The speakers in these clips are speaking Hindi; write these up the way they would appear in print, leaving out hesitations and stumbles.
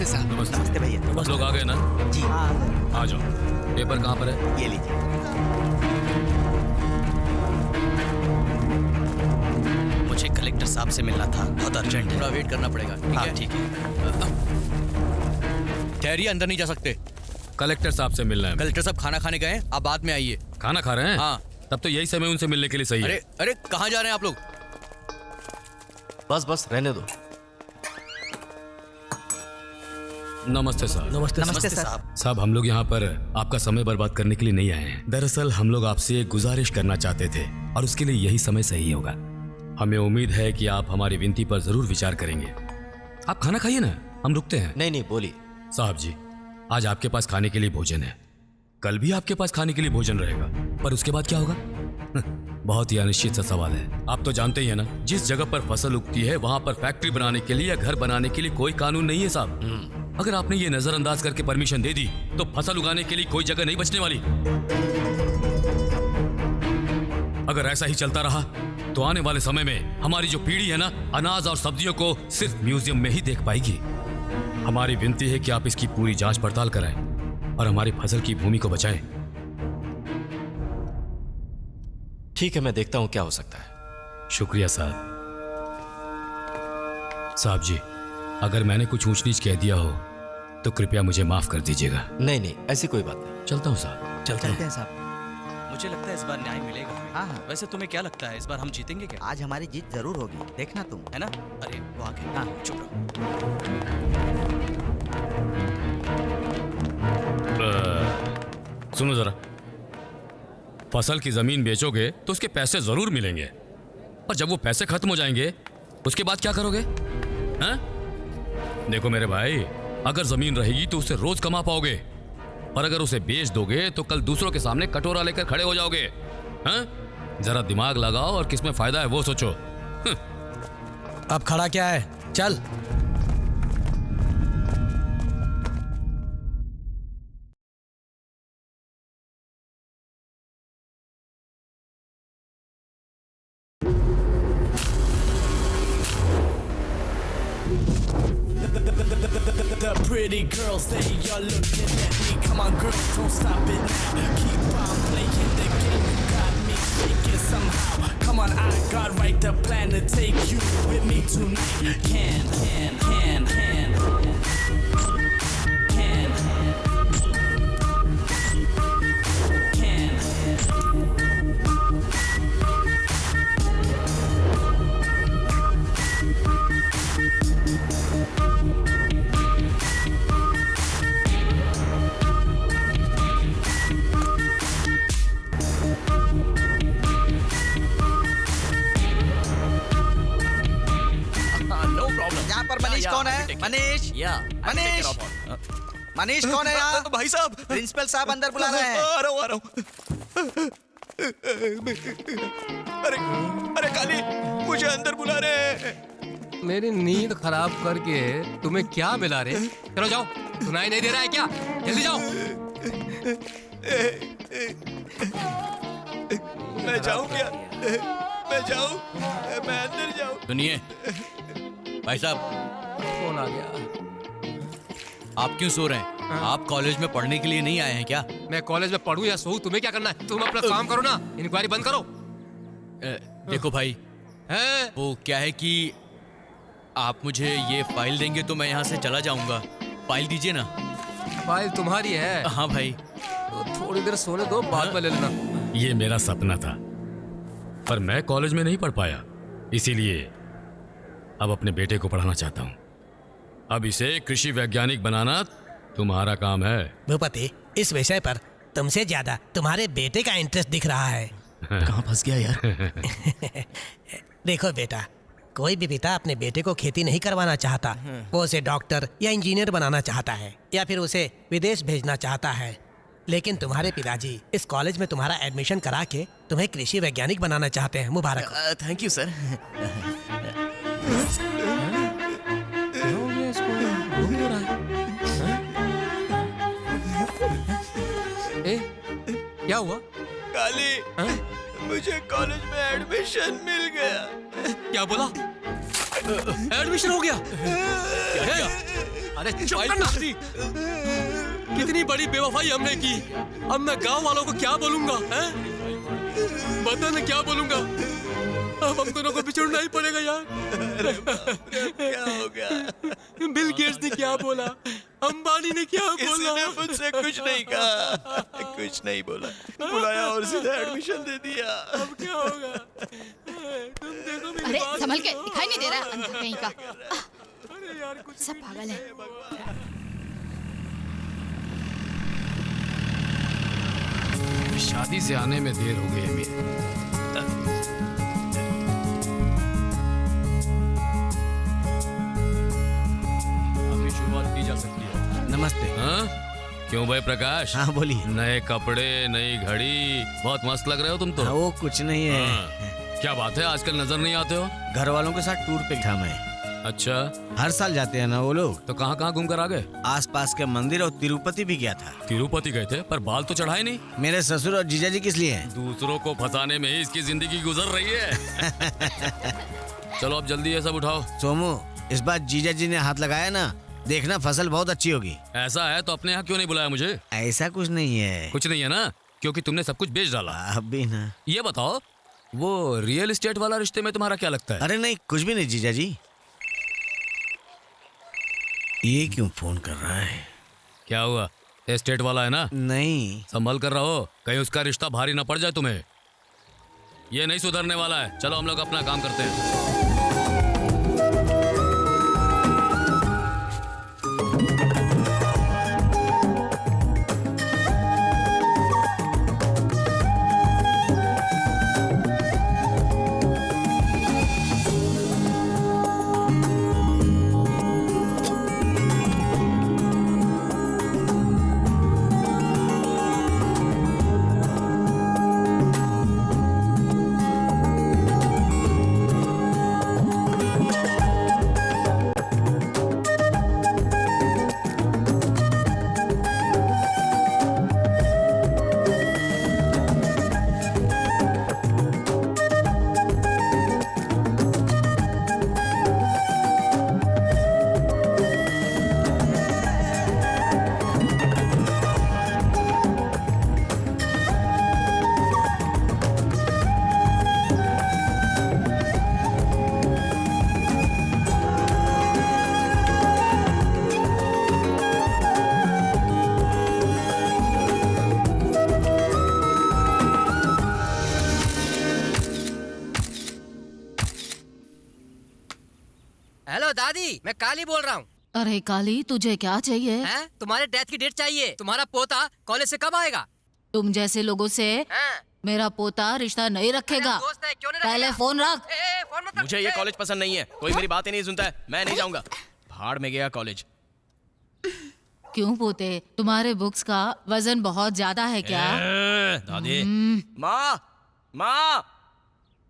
साहब। नमस्ते भैया। आप लोग आ गए ना? जी आ जाओ। पेपर कहाँ पर है? ये लीजिए। मुझे कलेक्टर साहब से मिलना था, बहुत अर्जेंट है। थोड़ा वेट करना पड़ेगा। हाँ ठीक है। ठहरिए, अंदर नहीं जा सकते। कलेक्टर साहब से मिलना है। कलेक्टर साहब खाना खाने गए, आप बाद में आइए। खाना खा रहे हैं? हाँ। तब तो यही समय उनसे मिलने के लिए सही है। अरे अरे, कहाँ जा रहे हैं आप लोग? बस रहने दो। नमस्ते साहब। नमस्ते साहब। साहब, हम लोग यहाँ पर आपका समय बर्बाद करने के लिए नहीं आए हैं। दरअसल हम लोग आपसे एक गुजारिश करना चाहते थे और उसके लिए यही समय सही होगा। हमें उम्मीद है कि आप हमारी विनती पर जरूर विचार करेंगे। आप खाना खाइए ना, हम रुकते हैं। नहीं बोलिए। साहब जी, आज आपके पास खाने के लिए भोजन है, कल भी आपके पास खाने के लिए भोजन रहेगा, पर उसके बाद क्या होगा? बहुत ही अनिश्चित सा सवाल है। आप तो जानते ही है ना, जिस जगह पर फसल उगती है वहां पर फैक्ट्री बनाने के लिए या घर बनाने के लिए कोई कानून नहीं है साहब। अगर आपने ये नजरअंदाज करके परमिशन दे दी तो फसल उगाने के लिए कोई जगह नहीं बचने वाली। अगर ऐसा ही चलता रहा तो आने वाले समय में हमारी जो पीढ़ी है ना, अनाज और सब्जियों को सिर्फ म्यूजियम में ही देख पाएगी। हमारी विनती है कि आप इसकी पूरी जांच पड़ताल कराएं और हमारी फसल की भूमि को बचाएं। ठीक है, मैं देखता हूं क्या हो सकता है। शुक्रिया साहब। साहब जी, अगर मैंने कुछ ऊंच नीच कह दिया हो तो कृपया मुझे माफ कर दीजिएगा। नहीं, ऐसी कोई बात नहीं। चलता हूँ साहब। चलते हैं साहब। मुझे लगता है इस बार न्याय मिलेगा हमें। हाँ। वैसे तुम्हें क्या लगता है, इस बार हम जीतेंगे क्या? आज हमारी जीत जरूर होगी, देखना तुम। है ना? अरे वो आ गए। हाँ। चुप रहो। सुनो जरा, फसल की जमीन बेचोगे तो उसके पैसे जरूर मिलेंगे, और जब वो पैसे खत्म हो जाएंगे उसके बाद क्या करोगे? हाँ? देखो मेरे भाई, अगर जमीन रहेगी तो उससे रोज कमा पाओगे, और अगर उसे बेच दोगे तो कल दूसरों के सामने कटोरा लेकर खड़े हो जाओगे। हाँ? जरा दिमाग लगाओ और किसमें फायदा है वो सोचो। अब खड़ा क्या है, चल। The pretty girls, they are looking at me. Come on, girls, don't stop it now. Keep on playing the game. You got me shaking somehow. Come on, I got right the plan to take you with me tonight. Can. यहाँ पर मनीष कौन है? मनीष। मनीष। मनीष कौन है यहाँ? भाई साहब, प्रिंसिपल साहब अंदर बुला रहे हैं। आ रहा हूँ। अरे काली, मुझे अंदर बुला रहे हैं। मेरी नींद खराब करके तुम्हें क्या मिला रे? चलो जाओ, सुनाई नहीं दे रहा है क्या? जल्दी जाओ। मैं जाऊँ क्या? मैं जाऊँ? मैं अंदर जाऊँ? सुनिए भाई साहब, फोन आ गया। आप क्यों सो रहे हैं? आप कॉलेज में पढ़ने के लिए नहीं आए हैं क्या? मैं कॉलेज में पढ़ूं या सोऊं, तुम्हें क्या करना है? तुम अपना काम करो ना, इंक्वायरी बंद करो। देखो भाई, हैं? वो क्या है कि आप मुझे ये फाइल देंगे तो मैं यहाँ से चला जाऊंगा। फाइल दीजिए ना। फाइल तुम्हारी है? हाँ भाई। तो थोड़ी देर सोने दो, बाद में ले लेना। ये मेरा सपना था, पर मैं कॉलेज में नहीं पढ़ पाया, इसीलिए अब अपने बेटे को पढ़ाना चाहता हूँ। अब इसे कृषि वैज्ञानिक बनाना तुम्हारा काम है। भूपति, इस विषय पर तुमसे ज्यादा तुम्हारे बेटे का इंटरेस्ट दिख रहा है। कहाँ फंस गया यार? देखो बेटा, कोई भी पिता अपने बेटे को खेती नहीं करवाना चाहता। वो उसे डॉक्टर या इंजीनियर बनाना चाहता है, या फिर उसे विदेश भेजना चाहता है। लेकिन तुम्हारे पिताजी इस कॉलेज में तुम्हारा एडमिशन करा के तुम्हें कृषि वैज्ञानिक बनाना चाहते हैं। मुबारक हो। Thank you sir. क्या हुआ? काली, मुझे कॉलेज में एडमिशन मिल गया। क्या बोला? एडमिशन हो गया? क्या? अरे चुप करना। कितनी बड़ी बेवफाई हमने की। अब मैं गांव वालों को क्या बोलूंगा? हैं? बता मैं क्या बोलूंगा? अब हम दोनों को बिछड़ना ही पड़ेगा यार। क्या हो गया? बिल गेट्स ने क्या बोला? अंबानी ने क्या बोला? किसी ने मुझसे कुछ नहीं कहा, कुछ नहीं बोला। बुलाया और सीधा एडमिशन दे दिया। अब क्या होगा? तुम देखो मेरी अरे बात संभल के, सुनो। दिखाई नहीं दे रहा अंदर कहीं का। अरे यार कुछ सब पागल है। शादी से आने में देर हो गई है मेरी। अभी शुरुआत की जा सकती है। नमस्ते। हाँ? क्यों भाई प्रकाश? हाँ बोलिए। नए कपड़े, नई घड़ी, बहुत मस्त लग रहे हो तुम तो। हाँ, वो कुछ नहीं है। हाँ। क्या बात है, आजकल नजर नहीं आते हो? घर वालों के साथ टूर पे था मैं। अच्छा, हर साल जाते हैं ना वो लोग। तो कहाँ कहाँ घूम कर आ गए? आसपास के मंदिर और तिरुपति भी गया था। तिरुपति गए थे, पर बाल तो चढ़ाए नहीं। मेरे ससुर और जीजा जी किस लिए हैं? दूसरों को फंसाने में ही इसकी जिंदगी गुजर रही है। चलो अब जल्दी ये सब उठाओ। सोमू, इस बार जीजा जी ने हाथ लगाया ना, देखना फसल बहुत अच्छी होगी। ऐसा है तो अपने यहाँ क्यों नहीं बुलाया मुझे? ऐसा कुछ नहीं है। कुछ नहीं है ना, क्योंकि तुमने सब कुछ बेच डाला। अब भी ना। ये बताओ, वो रियल एस्टेट वाला रिश्ते में तुम्हारा क्या लगता है? अरे नहीं, कुछ भी नहीं जीजा जी। ये क्यों फोन कर रहा है? क्या हुआ, एस्टेट वाला है ना? नहीं। संभल कर रहो, कहीं उसका रिश्ता भारी ना पड़ जाए तुम्हें। ये नहीं सुधरने वाला है। चलो हम लोग अपना काम करते हैं। हेलो दादी, मैं काली बोल रहा हूँ। अरे काली, तुझे क्या चाहिए? हैं? तुम्हारे डेथ की डेट चाहिए। तुम्हारा पोता कॉलेज से कब आएगा? तुम जैसे लोगों से मेरा पोता रिश्ता नहीं रखेगा। दोस्त है, क्यों नहीं पहले रखेगा? फोन रख। फोन मत रख। मुझे ये कॉलेज पसंद नहीं है। कोई मेरी बात ही नहीं सुनता है। मैं नहीं जाऊंगा। भाड़ में गया कॉलेज। क्यों पोते, तुम्हारे बुक्स का वजन बहुत ज्यादा है क्या? दादी। माँ,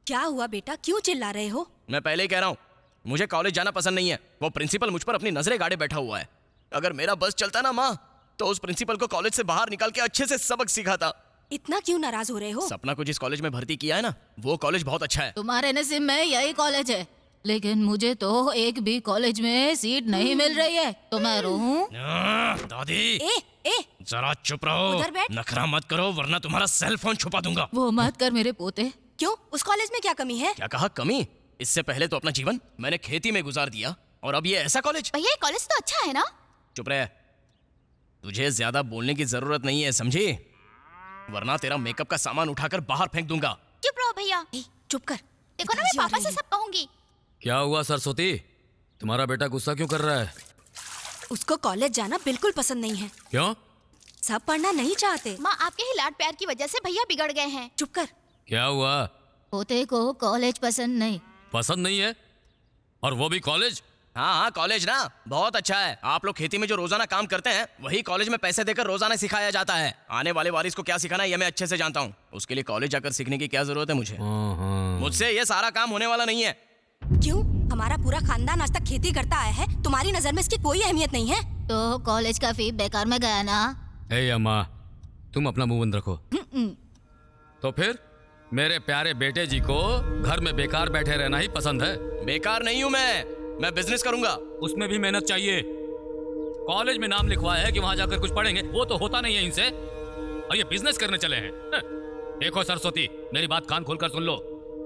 क्या हुआ बेटा, क्यों चिल्ला रहे हो? मैं पहले ही कह रहा हूँ, मुझे कॉलेज जाना पसंद नहीं है। वो प्रिंसिपल मुझ पर अपनी नजरें गाड़े बैठा हुआ है। अगर मेरा बस चलता ना माँ, तो उस प्रिंसिपल को कॉलेज से बाहर निकाल के अच्छे से सबक सिखाता। इतना क्यों नाराज हो रहे हो? सपना को जिस कॉलेज में भर्ती किया है ना, वो कॉलेज बहुत अच्छा है। तुम्हारे नसीब में यही कॉलेज है, लेकिन मुझे तो एक भी कॉलेज में सीट नहीं मिल रही है, तो मैं रहूं? दादी, ए जरा चुप रहो। उधर बैठ। नखरा मत करो, वरना तुम्हारा सेल फोन छुपा दूंगा। वो मत कर मेरे पोते। क्यों, उस कॉलेज में क्या कमी है? क्या कहा कमी? इससे पहले तो अपना जीवन मैंने खेती में गुजार दिया, और अब ये ऐसा कॉलेज। भैया, कॉलेज तो अच्छा है ना? चुप रहे। तुझे ज्यादा बोलने की जरूरत नहीं है, समझी? वरना तेरा मेकअप का सामान उठाकर बाहर फेंक दूंगा। चुप रहो भैया। चुप कर। देखो ना, मैं पापा से सब कहूंगी। क्या हुआ सरस्वती, तुम्हारा बेटा गुस्सा क्यों कर रहा है? उसको कॉलेज जाना बिल्कुल पसंद नहीं है। क्यों? सब पढ़ना नहीं चाहते। माँ, आपके ही लाड प्यार की वजह से भैया बिगड़ गए हैं। चुप कर। क्या हुआ? पोते को कॉलेज पसंद नहीं। पसंद नहीं है? और वो भी कॉलेज? हाँ, कॉलेज ना बहुत अच्छा है। आप लोग खेती में जो रोजाना काम करते हैं, वही कॉलेज में पैसे देकर रोजाना सिखाया जाता है। आने वाले वारिस को क्या सिखाना है, ये मैं अच्छे से जानता हूँ। उसके लिए कॉलेज जाकर सीखने की क्या जरूरत है मुझे? मुझसे ये सारा काम होने वाला नहीं है। क्यों? हमारा पूरा खानदान आज तक खेती करता आया है, तुम्हारी नजर में इसकी कोई अहमियत नहीं है? तो कॉलेज का फी बेकार में गया ना? हे अम्मा, तुम अपना मुंह बंद रखो। तो फिर मेरे प्यारे बेटे जी को घर में बेकार बैठे रहना ही पसंद है? बेकार नहीं हूँ मैं बिजनेस करूंगा। उसमें भी मेहनत चाहिए। कॉलेज में नाम लिखवाया है कि वहाँ जाकर कुछ पढ़ेंगे, वो तो होता नहीं है इनसे, और ये बिजनेस करने चले हैं। देखो सरस्वती, मेरी बात कान खोलकर सुन लो।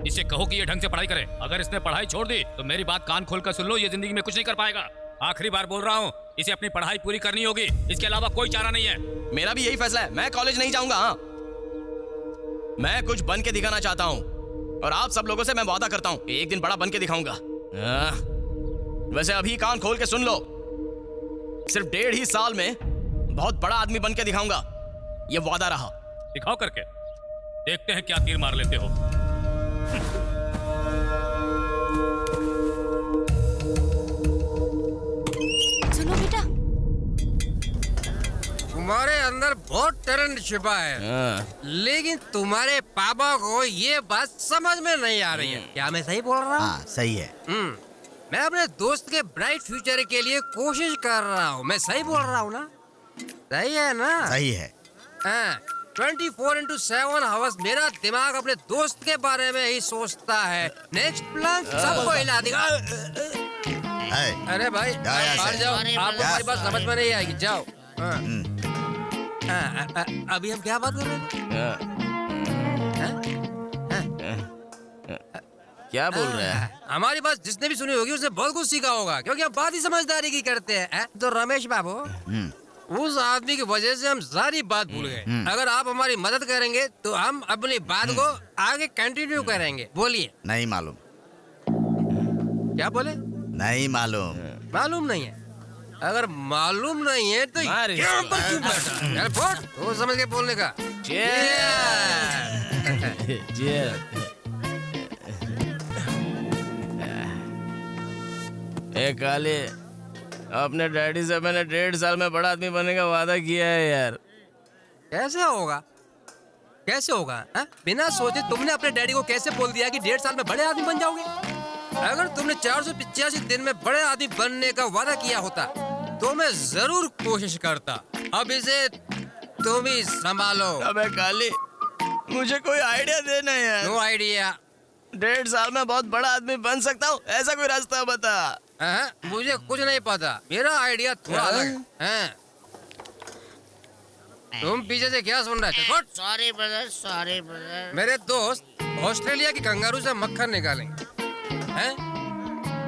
इसे कहो कि ये ढंग से पढ़ाई करे। अगर इसने पढ़ाई छोड़ दी तो मेरी बात कान खोलकर सुन लो, ये जिंदगी में कुछ नहीं कर पाएगा। आखिरी बार बोल रहा हूँ, इसे अपनी पढ़ाई पूरी करनी होगी, इसके अलावा कोई चारा नहीं है। मेरा भी यही फैसला है, मैं कॉलेज नहीं जाऊंगा। हाँ, मैं कुछ बन के दिखाना चाहता हूँ, और आप सब लोगों से मैं वादा करता हूँ एक दिन बड़ा बन के दिखाऊंगा। वैसे अभी कान खोल के सुन लो, सिर्फ 1.5 ही साल में बहुत बड़ा आदमी बन के दिखाऊंगा, ये वादा रहा। दिखाओ करके, देखते हैं क्या तीर मार लेते हो। सुनो बेटा, तुम्हारे अंदर बहुत टैलेंट छिपा है, लेकिन तुम्हारे पापा को ये बात समझ में नहीं आ रही है। क्या मैं सही बोल रहा हूँ? हाँ, सही है। मैं अपने दोस्त के ब्राइट फ्यूचर के लिए कोशिश कर रहा हूँ। मैं सही बोल रहा हूँ ना? सही है ना? सही है। 24/7 आवर्स मेरा दिमाग अपने दोस्त के बारे में ही सोचता है। नेक्स्ट प्लान सबको हिला देगा। अरे भाई बाहर जाओ, आपको हमारी बात समझ में नहीं आएगी, जाओ। अभी हम क्या बात कर रहे हैं? क्या बोल रहे हैं? हमारी बात जिसने भी सुनी होगी उसने बहुत कुछ सीखा होगा, क्योंकि हम बात ही समझदारी की करते हैं। तो रमेश बाबू, उस आदमी की वजह से हम सारी बात भूल गए। अगर आप हमारी मदद करेंगे तो हम अपनी बात को आगे कंटिन्यू करेंगे। बोलिए। नहीं मालूम। क्या बोले? नहीं मालूम। मालूम नहीं है? अगर मालूम नहीं है तो यहाँ पर क्यों बैठा? यार बोल, तो समझ के बोलने का। ए काले, अपने डैडी से मैंने 1.5 साल में बड़ा आदमी बनने का वादा किया है यार। कैसे होगा? कैसे होगा? बिना सोचे तुमने अपने डैडी को कैसे बोल दिया कि 1.5 साल में बड़े आदमी बन जाओगे? अगर तुमने 485 दिन में बड़े आदमी बनने का वादा किया होता तो मैं जरूर कोशिश करता। अब इसे तुम ही संभालो। अबे काली, मुझे कोई आइडिया देना यार। No idea. 1.5 साल में बहुत बड़ा आदमी बन सकता हूँ, ऐसा कोई रास्ता बता। मुझे कुछ नहीं पता, मेरा आइडिया थोड़ा अलग है। तुम पीछे से क्या सुन रहे थे? Sorry brother, sorry brother. मेरे दोस्त ऑस्ट्रेलिया की कंगारू से मक्खन निकालेंगे,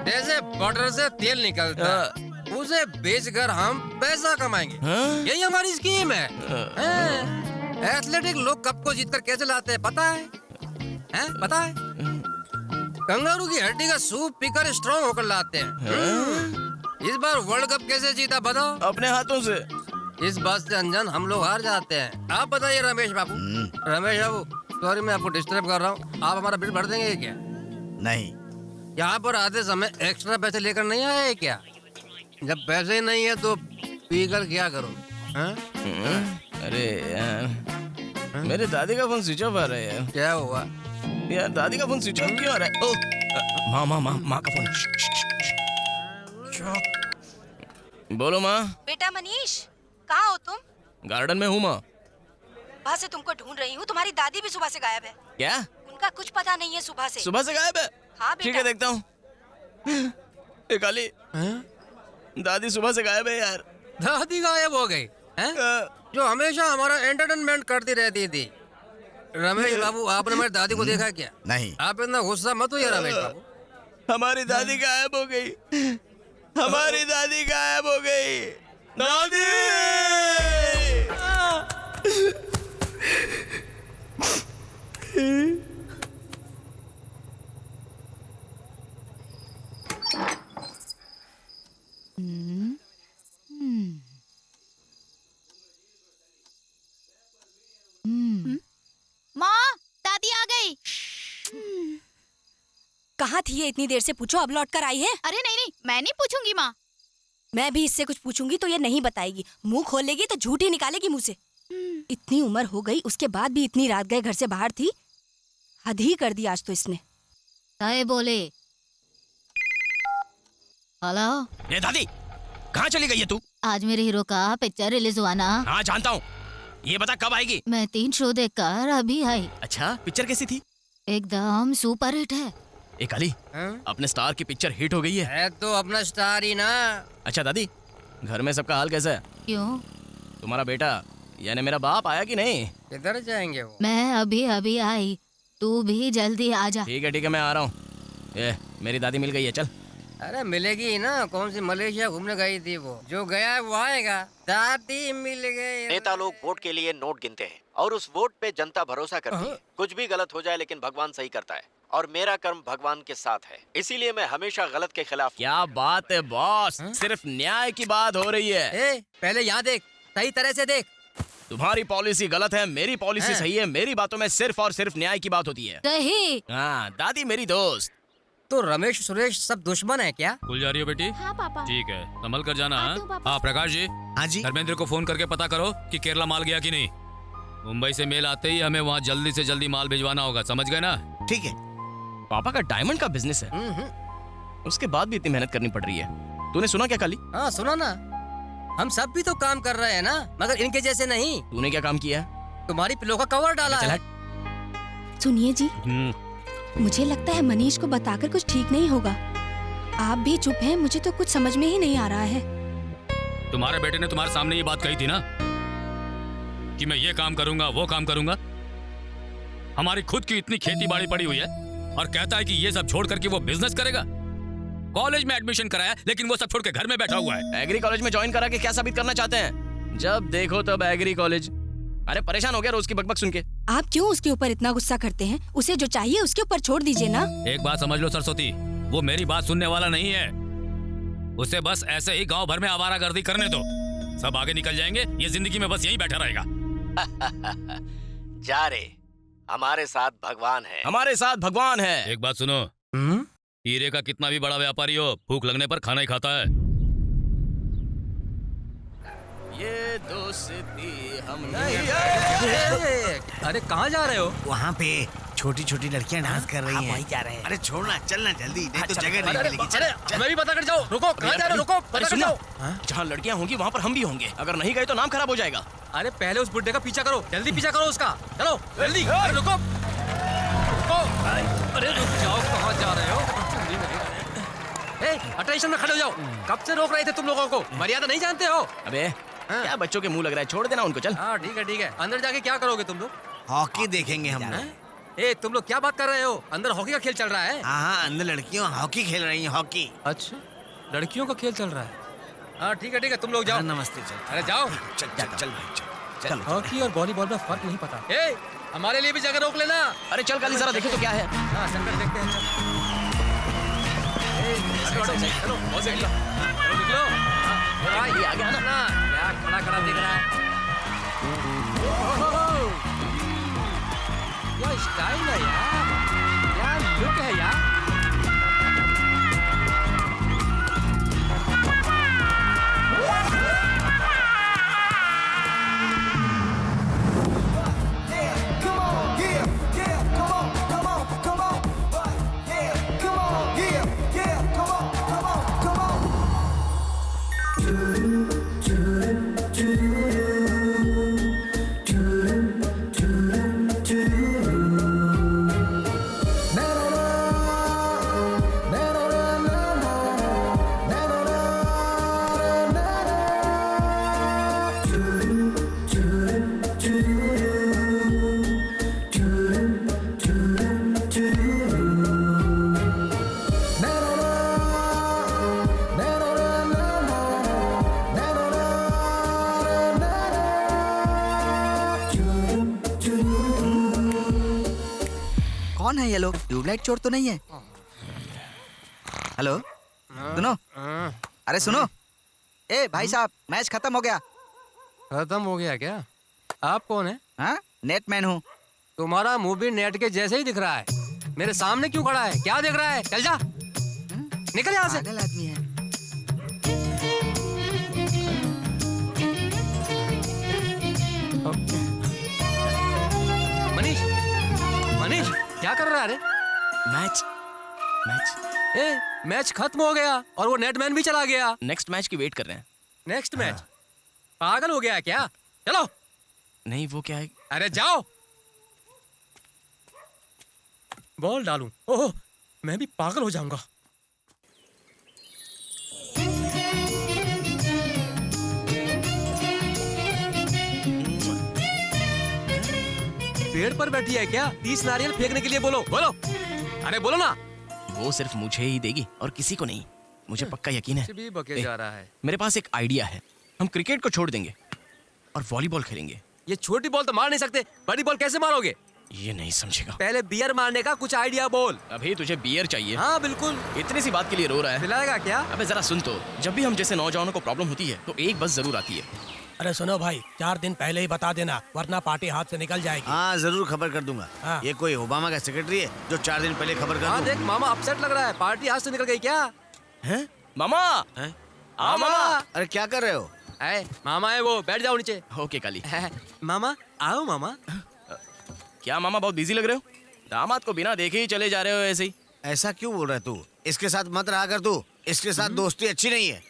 जैसे बटर से तेल निकलता है, उसे बेचकर हम पैसा कमाएंगे। यही हमारी स्कीम है। एथलेटिक लोग कप को जीतकर कैसे लाते हैं पता है? पता है? कंगारू की हड्डी का सूप पीकर स्ट्रॉन्ग होकर लाते हैं। इस बार वर्ल्ड कप कैसे जीता बताओ? अपने हाथों से। इस बात से अनजान हम लोग हार जाते हैं। आप बताइए रमेश बाबू। रमेश बाबू, सॉरी मैं आपको डिस्टर्ब कर रहा हूँ, आप हमारा बिल भर देंगे क्या? नहीं। यहाँ पर आते समय एक्स्ट्रा पैसे लेकर नहीं आए क्या? जब पैसे ही नहीं है तो पीकर क्या करो? अरे यार, मेरे दादी का फोन स्विच ऑफ आ रहा है यार। क्या हुआ यार? दादी का फोन स्विच ऑफ क्यों आ रहा है? ओह, माँ का फोन। बोलो माँ। बेटा मनीष, कहाँ हो तुम? गार्डन में हूँ माँ। सुबह से तुमको ढूंढ रही हूँ। तुम्हारी दादी भी सुबह से गायब है। क्या? उनका कुछ पता नहीं है सुबह से। सुबह से गायब है? हाँ ठीक है, देखता हूँ। काली, दादी सुबह से गायब है यार। दादी गायब हो गई? जो हमेशा हमारा एंटरटेनमेंट करती रहती थी। रमेश बाबू, आपने मेरी दादी को देखा क्या? नहीं। आप इतना गुस्सा मत होइए रमेश बाबू। हमारी दादी गायब हो गई। हमारी दादी गायब हो गई। दादी! माँ, दादी आ गई। कहाँ थी ये इतनी देर से? पूछो, अब लौट कर आई है। अरे नहीं, मैं नहीं पूछूंगी माँ। मैं भी इससे कुछ पूछूंगी तो ये नहीं बताएगी। मुंह खोलेगी तो झूठ ही निकालेगी मुंह से। इतनी उम्र हो गई, उसके बाद भी इतनी रात गए घर से बाहर थी। हद ही कर दी आज तो इसने। ताए बोले। हेलो। ये दादी, कहाँ चली गई है तू? आज मेरे हीरो का पिक्चर रिलीज हुआ ना। हाँ जानता हूँ। ये बता कब आएगी? मैं 3 शो देखकर अभी आई। अच्छा, पिक्चर कैसी थी? एकदम सुपर हिट है। एक अली, अपने स्टार की पिक्चर हिट हो गई है तो अपना स्टार ही ना। अच्छा दादी, घर में सबका हाल कैसा है? क्यों? तुम्हारा बेटा यानी मेरा बाप आया कि नहीं? किधर जाएंगे वो? मैं अभी अभी आई, तू भी जल्दी आ जा। ठीक है मैं आ रहा हूँ। ये मेरी दादी मिल गई है, चल। अरे मिलेगी ही ना, कौन सी मलेशिया घूमने गई थी वो, जो गया है वो आएगा। दादी मिल गई। नेता लोग वोट के लिए नोट गिनते हैं और उस वोट पे जनता भरोसा करती है। कुछ भी गलत हो जाए लेकिन भगवान सही करता है और मेरा कर्म भगवान के साथ है, इसीलिए मैं हमेशा गलत के खिलाफ। क्या बात है बॉस, सिर्फ न्याय की बात हो रही है। पहले यहाँ देख, सही तरह से देख। तुम्हारी पॉलिसी गलत है, मेरी पॉलिसी सही है। मेरी बातों में सिर्फ और सिर्फ न्याय की बात होती है। सही। हाँ, दादी मेरी दोस्त। तो रमेश सुरेश सब दुश्मन है क्या? स्कूल जा रही हो बेटी? हाँ पापा। ठीक है, संभल कर जाना। हाँ प्रकाश जी। हाँ जी। धर्मेंद्र को फोन करके पता करो कि केरला माल गया कि नहीं। मुंबई से मेल आते ही हमें वहाँ जल्दी से जल्दी माल भिजवाना होगा, समझ गए ना? ठीक है। पापा का डायमंड का बिजनेस है, उसके बाद भी इतनी मेहनत करनी पड़ रही है। तूने सुना क्या काली? हाँ सुना ना, हम सब भी तो काम कर रहे हैं ना, मगर इनके जैसे नहीं। तूने क्या काम किया है? तुम्हारी पिलो का कवर डाला है। सुनिए जी, मुझे लगता है मनीष को बताकर कुछ ठीक नहीं होगा। आप भी चुप हैं, मुझे तो कुछ समझ में ही नहीं आ रहा है। तुम्हारे बेटे ने तुम्हारे सामने ये बात कही थी ना कि मैं ये काम करूंगा वो काम करूंगा। हमारी खुद की इतनी खेती बाड़ी पड़ी हुई है और कहता है कि ये सब छोड़ करके वो बिजनेस करेगा। कॉलेज में एडमिशन कराया लेकिन वो सब छोड़ के घर में बैठा हुआ है। एग्री कॉलेज में ज्वाइन करा के क्या साबित करना चाहते हैं? जब देखो तब एग्री कॉलेज। अरे परेशान हो गया रोज की बकबक सुन के। आप क्यों उसके ऊपर इतना गुस्सा करते हैं? उसे जो चाहिए उसके ऊपर छोड़ दीजिए ना। एक बात समझ लो सरस्वती, वो मेरी बात सुनने वाला नहीं है। उसे बस ऐसे ही गांव भर में आवारागर्दी करने दो, सब आगे निकल जाएंगे। ये जिंदगी में बस यहीं बैठा रहेगा। जा रे, हमारे साथ भगवान है। हमारे साथ भगवान है। एक बात सुनो, हीरे का कितना भी बड़ा व्यापारी हो, भूख लगने पर खाना ही खाता है। ये दोस्ती हम अरे कहाँ जा रहे हो? वहाँ पे छोटी छोटी लड़कियाँ डांस कर रही हैं। वहीं जा रहे हैं। अरे छोड़ना, चलना जल्दी, नहीं तो जगह नहीं मिलेगी। चल। मैं भी पता कर जाओ। रुको, कहाँ जा रहे हो? रुको, पता कर जाओ। जहाँ लड़कियाँ होंगी वहाँ पर हम भी होंगे। अगर नहीं गए तो नाम खराब हो जाएगा। अरे पहले उस बुड्ढे का पीछा करो, जल्दी पीछा करो उसका। चलो जल्दी। अरे रुको, अरे रुक जाओ, कहाँ जा रहे हो? अटेंशन में खड़े हो जाओ। कब से रोक रहे थे तुम लोगों को? मर्यादा नहीं जानते हो? अबे क्या बच्चों के मुंह लग रहा है, छोड़ देना उनको। चल। हाँ ठीक है। अंदर जाके क्या करोगे तुम लोग? हॉकी देखेंगे हम लोग। तुम लोग क्या बात कर रहे हो? अंदर हॉकी का खेल चल रहा है। हाँ, अंदर लड़कियाँ हॉकी खेल रही हैं। हॉकी। अच्छा, लड़कियों का खेल चल रहा है। हाँ ठीक है, तुम लोग जाओ। नमस्ते। चल। अरे जाओ। चल भाई, चल। हॉकी और वॉलीबॉल में फर्क नहीं पता। हमारे लिए भी जगह रोक लेना। अरे चल काली, जरा देखो तो क्या है। हाँ चल देखते हैं। चलो निकलो। ये आ गया ना। क्या खड़ा दिख रहा है? क्या स्टाइल है यार, क्या लुक है यार। कौन है ये लोग? ट्यूबलाइट चोर तो नहीं है? हेलो, सुनो। अरे सुनो, भाई साहब, मैच खत्म हो गया। खत्म हो गया क्या? आप कौन है? हाँ, नेटमैन हूँ। तुम्हारा मुंह भी नेट के जैसे ही दिख रहा है। मेरे सामने क्यों खड़ा है? क्या देख रहा है? चल जा, निकल यहाँ से। पागल आदमी है। मनीष क्या कर रहा है? अरे मैच खत्म हो गया और वो नेटमैन भी चला गया। नेक्स्ट मैच की वेट कर रहे हैं। Next match? पागल हो गया क्या? चलो। नहीं, वो क्या है? अरे जाओ। बॉल डालूं? ओह, मैं भी पागल हो जाऊंगा। पेड़ पर बैठी है क्या? 30 नारियल फेंकने के लिए बोलो बोलो, अरे बोलो ना। वो सिर्फ मुझे ही देगी और किसी को नहीं, मुझे पक्का यकीन है। भी बके जा रहा है। मेरे पास एक आइडिया है, हम क्रिकेट को छोड़ देंगे और वॉलीबॉल खेलेंगे। ये छोटी बॉल तो मार नहीं सकते, बड़ी बॉल कैसे मारोगे? ये नहीं समझेगा। पहले बियर मारने का कुछ आइडिया बोल। अभी तुझे बियर चाहिए? हाँ बिल्कुल। इतनी सी बात के लिए रो रहा है? पिलाएगा क्या? अबे जरा सुन तो, जब भी हम जैसे नौजवानों को प्रॉब्लम होती है तो एक बस जरूर आती है। अरे सुनो भाई, 4 दिन पहले ही बता देना, वरना पार्टी हाथ से निकल जाएगी। हाँ जरूर खबर कर दूंगा। हाँ। ये कोई ओबामा का सेक्रेटरी है जो 4 दिन पहले खबर कर हाँ दूं? देख मामा अपसेट लग रहा है, पार्टी हाथ से निकल गई क्या? हैं? मामा हैं? हाँ मामा। अरे क्या कर रहे हो? मामा है वो, बैठ जाओ नीचे। ओके काली। मामा आओ मामा। क्या मामा बहुत बिजी लग रहे हो? दामाद को बिना देखे ही चले जा रहे हो ऐसे ही। ऐसा क्यों बोल रहा है तू? इसके साथ मत रहा कर तू, इसके साथ दोस्ती अच्छी नहीं है।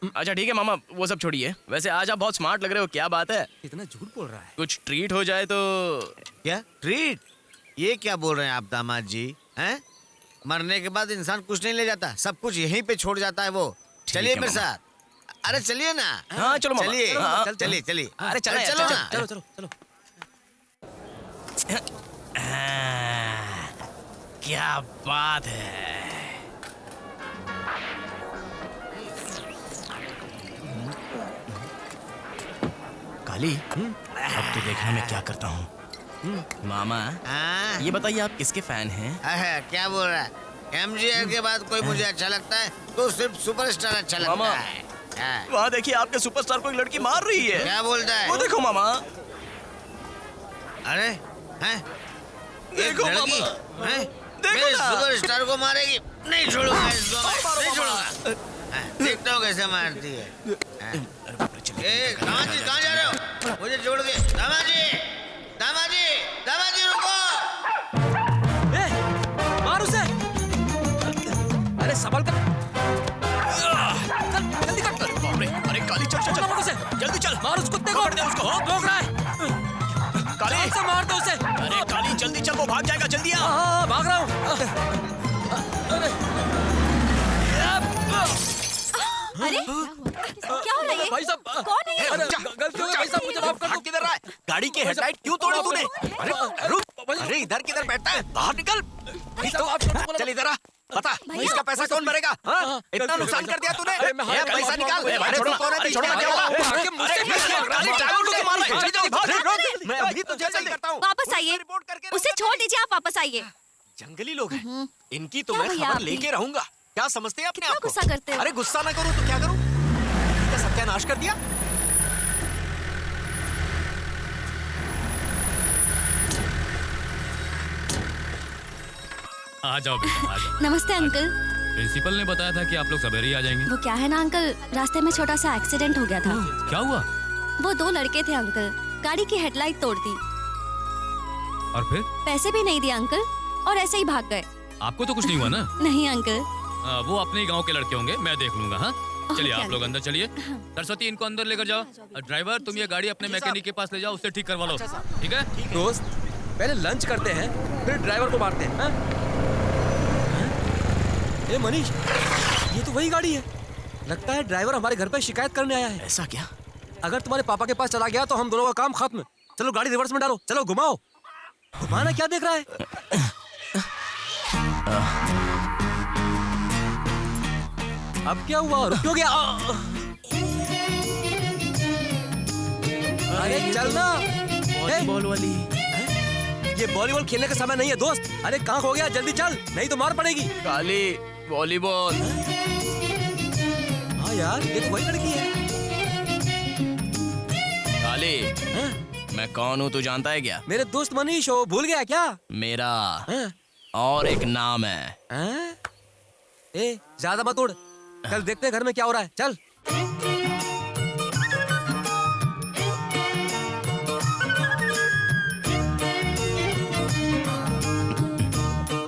अच्छा ठीक है मामा, वो सब छोड़िए। वैसे आज आप बहुत स्मार्ट लग रहे हो, क्या बात है? इतना झूठ बोल रहा है। कुछ ट्रीट हो जाए तो। क्या ट्रीट? ये क्या बोल रहे हैं आप दामाद जी? हैं? मरने के बाद इंसान कुछ नहीं ले जाता, सब कुछ यहीं पे छोड़ जाता है वो। चलिए मेरे साथ। अरे चलिए ना। हाँ चलो मामा। चलिए हाँ, चलिए चलिए। अरे चलो चलो ना। चलो चलो चलो। क्या बात है। काली, अब तो देखना मैं क्या करता हूँ। मामा ये बताइए आप किसके फैन हैं? क्या बोल रहा है? एमजीआर के बाद कोई मुझे अच्छा लगता है तो सिर्फ सुपरस्टार अच्छा लगता है। वहाँ देखिए आपके सुपरस्टार को एक लड़की मार रही है। क्या बोलता है? वो देखो मामा। अरे हैं? देखो लड़की हैं? मेरे सुपरस्टार को मारेगी? नहीं छोड़ूंगा इसको, मैं नहीं छोड़ूंगा। देखता हूँ कैसे मारती है। दामाद जी कहाँ जा रहे हो? मुझे छोड़ के। दामाद जी, दामाद जी, दामाद जी रुको। मार उसे। अरे संभल कर। चल जल्दी कर। अरे काली चल चल चल उसे, जल्दी चल। मार उस कुत्ते को। पकड़ दे उसको। भौंक रहा है। काली से मार दो उसे। अरे काली जल्दी चल, वो भाग जाएगा, जल्दी आ। हाँ भाग रहा हूँ। अरे क्या हो रहा है? भाई साहब कौन है ये? गलती हो गई भाई साहब, मुझे माफ कर दो। किधर रहा है? गाड़ी की हेडलाइट क्यों तोड़ी तूने? अरे रुक। अरे इधर किधर बैठता है? बाहर निकल। चल इधर आ। बता इसका पैसा कौन भरेगा? हाँ? इतना नुकसान कर दिया तूने। ये पैसा निकाल। अरे छोड़ो क्या हुआ? मैं अभी तुझे जल्दी करता हूँ। वापस आइए, उसे छोड़ दीजिए, आप वापस आइए। जंगली लोग हैं, इनकी तो क्या मैं भैया खबर आप भी? लेके रहूंगा। क्या समझते हैं अपने कितना आप को? गुस्सा करते हो? अरे गुस्सा ना करूं तो क्या करूं? इनका सत्यानाश कर दिया। आ जाओ बेटा, आ जाओ। नमस्ते अंकल। प्रिंसिपल ने बताया था कि आप लोग सवेरे ही आ जाएंगे। वो क्या है ना अंकल, रास्ते में छोटा सा एक्सीडेंट हो गया था। क्या हुआ? वो 2 लड़के थे अंकल, गाड़ी की हेडलाइट तोड़ दी। और फिर? पैसे भी नहीं दिए अंकल और ऐसे ही भाग गए। आपको तो कुछ नहीं हुआ ना? नहीं अंकल। वो अपने ही गांव के लड़के होंगे, मैं देख लूंगा। हाँ चलिए ओके, आप लोग अंदर चलिए। सरस्वती इनको अंदर लेकर जाओ। ड्राइवर तुम ये गाड़ी अपने मैकेनिक के पास ले जाओ, उससे ठीक करवा लो। ठीक है दोस्त, पहले लंच करते हैं फिर ड्राइवर को मारते हैं। हाँ? ए मनीष, ये तो वही गाड़ी है। लगता है ड्राइवर हमारे घर पे शिकायत करने आया है। ऐसा क्या? अगर तुम्हारे पापा के पास चला गया तो हम दोनों का काम खत्म। चलो गाड़ी रिवर्स में डालो, चलो घुमाओ। घुमाना क्या देख रहा है? अब क्या हुआ? रुक क्यों गया? अरे चलना। वॉलीबॉल वाली। ये वॉलीबॉल खेलने का समय नहीं है दोस्त। अरे कहाँ हो गया? जल्दी चल, नहीं तो मार पड़ेगी। काली वॉलीबॉल। हाँ यार, ये तो वही लड़की है। काली मैं कौन हूँ तू जानता है क्या? मेरे दोस्त मनीष हो, भूल गया क्या? मेरा और एक नाम है। ए ज्यादा मत उड़, कल देखते हैं घर में क्या हो रहा है। चल।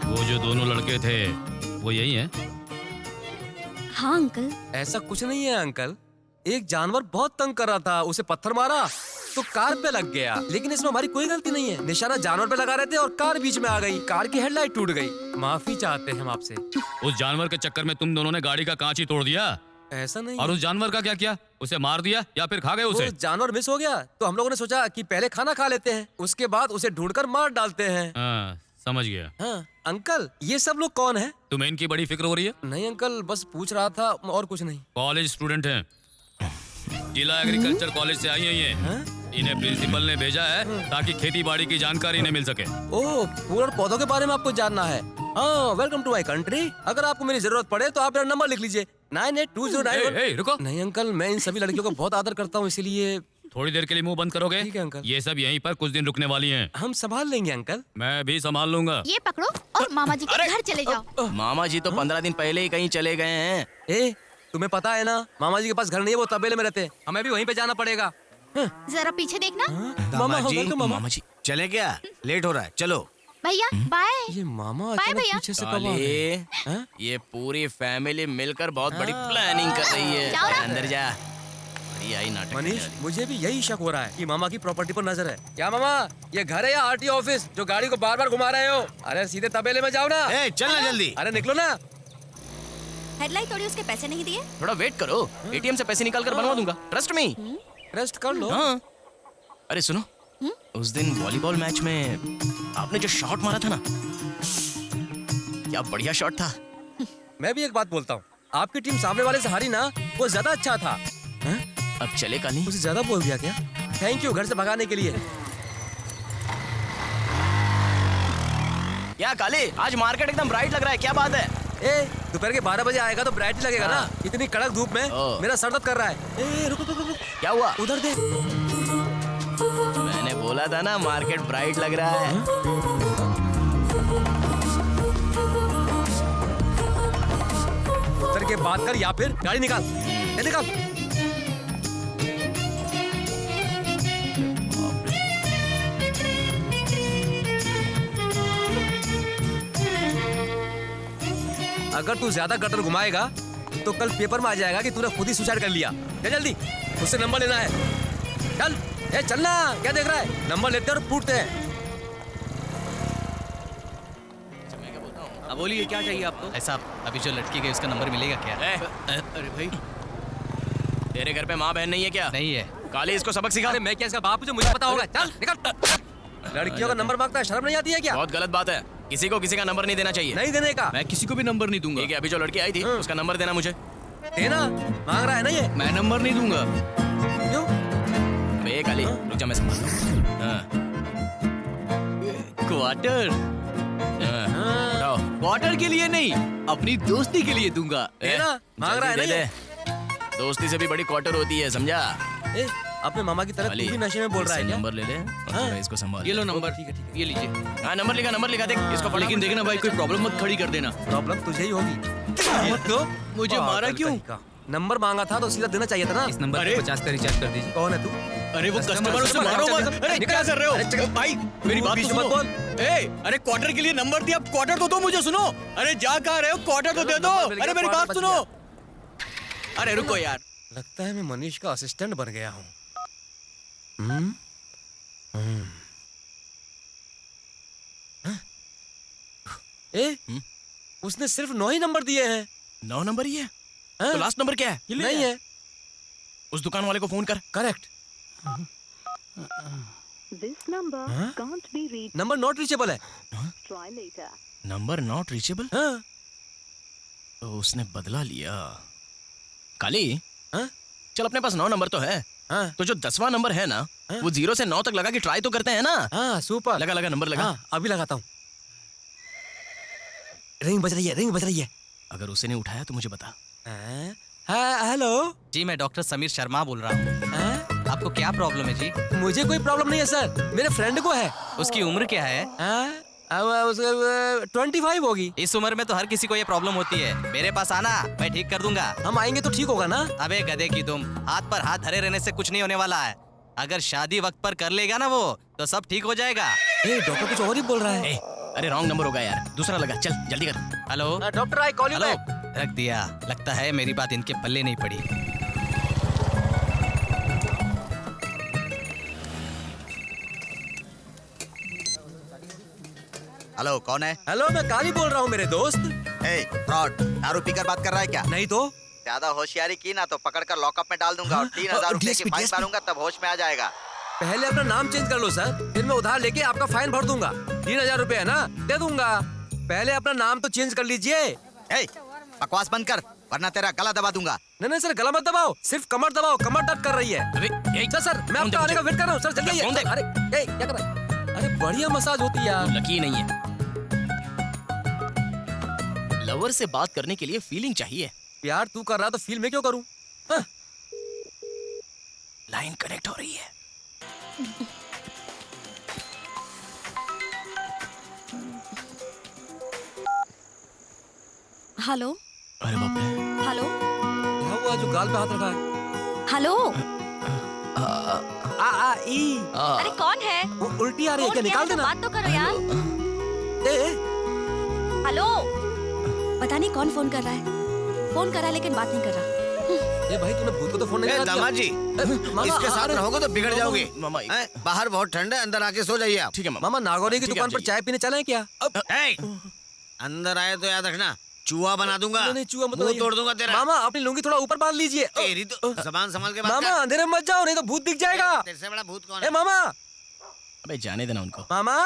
वो जो दोनों लड़के थे वो यही हैं? हाँ अंकल। ऐसा कुछ नहीं है अंकल, एक जानवर बहुत तंग कर रहा था, उसे पत्थर मारा तो कार पे लग गया, लेकिन इसमें हमारी कोई गलती नहीं है। निशाना जानवर पे लगा रहे थे और कार बीच में आ गई, कार की हेडलाइट टूट गई। माफी चाहते हैं हम आपसे। उस जानवर के चक्कर में तुम दोनों ने गाड़ी का कांच ही तोड़ दिया। ऐसा नहीं। और उस जानवर का क्या किया? उसे मार दिया या फिर खा गए उसे? वो जानवर मिस हो गया तो हम लोगों ने सोचा कि पहले खाना खा लेते हैं, उसके बाद उसे ढूंढकर मार डालते हैं। हाँ, समझ गया। हाँ, अंकल ये सब लोग कौन है? तुम्हें इनकी बड़ी फिक्र हो रही है? नहीं अंकल, बस पूछ रहा था और कुछ नहीं। कॉलेज स्टूडेंट हैं, जिला एग्रीकल्चर कॉलेज से आई हैं ये। इन्हें प्रिंसिपल ने भेजा है ताकि खेती बाड़ी की जानकारी इन्हें मिल सके। ओह, फूल और पौधों के बारे में आपको जानना है? हाँ, वेलकम टू माई कंट्री। अगर आपको मेरी जरूरत पड़े तो आप मेरा नंबर लिख लीजिए, 982091। रुको। नहीं अंकल, मैं इन सभी लड़कियों को बहुत आदर करता हूँ, इसीलिए। थोड़ी देर के लिए मुंह बंद करोगे? ठीक है अंकल। ये सब यहीं पर कुछ दिन रुकने वाली हैं। हम संभाल लेंगे अंकल। मैं भी संभाल लूंगा। ये पकड़ो और मामा जी के घर चले जाओ। मामा जी तो 15 दिन पहले ही कहीं चले गए हैं। ए, तुम्हें पता है ना, मामा जी के पास घर नहीं है, वो तबेले में रहते हैं। हमें भी वहीं पे जाना पड़ेगा। जरा पीछे देखना। मामा जी चले गया, लेट हो रहा है, चलो। भैया बाय। ये मामा बाय अचानक भैया। पीछे से कब आ गए? ये पूरी फैमिली मिलकर बहुत बड़ी प्लानिंग कर रही है। जाओ ना। अंदर जा। यही नाटक। मनीष, मुझे भी यही शक हो रहा है कि मामा की प्रॉपर्टी पर नजर है। क्या मामा, ये घर है या आरटीओ ऑफिस जो गाड़ी को बार बार घुमा रहे हो? अरे सीधे तबेले में जाओ ना। चलना जल्दी। अरे निकलो ना। हेडलाइट तोड़ी, उसके पैसे नहीं दिए। थोड़ा वेट करो, एटीएम से पैसे निकाल कर बनवा दूंगा। Trust me. रेस्ट कर लो। हाँ। अरे सुनो, उस दिन वॉलीबॉल मैच में आपने जो शॉट मारा था ना, क्या बढ़िया शॉट था। मैं भी एक बात बोलता हूँ, आपकी टीम सामने वाले से हारी ना, वो ज्यादा अच्छा था। अब चले काली। उसे ज्यादा बोल दिया क्या? थैंक यू घर से भगाने के लिए। क्या काले, आज मार्केट एकदम ब्राइट लग रहा है, क्या बात है? ए, दोपहर के 12 बजे आएगा तो ब्राइट ही लगेगा ना। इतनी कड़क धूप में मेरा सर दर्द कर रहा है। ए, रुको रुको रुको। क्या हुआ? उधर देख। मैंने बोला था ना मार्केट ब्राइट लग रहा है। उतर के बात कर या फिर गाड़ी निकाल। ये निकाल। अगर तू ज्यादा गटर घुमाएगा तो कल पेपर में आ जाएगा कि तूने खुद ही सुसाइड कर लिया। जा जल्दी, उससे नंबर लेना है। चल, ए चलना, क्या देख रहा है? नंबर लेते हैं और पूछते हैं। अब बोलिए क्या चाहिए आपको? ऐसा अभी जो लड़की गई उसका नंबर मिलेगा क्या? अरे भाई, तेरे घर पे माँ बहन नहीं है क्या? नहीं है। काली इसको सबक सिखा। अरे मैं क्या इसका बाप हूँ, मुझे पता होगा। चल निकल। लड़कियों का नंबर मांगता है, शर्म नहीं आती है क्या? बहुत गलत बात है, किसी को किसी का नंबर नहीं देना चाहिए। नहीं देने का? मैं किसी को भी नंबर नहीं दूंगा। ठीक है, अभी जो लड़की आई थी उसका नंबर देना मुझे। देना मांग रहा है ना ये? मैं नंबर नहीं दूंगा। क्यों? बे काली, रुक जा, मैं संभालता हूँ। क्वार्टर? क्वार्टर के लिए नहीं, अपनी दोस्ती के लिए दूंगा। देना मांग रहा है ना ये? दोस्ती से भी बड़ी क्वार्टर होती है, समझा? ए, अपने मामा की तरह तू भी नशे में बोल रहा है क्या? नंबर ले ले और थोड़ा इसको संभाल। ये लो नंबर। ठीक है। ये लीजिए। हाँ, नंबर लिखा, देख इसको पढ़। लेकिन देखना भाई, कोई प्रॉब्लम मत खड़ी कर देना। प्रॉब्लम तुझे ही होगी। तो मुझे मारा क्यों? नंबर मांगा था तो सीधा देना चाहिए था ना। इस नंबर पे 50 का रिचार्ज कर दीजिए। कौन है तू? अरे वो कस्टमर, उसे मारो मत। अरे क्या कर रहे हो भाई? मेरी बात तो सुनो। बोल। अरे क्वार्टर के लिए नंबर दिया, अब क्वार्टर तो दो मुझे। सुनो, अरे जा कहाँ रहे हो? क्वार्टर तो दे दो। अरे मेरी बात सुनो। अरे रुको यार। लगता है मैं मनीष का असिस्टेंट बन गया हूँ। उसने सिर्फ 9 ही नंबर दिए हैं। 9 नंबर ही है? तो लास्ट नंबर क्या है? नहीं है। उस दुकान वाले को फोन कर। Correct. This number can't be reached. Number not reachable है। Try later. Number not reachable? हाँ। तो उसने बदला लिया। काली, चल अपने पास 9 नंबर तो है। तो जो 10वां नंबर है ना, वो 0 से 9 तक लगा के ट्राई तो करते हैं ना। हाँ, सुपर। लगा नंबर लगा। अभी लगाता हूँ। रिंग बज रही है। अगर उसे नहीं उठाया तो मुझे बता। हेलो जी, मैं डॉक्टर समीर शर्मा बोल रहा हूँ। आपको क्या प्रॉब्लम है जी? मुझे कोई प्रॉब्लम नहीं है सर, मेरे फ्रेंड को है। उसकी उम्र क्या है? 25 होगी। इस उम्र में तो हर किसी को ये प्रॉब्लम होती है। मेरे पास आना, मैं ठीक कर दूंगा। हम आएंगे तो ठीक होगा ना? अबे गधे की तुम, हाथ पर हाथ धरे रहने से कुछ नहीं होने वाला है। अगर शादी वक्त पर कर लेगा ना वो, तो सब ठीक हो जाएगा। डॉक्टर कुछ और ही बोल रहा है। अरे रॉन्ग नंबर होगा यार, दूसरा लगा। चल जल्दी कर। Hello doctor, I call you back. रख दिया। लगता है मेरी बात इनके पल्ले नहीं पड़ी। हेलो, कौन है? हेलो, मैं काली बोल रहा हूँ मेरे दोस्त। फ्रॉड, दारू पीकर बात कर रहा है क्या? नहीं तो ज्यादा होशियारी की ना तो पकड़कर लॉकअप में डाल दूंगा और 3000 रुपए की फाइन मारूंगा, तब होश में आ जाएगा। पहले अपना नाम चेंज कर लो सर, फिर मैं उधार लेके आपका फाइन भर दूंगा। 3000 रुपए है ना, दे दूंगा। पहले अपना नाम तो चेंज कर लीजिए। बकवास बंद कर वरना तेरा गला दबा दूंगा। नहीं सर, गला मत दबाओ, सिर्फ कमर दबाओ, कमर दर्द कर रही है। सर मैं आपका आने का वेट कर रहा हूँ सर, जल्दी आइए। अरे क्या कर रहा है? अरे बढ़िया मसाज होती है यार। लकी नहीं है। लवर से बात करने के लिए फीलिंग चाहिए। यार तू कर रहा तो फील मैं क्यों करूं? लाइन कनेक्ट हो रही है। हेलो। अरे बाप रे। हेलो। क्या हुआ जो गाल पे हाथ रखा है? हेलो। ई। अरे कौन है? उल्टी आ रही है क्या? निकाल देना। बात तो करो यार। हेलो। पता नहीं कौन फोन कर रहा है। फोन कर रहा है लेकिन बात नहीं कर रहा। भाई तूने भूत को तो फोन नहीं लगा दिया। दामाद जी, इसके साथ रहोगे तो बिगड़ जाओगे। बाहर बहुत ठंड है, अंदर आके सो जाइए आप। ठीक है मामा, नागौरी की दुकान पर चाय पीने चले हैं क्या? अंदर आए तो याद रखना, चूहा बना दूंगा। नहीं चूहा मत मुंह तोड़ दूंगा तेरा। मामा अपनी लुंगी थोड़ा ऊपर बांध लीजिए। तेरी तो जबान संभाल के बात मामा कर। अंधेरे में मत जाओ नहीं तो भूत दिख जाएगा। तेरे से बड़ा भूत कौन है? है? मामा। अबे जाने देना उनको। मामा।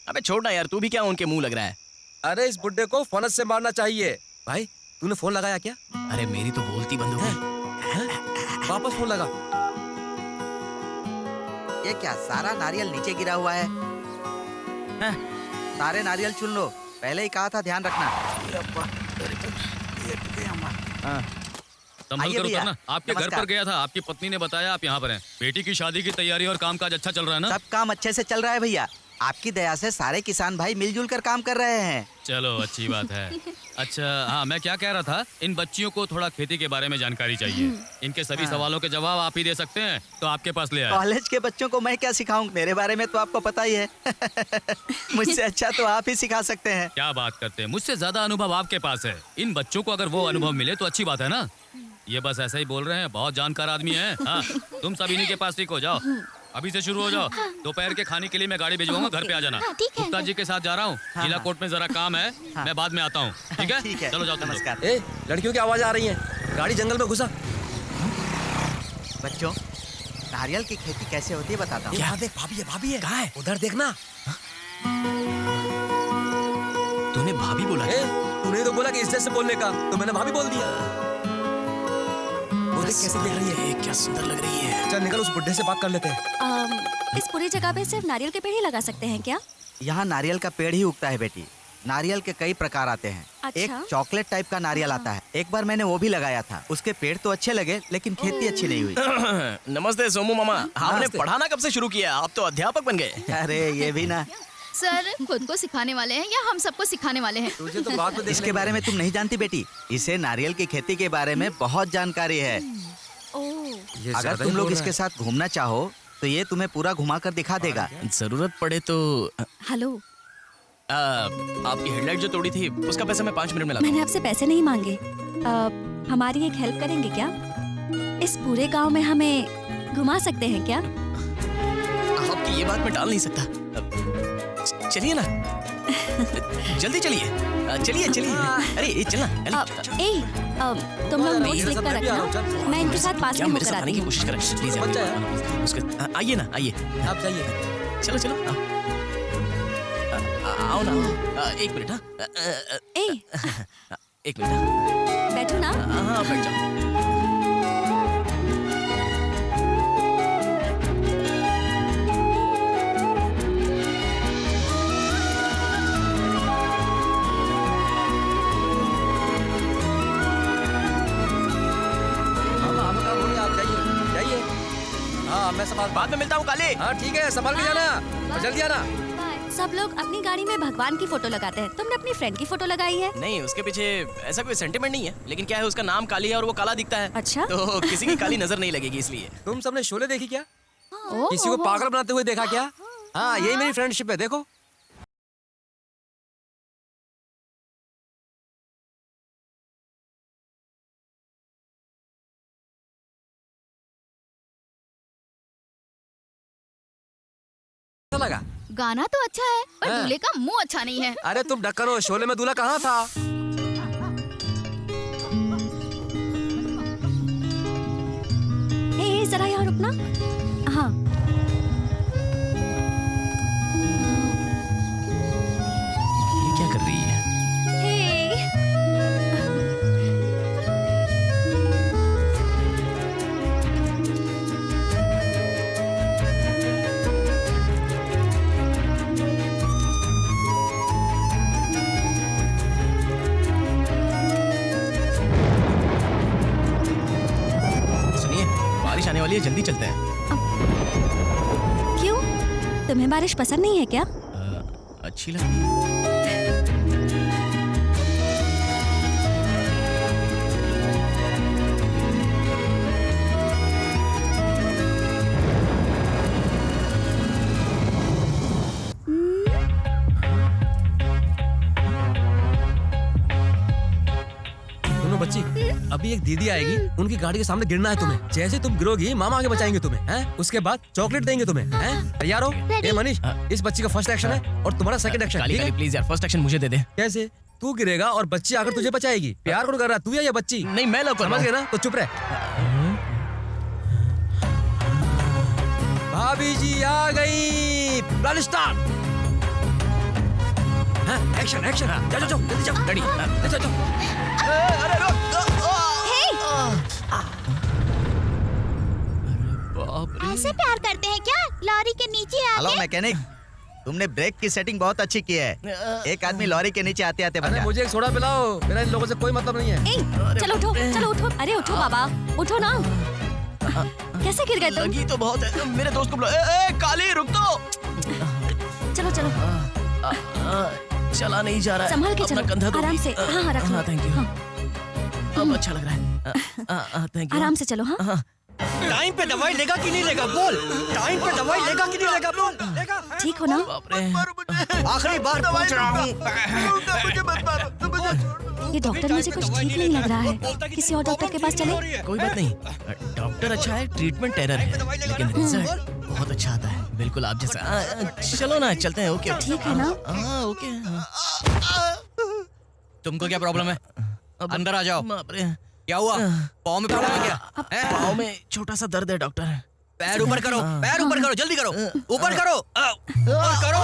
अबे छोड़ना यार, तू भी क्या उनके मुंह लग रहा है। अरे इस बुड्ढे को फनस से मारना चाहिए। भाई तूने फोन लगाया क्या? अरे मेरी तो बोलती बंद हो गई। वापस फोन लगा। ये क्या सारा नारियल नीचे गिरा हुआ है? सारे नारियल चुन लो, पहले ही कहा था ध्यान रखना। संभल कर उतरना। आपके घर पर गया था, आपकी पत्नी ने बताया आप यहाँ पर हैं। बेटी की शादी की तैयारी और कामकाज अच्छा चल रहा है ना? सब काम अच्छे से चल रहा है भैया, आपकी दया से सारे किसान भाई मिलजुल कर काम कर रहे हैं। चलो अच्छी बात है। अच्छा हाँ, मैं क्या कह रहा था, इन बच्चियों को थोड़ा खेती के बारे में जानकारी चाहिए। इनके सभी सवालों के जवाब आप ही दे सकते हैं, तो आपके पास ले आए। कॉलेज के बच्चों को मैं क्या सिखाऊं, मेरे बारे में तो आपको पता ही है। मुझसे अच्छा तो आप ही सिखा सकते हैं। क्या बात करते हैं, मुझसे ज्यादा अनुभव आपके पास है। इन बच्चों को अगर वो अनुभव मिले तो अच्छी बात है ना। ये बस ऐसा ही बोल रहे हैं, बहुत जानकार आदमी है। हाँ, तुम सब इन्हीं के पास सीखो, जाओ अभी से शुरू हो जाओ। दोपहर के खाने के लिए मैं गाड़ी भेजूंगा, घर पे आ जाना। गुप्ता जी के साथ जा रहा हूँ, जिला कोर्ट में जरा काम है, मैं बाद में आता हूँ। ठीक है? चलो जाओ। नमस्कार। लड़कियों की आवाज आ रही है, गाड़ी जंगल में घुसा। बच्चों, नारियल की खेती कैसे होती है बताता हूँ। क्या देख, भाभी है। कहाँ है? उधर देखना। तूने भाभी बोला? तूने तो बोला कि इस से बोलने का, तो मैंने भाभी बोल दिया। वो देख कैसे देख रही है, क्या सुंदर लग रही है। चल निकल, उस बुड्ढे से बात कर लेते हैं। इस पूरी जगह पे सिर्फ नारियल के पेड़ ही लगा सकते हैं क्या? यहाँ नारियल का पेड़ ही उगता है बेटी। नारियल के कई प्रकार आते हैं। अच्छा? एक चॉकलेट टाइप का नारियल आता है, एक बार मैंने वो भी लगाया था। उसके पेड़ तो अच्छे लगे लेकिन खेती अच्छी नहीं हुई। नमस्ते सोमू मामा, आपने पढ़ाना कब से शुरू किया? आप तो अध्यापक बन गए। अरे ये भी ना। सर खुद को सिखाने वाले हैं या हम सबको सिखाने वाले हैं? तुझे तो बात में इसके बारे में तुम नहीं जानती बेटी, इसे नारियल की खेती के बारे में बहुत जानकारी है। अगर तुम लोग इसके साथ घूमना चाहो तो ये तुम्हें पूरा घुमा कर दिखा देगा। जरूरत पड़े तो। हेलो। आपकी हेडलाइट जो तोड़ी थी उसका पैसा मैं 5 मिनट में लाता हूं। मैंने आपसे पैसे नहीं मांगे। हमारी एक हेल्प करेंगे क्या? इस पूरे गांव में हमें घुमा सकते हैं क्या? आपकी ये बात मैं टाल नहीं सकता। चलिए ना, जल्दी चलिए। चलिए। अरे ये चलना। तुम लोग नोट्स लिख कर रखना, मैं इनके साथ पास में होकर आती हूँ। कोशिश करें प्लीज। आइए ना, आइए आप जाइए। चलो आओ ना। एक मिनट। एक मिनट। बैठो ना। हाँ बैठ जाओ। मैं संभाल, बाद में मिलता हूँ काले। हाँ ठीक है, संभाल के जाना, जल्दी आना। सब लोग अपनी गाड़ी में भगवान की फोटो लगाते हैं, तुमने अपनी फ्रेंड की फोटो लगाई है? नहीं, उसके पीछे ऐसा कोई सेंटिमेंट नहीं है, लेकिन क्या है उसका नाम काली है और वो काला दिखता है। अच्छा? तो किसी की काली नजर नहीं लगेगी इसलिए। तुम सबने शोले देखी क्या? किसी को पागल बनाते हुए देखा क्या? हाँ यही मेरी फ्रेंडशिप है, देखो। लगा गाना तो अच्छा है पर दूल्हे का मुंह अच्छा नहीं है। अरे तुम डक्कर हो, शोले में दूल्हा कहाँ था? रुकना। हाँ ये क्या कर रही है? सुनिए, बारिश आने वाली है, जल्दी चलते हैं। क्यों? तुम्हें बारिश पसंद नहीं है क्या? अच्छी लगती है। सुनो बच्ची, अभी एक दीदी आएगी, उनकी गाड़ी के सामने गिरना है तुम्हें। जैसे तुम गिरोगी मामा आगे बचाएंगे तुम्हें, हैं? उसके बाद चॉकलेट देंगे तुम्हें, हैं? तैयार हो? ये मनीष, इस बच्ची का फर्स्ट एक्शन है और तुम्हारा second action. Kali Kali please यार, फर्स्ट एक्शन मुझे दे दे। कैसे? तू गिरेगा और बच्ची आकर तुझे बचाएगी। प्यार कौन कर रहा है, तू या ये बच्ची? नहीं, मैं लव कर रहा समझ हूं। गए ना? तो चुप रह। भाभी जी आ गई। Plan start. Action action. जाओ जाओ जल्दी जाओ। रेडी। जाओ जाओ। अरे रुक। ऐसे प्यार करते हैं क्या? लॉरी के नीचे आके? हेलो मैकेनिक, तुमने ब्रेक की सेटिंग बहुत अच्छी की है। एक आदमी लॉरी के नीचे आते आते बन अरे गया। मुझे एक सोडा पिलाओ, मेरा इन लोगों से कोई मतलब नहीं है। चलो उठो, चलो उठो। अरे उठो बाबा, उठो ना। कैसे गिर गए तुम? लगी तो बहुत है। मेरे दोस्त को बुला। ए काली रुक तो। चलो चलो। चला नहीं जा रहा है। संभाल के अपना चलो, कंधा आराम से। हाँ हाँ रख लो। Thank you. अब अच्छा लग रहा है। Thank you. आराम से चलो। हाँ टाइम पे दवाई लेगा कि नहीं लेगा बोल। टाइम पे दवाई लेगा कि नहीं लेगा बोल। ठीक हो ना? आखिरी बार पूछ रहा हूँ। ये डॉक्टर मुझे कुछ ठीक नहीं लग रहा है। किसी और डॉक्टर के पास चले? कोई बात नहीं, डॉक्टर अच्छा है, ट्रीटमेंट टेरर है, लेकिन रिजल्ट बहुत अच्छा आता है। बिल्कुल आप जैसा। चलो ना चलते हैं। ओके ठीक है ना? हाँ ओके। तुमको क्या प्रॉब्लम है? अंदर आ जाओ। क्या हुआ? पाँव में प्रॉब्लम है क्या? पाँव में छोटा सा दर्द है डॉक्टर। पैर ऊपर करो, पैर ऊपर करो, जल्दी करो, ऊपर करो, ऊपर करो।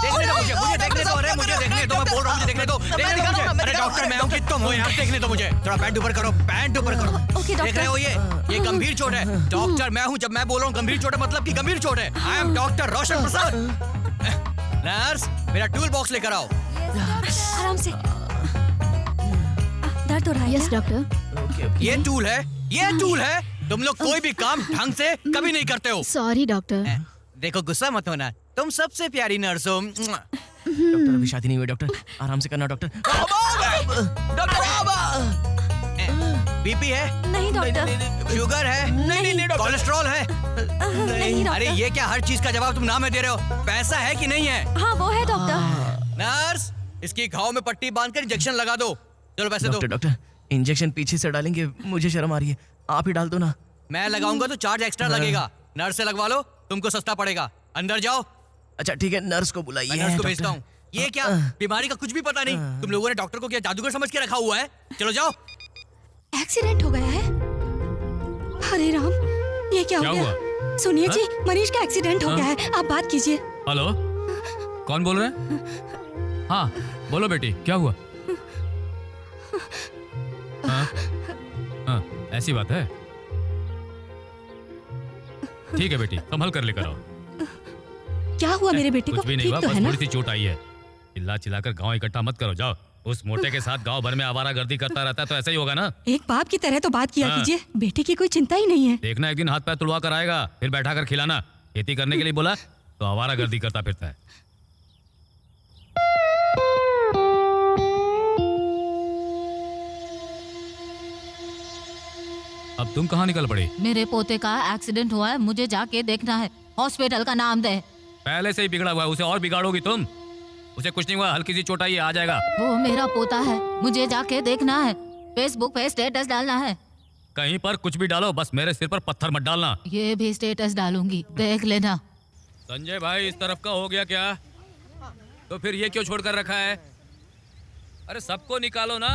देखने दो मुझे, मुझे देखने दो। अरे मुझे देखने दो, मैं बोल रहा हूँ मुझे देखने दो। देखने दो मुझे। अरे डॉक्टर मैं हूँ कि तुम हो यार, देखने दो मुझे। थोड़ा पैंट ऊपर करो, पैंट ऊपर करो। देख रहे हो ये गंभीर चोट है। डॉक्टर मैं हूँ, जब मैं बोल रहा हूँ गंभीर चोट है मतलब कि गंभीर चोट है। I am doctor Roshan Prasad. Nurse, मेरा टूल बॉक्स लेकर आओ। आराम से। दर्द हो रहा है? Yes doctor. ये टूल है, ये टूल है। तुम लोग कोई भी काम ढंग से कभी नहीं करते हो। Sorry doctor. देखो गुस्सा मत होना, तुम सबसे प्यारी नर्स हो। डॉक्टर अभी शादी नहीं हुई डॉक्टर, आराम से करना डॉक्टर। बीपी है? नहीं डॉक्टर। शुगर है? नहीं। कोलेस्ट्रॉल है? नहीं डॉक्टर। अरे ये क्या हर चीज का जवाब तुम ना में दे रहे हो? पैसा है कि नहीं है? हाँ वो है डॉक्टर। नर्स, इसकी घाव में पट्टी बांधकर इंजेक्शन लगा दो। चलो पैसे दो। डॉक्टर इंजेक्शन पीछे से डालेंगे, मुझे शर्म आ रही है, आप ही डाल दो ना। मैं लगाऊंगा तो चार्ज एक्स्ट्रा लगेगा। नर्स से लगवा लो, तुमको सस्ता पड़ेगा। अंदर जाओ। अच्छा ठीक है, नर्स को बुलाइए। मैं नर्स को भेजता हूँ। ये क्या बीमारी का कुछ भी पता नहीं। तुम लोगों ने डॉक्टर को क्या जादूगर समझ के रखा हुआ है? चलो जाओ। एक्सीडेंट हो गया है? अरे राम, ये क्या हो गया? सुनिए जी, मनीष का एक्सीडेंट हो गया है, आप बात कीजिए। हेलो, कौन बोल रहे हैं? हाँ बोलो बेटी, क्या हुआ? हाँ, ऐसी बात है। ठीक है बेटी, संभल कर लेकर आओ। क्या हुआ मेरे बेटे को? कुछ भी नहीं हुआ, ठीक तो बस है ना? थोड़ी सी चोट आई है। चिल्ला चिल्लाकर गांव इकट्ठा मत करो, जाओ। उस मोटे के साथ गांव भर में आवारागर्दी करता रहता है तो ऐसा ही होगा ना। एक बाप की तरह तो बात किया हाँ। कीजिए, बेटे की कोई चिंता ही नहीं है। देखना एक दिन हाथ पैर तुड़वा कर आएगा, फिर बैठा कर खिलाना। खेती करने के लिए बोला तो आवारागर्दी करता फिरता है। अब तुम कहाँ निकल पड़ी? मेरे पोते का एक्सीडेंट हुआ है, मुझे जाके देखना है। हॉस्पिटल का नाम दे। पहले से ही बिगड़ा हुआ है, उसे और बिगाड़ोगी तुम? उसे कुछ नहीं हुआ, हल्की सी चोट आई है, आ जाएगा। वो मेरा पोता है, मुझे जाके देखना है। फेसबुक पे स्टेटस डालना है। कहीं पर कुछ भी डालो, बस मेरे सिर पर पत्थर मत डालना। ये भी स्टेटस डालूंगी, देख लेना। संजय भाई, इस तरफ का हो गया क्या? तो फिर ये क्यों छोड़ कर रखा है? अरे सबको निकालो ना,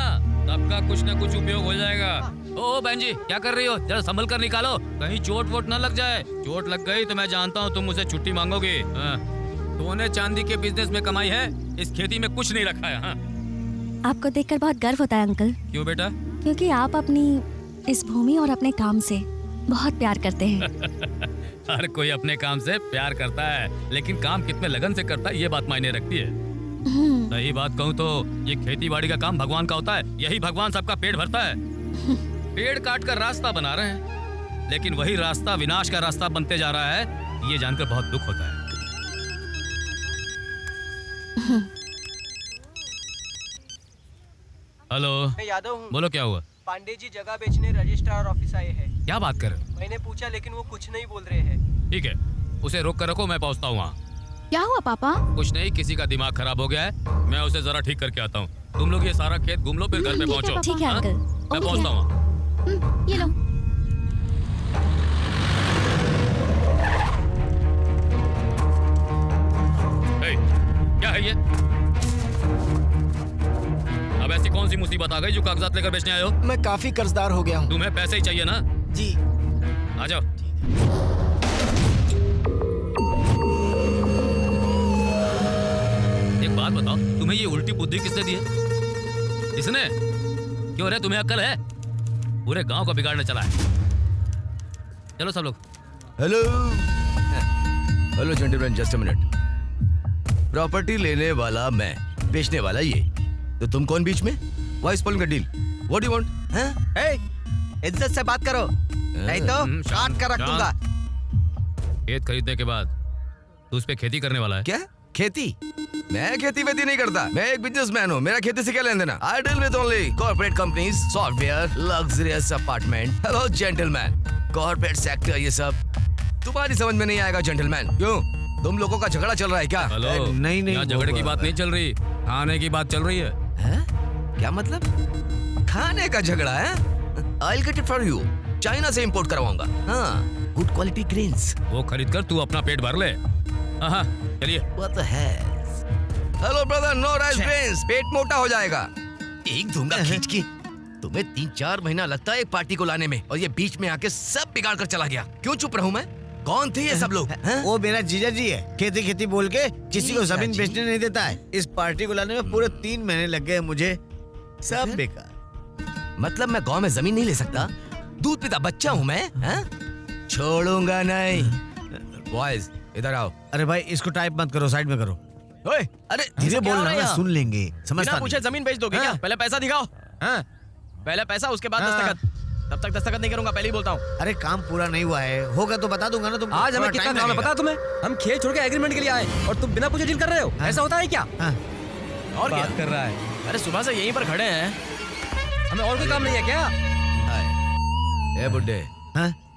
सबका कुछ ना कुछ उपयोग हो जाएगा। ओ बहन जी, क्या कर रही हो? जरा संभल कर निकालो, कहीं चोट वोट न लग जाए। चोट लग गई तो मैं जानता हूँ तुम मुझसे छुट्टी मांगोगी। सोने चांदी के बिजनेस में कमाई है, इस खेती में कुछ नहीं रखा है। आपको देखकर बहुत गर्व होता है अंकल। क्यों बेटा? क्योंकि आप अपनी इस भूमि और अपने काम से बहुत प्यार करते हैं। हर कोई अपने काम से प्यार करता है, लेकिन काम कितने लगन से करता है ये बात मायने रखती है। सही बात कहूँ तो ये खेती बाड़ी का काम भगवान का होता है, यही भगवान सबका पेट भरता है। पेड़ काट कर रास्ता बना रहे हैं, लेकिन वही रास्ता विनाश का रास्ता बनते जा रहा है, ये जानकर बहुत दुख होता है। हेलो, मैं यादव हूँ। बोलो क्या हुआ? पांडे जी जगह बेचने रजिस्ट्रार ऑफिस आए हैं। क्या बात कर रहे हो? मैंने पूछा लेकिन वो कुछ नहीं बोल रहे हैं। ठीक है, उसे रोक कर रखो, मैं पहुंचता हूँ वहाँ। क्या हुआ पापा? कुछ नहीं, किसी का दिमाग खराब हो गया है, मैं उसे जरा ठीक करके आता हूँ। तुम लोग ये सारा खेत घूम लो, फिर घर पे पहुँचो। ठीक है अंकल। मैं पहुँचता हूँ। ये लो। क्या है ये? अब ऐसी कौन सी मुसीबत आ गई जो कागजात लेकर बेचने आए हो? मैं काफी कर्जदार हो गया हूँ। तुम्हें पैसे ही चाहिए ना? जी। आ जाओ। एक बात बताओ, तुम्हें ये उल्टी बुद्धि किसने दी है? इसने? क्यों रे, तुम्हें अक्ल है? पूरे गांव को बिगाड़ने चला है। चलो सब लोग। Hello hello gentleman, just a minute. Property लेने वाला मैं, बेचने वाला ये, तो तुम कौन बीच में? Why spoiling the deal? What do you want? हैं? इज्जत से बात करो, नहीं तो काट कर रख दूंगा। खेत खरीदने के बाद तू उस पे खेती करने वाला है? क्या खेती? मैं खेती वेती नहीं करता, मैं एक बिजनेसमैन हूँ, मेरा खेती से क्या लेन देना? I deal with only corporate companies, software, luxurious apartment. Hello gentleman, corporate sector ये सब तुम्हारी समझ में नहीं आएगा जेंटलमैन। क्यों? तुम लोगों का झगड़ा चल रहा है क्या? हेलो, नहीं यहाँ झगड़े की बात नहीं चल रही, खाने की बात चल रही है। क्या मतलब? खाने का झगड़ा है? I'll get it for you. China से इंपोर्ट करवाऊंगा। हाँ, गुड क्वालिटी ग्रेन्स। वो खरीद कर तू अपना पेट भर ले। हाँ, चलिए। What the hell? Hello brother, no rice grains, पेट मोटा हो जाएगा। एक दूंगा खींच के। तुम्हें 3-4 महीना लगता है एक पार्टी को लाने में, और ये बीच में आके सब बिगाड़ कर चला गया। क्यों चुप रहूं मैं? कौन थे ये सब लोग? वो मेरा जीजा जी है, खेती खेती बोल के किसी को जमीन बेचने नहीं देता है। इस पार्टी को लाने में पूरे 3 महीने लग गए मुझे, सब बेकार। मतलब मैं गांव में जमीन नहीं ले सकता? दूध पीता बच्चा हूँ मैं, छोड़ूंगा नहीं। बॉयज इधर आओ। अरे भाई इसको टाइप मत करो, साइड में करो। ओए, अरे धीरे बोलना ना, सुन लेंगे। समझता बिना पूछे जमीन बेच दोगे क्या? पहले पैसा दिखाओ। पहले पैसा, उसके बाद दस्तखत। तब तक दस्तखत नहीं करूंगा, पहले ही बोलता हूँ। अरे काम पूरा नहीं हुआ है, होगा तो बता दूंगा ना तुम। आज हमें कितना काम है पता तुम्हें? हम खेत छोड़ के एग्रीमेंट के लिए आए और तुम बिना पूछे डील कर रहे हो। ऐसा होता है क्या? और क्या कर रहा है? अरे सुबह से यहीं पर खड़े हैं, हमें और कोई काम नहीं है क्या? ए बुड्ढे,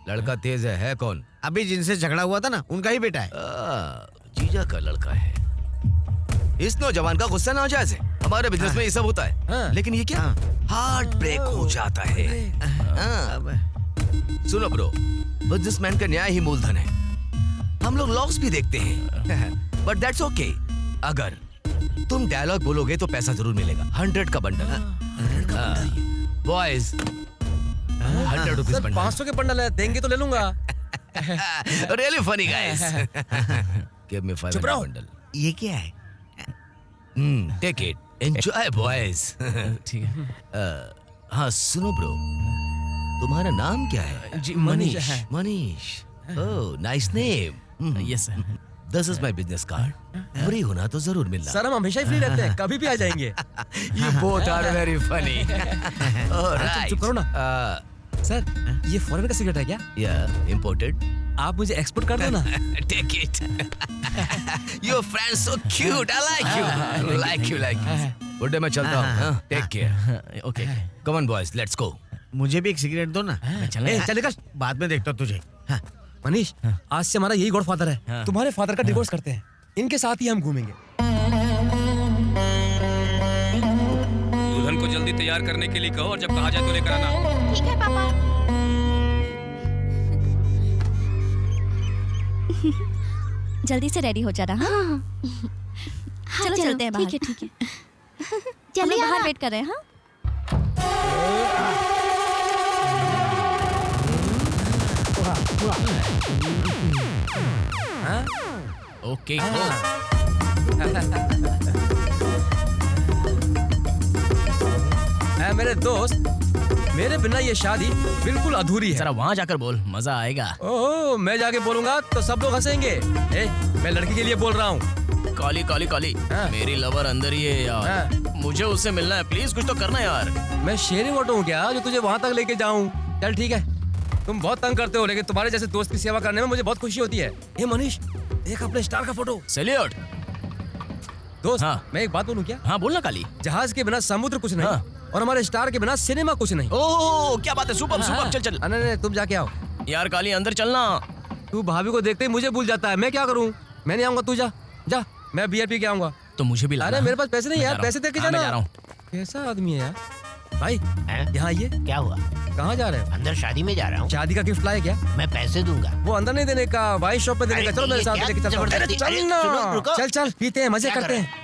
लड़का तेज है कौन? अभी जिनसे झगड़ा हुआ था ना, उनका ही बेटा है। जीजा का लड़का है। इस नौजवान का गुस्सा नाजायज है, हमारे बिजनेस में ये सब होता है। लेकिन ये क्या? हार्ट ब्रेक हो जाता है। सुनो ब्रो, बिजनेसमैन का न्याय ही मूलधन है। हम लोग लॉस भी देखते हैं, बट दैट्स ओके। अगर तुम डायलॉग बोलोगे तो पैसा जरूर मिलेगा। 100 का बंडल। Boys 100 rupees bundle. 500 के बंडल है, देंगे तो ले लूंगा। Really funny guys. Give me 500 bundle. ये क्या है? Take it. Enjoy boys. ठीक है। हाँ सुनो ब्रो, तुम्हारा नाम क्या है? जी Manish. Manish. Oh, nice name. Yes sir. This is my business card. Free होना तो जरूर मिलना। सर हम हमेशा ही फ्री रहते हैं, कभी भी आ जाएंगे। You both are very funny. Alright. चुप करो ना। सर ये फॉरेन का सिगरेट है क्या? Yeah, imported. आप मुझे एक्सपोर्ट कर दो ना। Take it. Your friend so cute. I like you. Like you. बुड्ढे मैं चलता हूँ। Take care. Okay. Come on boys, let's go. मुझे भी एक सिगरेट दो ना। चलेगा, बाद में देखता हूँ तुझे। मनीष, आज से हमारा यही गॉड फादर है। तुम्हारे फादर का डिवोर्स करते हैं, इनके साथ ही हम घूमेंगे। दुल्हन को जल्दी तैयार करने के लिए कहो, और जब कहा जाए तो लेकर आना। ठीक है पापा। जल्दी से रेडी हो जाना। हाँ। चलो चलते हैं बाहर। ठीक है ठीक है। चलो बाहर वेट कर रहे हैं। हाँ ओके मेरे दोस्त, मेरे बिना ये शादी बिल्कुल अधूरी है। जरा वहाँ जाकर बोल, मजा आएगा। ओह, मैं जाके बोलूंगा तो सब लोग हंसेंगे। मैं लड़की के लिए बोल रहा हूँ। काली काली काली, मेरी लवर अंदर ही है यार। मुझे उससे मिलना है, प्लीज कुछ तो करना यार। मैं शेयरिंग ऑटो हूँ क्या जो तुझे वहाँ तक लेके जाऊँ? चल ठीक है, तुम बहुत तंग करते हो, लेकिन तुम्हारे जैसे दोस्त की सेवा करने में मुझे बहुत खुशी होती है। हे मनीष, देख अपने स्टार का फोटो। सैल्यूट दोस्त। मैं एक बात बोलूं क्या? हाँ बोलना काली। जहाज के बिना समुद्र कुछ नहीं, और हमारे स्टार के बिना सिनेमा कुछ नहीं। ओह क्या बात है, सुपर सुपर, चल चल। नहीं, तुम जाके आओ यार। काली अंदर चलना। तू भाभी को देखते ही मुझे भूल जाता है, मैं क्या करूँ? मैं नहीं आऊंगा, तू जा जा, मैं बियर पी के आऊंगा। तो मुझे भी लाना। अरे मेरे पास पैसे नहीं यार, पैसे दे के जाना। मैं जा रहा हूँ। कैसा आदमी है यार भाई? यहाँ आइए। क्या हुआ? कहाँ जा रहे हो? अंदर शादी में जा रहा हूँ। शादी का गिफ्ट लाए क्या? मैं पैसे दूंगा। वो अंदर नहीं देने का, वाइन शॉप पे देने का। चलो मेरे साथ लेके चलता हूँ। जबरदस्ती। चल अरे, ना, सुनो, रुको। चल चल, पीते हैं, मजे क्या करते कर हैं।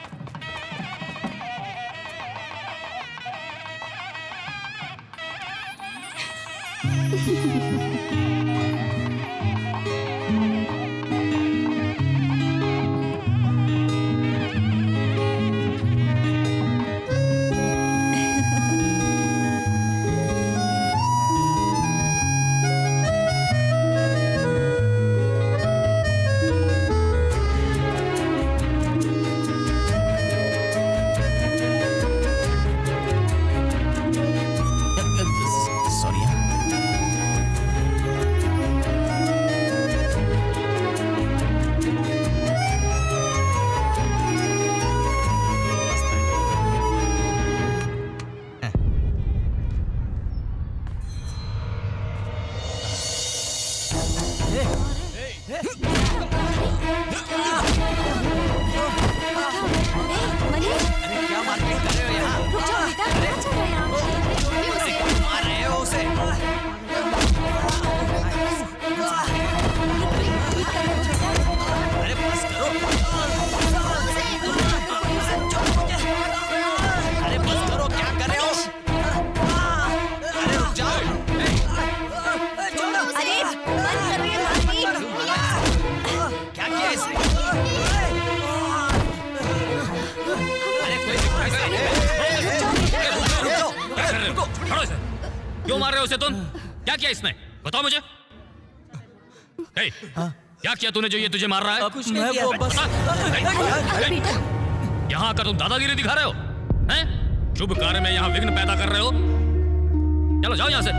क्यों मार रहे हो उसे तुम? क्या किया इसने? बताओ मुझे। क्या किया तूने जो ये तुझे मार रहा है? कुछ नहीं किया। यहाँ आकर तुम दादागिरी दिखा रहे हो हैं? शुभ कार्य में यहाँ विघ्न पैदा कर रहे हो। चलो जाओ यहाँ से,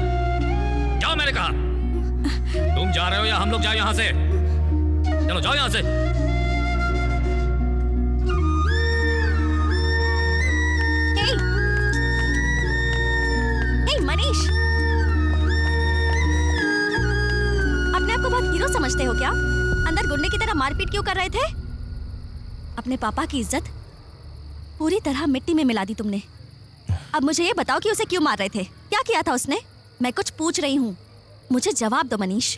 जाओ मैंने कहा। तुम जा रहे हो या हम लोग जाए यहाँ से? चलो जाओ यहाँ से। मनीष, अपने आप को बहुत हीरो समझते हो क्या? अंदर गुंडे की तरह मारपीट क्यों कर रहे थे? अपने पापा की इज्जत पूरी तरह मिट्टी में मिला दी तुमने। अब मुझे ये बताओ कि उसे क्यों मार रहे थे? क्या किया था उसने? मैं कुछ पूछ रही हूँ, मुझे जवाब दो मनीष।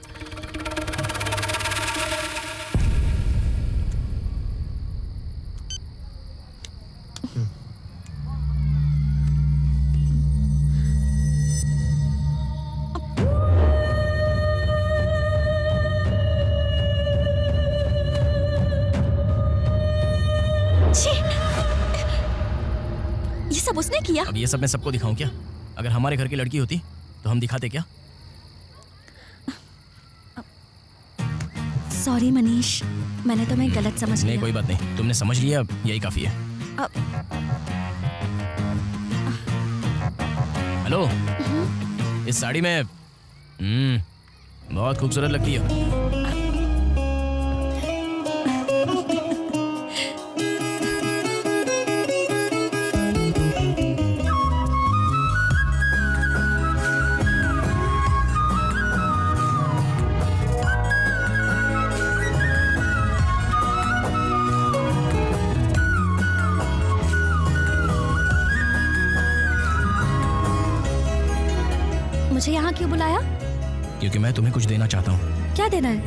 ये सब उसने किया? अब ये सब मैं सबको दिखाऊं क्या? अगर हमारे घर की लड़की होती तो हम दिखाते क्या? सॉरी मनीष, मैंने तुम्हें गलत समझ लिया। नहीं कोई बात नहीं, तुमने समझ लिया, अब यही काफी है। हेलो, इस साड़ी में बहुत खूबसूरत लगती है। मुझे यहाँ क्यों बुलाया? क्योंकि मैं तुम्हें कुछ देना चाहता हूँ। क्या देना है?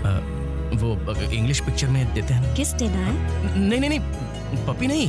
वो इंग्लिश पिक्चर में देते हैं ना। किस देना है? नहीं नहीं नहीं, पपी नहीं।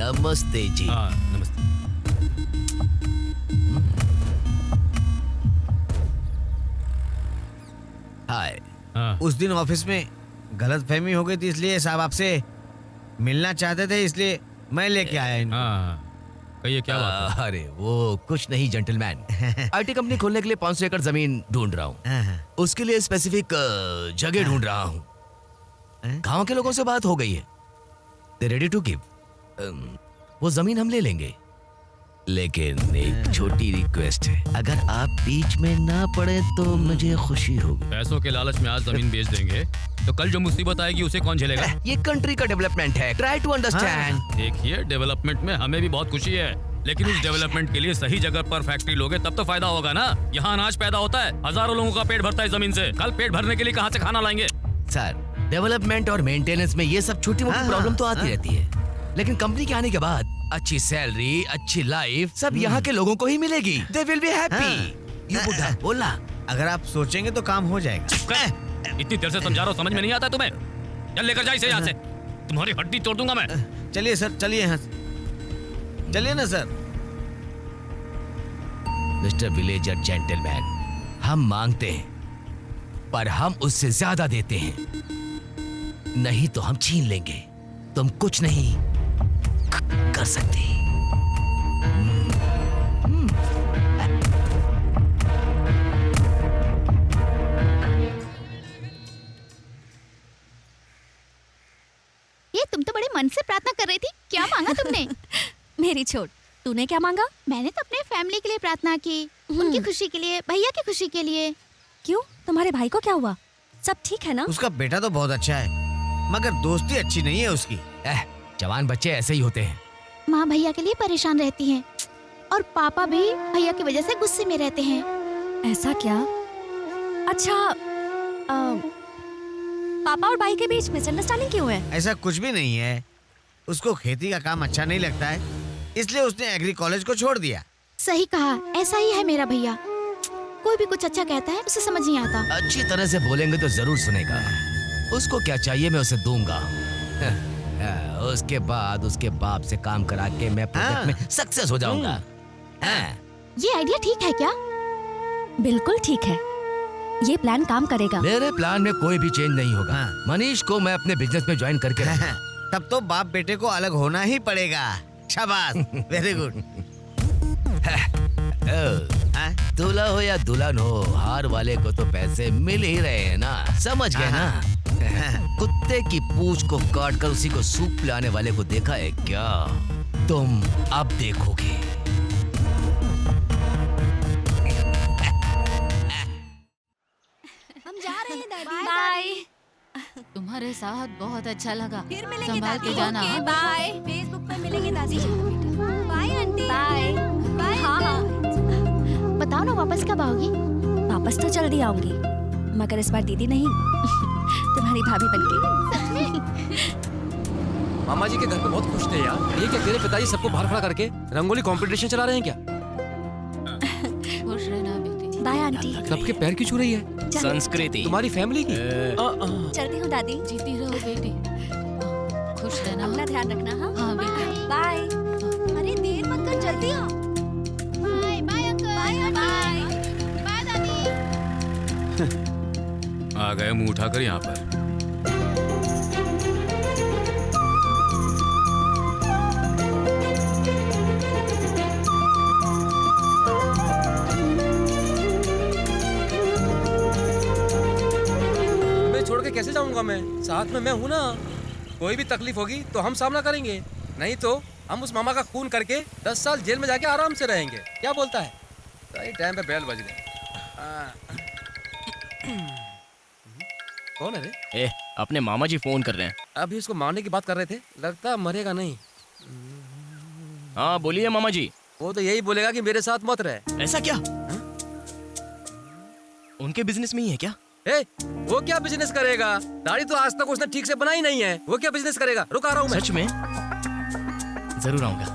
नमस्ते जी। हाँ नमस्ते। हाय। उस दिन ऑफिस में गलतफहमी हो गई थी, इसलिए साहब आपसे मिलना चाहते थे, इसलिए मैं लेके आया इनको। कहिए क्या बात है? अरे वो कुछ नहीं जेंटलमैन, आईटी कंपनी खोलने के लिए 500 एकड़ जमीन ढूंढ रहा हूँ। उसके लिए स्पेसिफिक जगह ढूंढ रहा हूँ। गांव के लोगों से बात हो गई है, दे रेडी टू गिव। वो जमीन हम ले लेंगे, लेकिन एक छोटी रिक्वेस्ट है, अगर आप बीच में ना पड़े तो मुझे खुशी होगी। पैसों के लालच में आज जमीन बेच देंगे तो कल जो मुसीबत आएगी उसे कौन झेलेगा? ये कंट्री का डेवलपमेंट है, ट्राई टू अंडरस्टैंड। देखिए डेवलपमेंट में हमें भी बहुत खुशी है, लेकिन उस डेवलपमेंट के लिए सही जगह पर फैक्ट्री लोगे तब तो फायदा होगा ना। यहाँ अनाज पैदा होता है, हजारों लोगों का पेट भरता है जमीन से। कल पेट भरने के लिए कहाँ से खाना लाएंगे? सर, डेवलपमेंट और मेंटेनेंस में ये सब छोटी मोटी प्रॉब्लम तो आती रहती है, लेकिन कंपनी के आने के बाद अच्छी सैलरी, अच्छी लाइफ सब यहाँ के लोगों को ही मिलेगी। They will be happy। ये बुढ़ा बोला, अगर आप सोचेंगे तो काम हो जाएगा। इतनी देर से समझा रहा हूँ, समझ में नहीं आता तुम्हें? चल लेकर जा इसे यहाँ से, तुम्हारी हड्डी तोड़ दूंगा मैं। चलिए सर, चलिए यहाँ से, चलिए ना सर। मिस्टर विलेजर जेंटलमैन, हम मांगते हैं पर हम उससे ज्यादा देते हैं, नहीं तो हम छीन लेंगे। तुम कुछ नहीं कर सकते। ये तुम तो बड़े मन से प्रार्थना कर रही थी, क्या मांगा तुमने? मेरी छोट, तूने क्या मांगा? मैंने तो अपने फैमिली के लिए प्रार्थना की, उनकी खुशी के लिए, भैया की खुशी के लिए। क्यों, तुम्हारे भाई को क्या हुआ? सब ठीक है ना? उसका बेटा तो बहुत अच्छा है, मगर दोस्ती अच्छी नहीं है उसकी। जवान बच्चे ऐसे ही होते हैं। माँ भैया के लिए परेशान रहती हैं और पापा भी भैया की वजह से गुस्से में रहते हैं। ऐसा क्या? अच्छा, पापा और भाई के बीच मिसअंडरस्टैंडिंग क्यों है? ऐसा कुछ भी नहीं है, उसको खेती का काम अच्छा नहीं लगता है, इसलिए उसने एग्री कॉलेज को छोड़ दिया। सही कहा, ऐसा ही है मेरा भैया। कोई भी कुछ अच्छा कहता है उसे समझ नहीं आता। अच्छी तरह से बोलेंगे तो जरूर सुनेगा। उसको क्या चाहिए मैं उसे दूंगा। उसके बाद उसके बाप से काम करा के मैं प्रोजेक्ट में सक्सेस हो जाऊंगा। ये आइडिया ठीक है क्या? बिल्कुल ठीक है, ये प्लान काम करेगा। मेरे प्लान में कोई भी चेंज नहीं होगा। मनीष को मैं अपने बिजनेस में ज्वाइन करके तब तो बाप बेटे को अलग होना ही पड़ेगा। शाबाश, वेरी गुड। दूल्हा हो या दुल्हन हो, हार वाले को तो पैसे मिल ही रहे हैं ना, समझ गए ना? कुत्ते की पूंछ को काट कर उसी को सूप पिलाने वाले को देखा है क्या? तुम अब देखोगे। हम जा रहे हैं दादी। बाय। तुम्हारे साथ बहुत अच्छा लगा, फिर मिलेंगे संभाल दादी। के जाना। Okay, bye. फेसबुक पर मिलेंगे दादी। Bye aunty. Bye bye. हाँ, बताओ ना वापस कब आओगी? वापस तो जल्दी आऊंगी, मगर इस बार दीदी नहीं, तुम्हारी भाभी बनके। मामा जी के घर पे बहुत खुश थे यार। ये क्या तेरे पिताजी सबको बाहर खड़ा करके रंगोली कंपटीशन चला रहे हैं क्या? खुश रहना बेटी। Bye aunty. सबके पैर क्यों छू रही है? संस्कृति तुम्हारी फैमिली की। चलती हूँ दादी। जीती रहो बेटी, खुश रहना। अपना ध्यान रखना। हाँ बेटी, बाय। अरे देर मत कर, जल्दी आओ। Bye bye uncle. Bye bye bye दादी। आ गए मुंह उठाकर यहाँ पर। छोड़ के कैसे जाऊंगा मैं? साथ में मैं हूं ना। कोई भी तकलीफ होगी तो हम सामना करेंगे, नहीं तो हम उस मामा का खून करके 10 साल जेल में जाके आराम से रहेंगे। क्या बोलता है? सही टाइम पे बेल बज गई। कौन है रे? अपने मामा जी फोन कर रहे हैं। अभी उसको मारने की बात कर रहे थे, लगता मरेगा नहीं। हाँ बोलिए मामा जी। वो तो यही बोलेगा कि मेरे साथ मत रहे। ऐसा क्या? उनके बिजनेस में ही है क्या? वो क्या बिजनेस करेगा? दाढ़ी तो आज तक उसने ठीक से बनाई नहीं है, वो क्या बिजनेस करेगा? रुक आ रहा हूँ मैं। सच में? जरूर आऊंगा।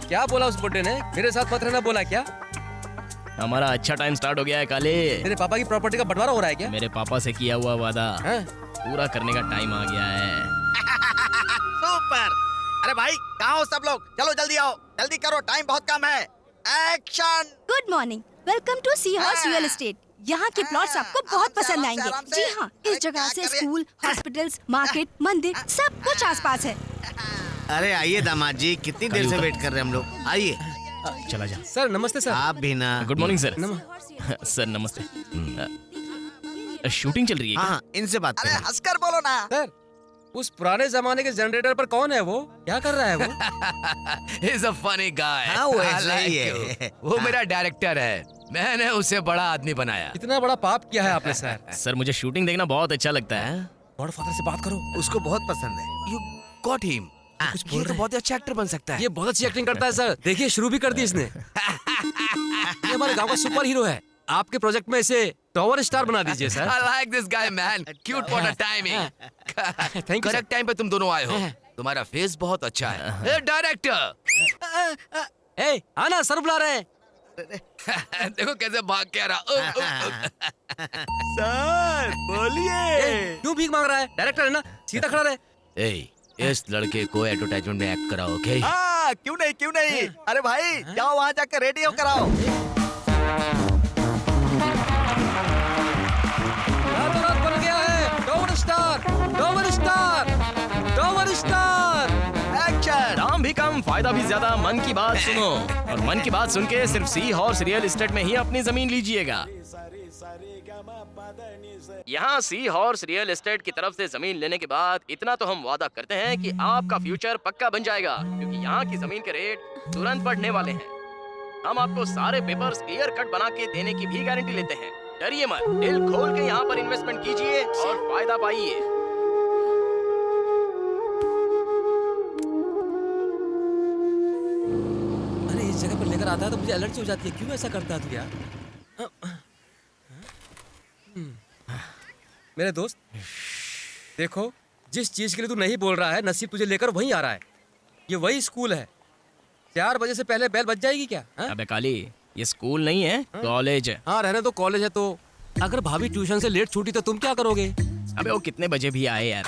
क्या बोला उस बुड्ढे ने? मेरे साथ मत रहना बोला क्या? हमारा अच्छा टाइम स्टार्ट हो गया है काले। तेरे पापा की प्रॉपर्टी का बंटवारा हो रहा है क्या? मेरे पापा से किया हुआ वादा पूरा करने का टाइम आ गया है। सुपर। अरे भाई कहाँ हो सब लोग? चलो जल्दी आओ, जल्दी करो, टाइम बहुत कम है। Action. Good morning, welcome to sea house real estate. यहाँ के प्लॉट्स आपको बहुत पसंद आएंगे। जी हाँ, इस जगह से स्कूल, हॉस्पिटल्स, मार्केट, मंदिर सब कुछ आसपास है। अरे आइए दामाद जी, कितनी देर से वेट कर रहे हैं हम लोग। आइए। चला जा। सर नमस्ते सर। आप भी ना। Good morning sir. सर नमस्ते। शूटिंग चल रही है हाँ, इनसे बात करें। हंसकर बोलो ना। सर उस पुराने जमाने के जनरेटर पर कौन है वो? क्या कर रहा है वो? He's a funny guy. हाँ, वो I ऐसा like ही you. है। वो मेरा डायरेक्टर है, मैंने उसे बड़ा आदमी बनाया। इतना बड़ा पाप किया है आपने सर। सर मुझे शूटिंग देखना बहुत अच्छा लगता है। गॉडफादर से बात करो, उसको बहुत पसंद है। You got him. कुछ बोल तो बहुत ही अच्छा एक्टर बन सकता है। ये बहुत अच्छी एक्टिंग करता है सर। देखिए शुरू भी कर दी इसने। ये हमारे गांव का सुपर हीरो है। आपके प्रोजेक्ट में इसे टॉवर स्टार बना दीजिए sir. I like this guy man. Cute for the timing. Thank you, correct time पे तुम दोनों आए हो। तुम्हारा फेस बहुत अच्छा है। डायरेक्टर। ए, आना सर बुला रहे हैं। देखो कैसे भाग के आ रहा। सर बोलिए। क्यों भीख मांग रहा है? डायरेक्टर है ना, सीधा खड़ा रहे। ए, इस लड़के को एडवर्टाइजमेंट में एक्ट कराओ, ओके? हाँ, क्यों नहीं क्यों नहीं। अरे भाई जाओ वहाँ जाकर रेडी हो कराओ। रात बन गया है। Tower star, tower star, tower star. Action. दाम भी कम, फायदा भी ज्यादा। मन की बात सुनो, और मन की बात सुन के सिर्फ सी हॉर्स रियल एस्टेट में ही अपनी जमीन लीजिएगा। यहाँ सी हॉर्स रियल एस्टेट की तरफ से जमीन लेने के बाद इतना तो हम वादा करते हैं कि आपका फ्यूचर पक्का बन जाएगा, क्योंकि यहाँ की जमीन के रेट तुरंत बढ़ने वाले हैं। हम आपको सारे पेपर्स क्लियर कट बना के देने की भी गारंटी लेते हैं। डरिए मत, दिल खोल के यहाँ पर इन्वेस्टमेंट कीजिए और फायदा पाइए। अरे इस जगह पर लेकर आता है तो मुझे एलर्जी हो जाती है। क्यों ऐसा करता है तू यार? मेरे दोस्त देखो, जिस चीज के लिए तू नहीं बोल रहा है, नसीब तुझे लेकर वहीं आ रहा है। ये वही स्कूल है। 4 बजे से पहले बेल बज जाएगी क्या? अबे काली, ये स्कूल नहीं है, कॉलेज है। हाँ रहने तो, कॉलेज है तो। अगर भाभी ट्यूशन से लेट छूटी तो तुम क्या करोगे? अबे वो कितने बजे भी आए यार,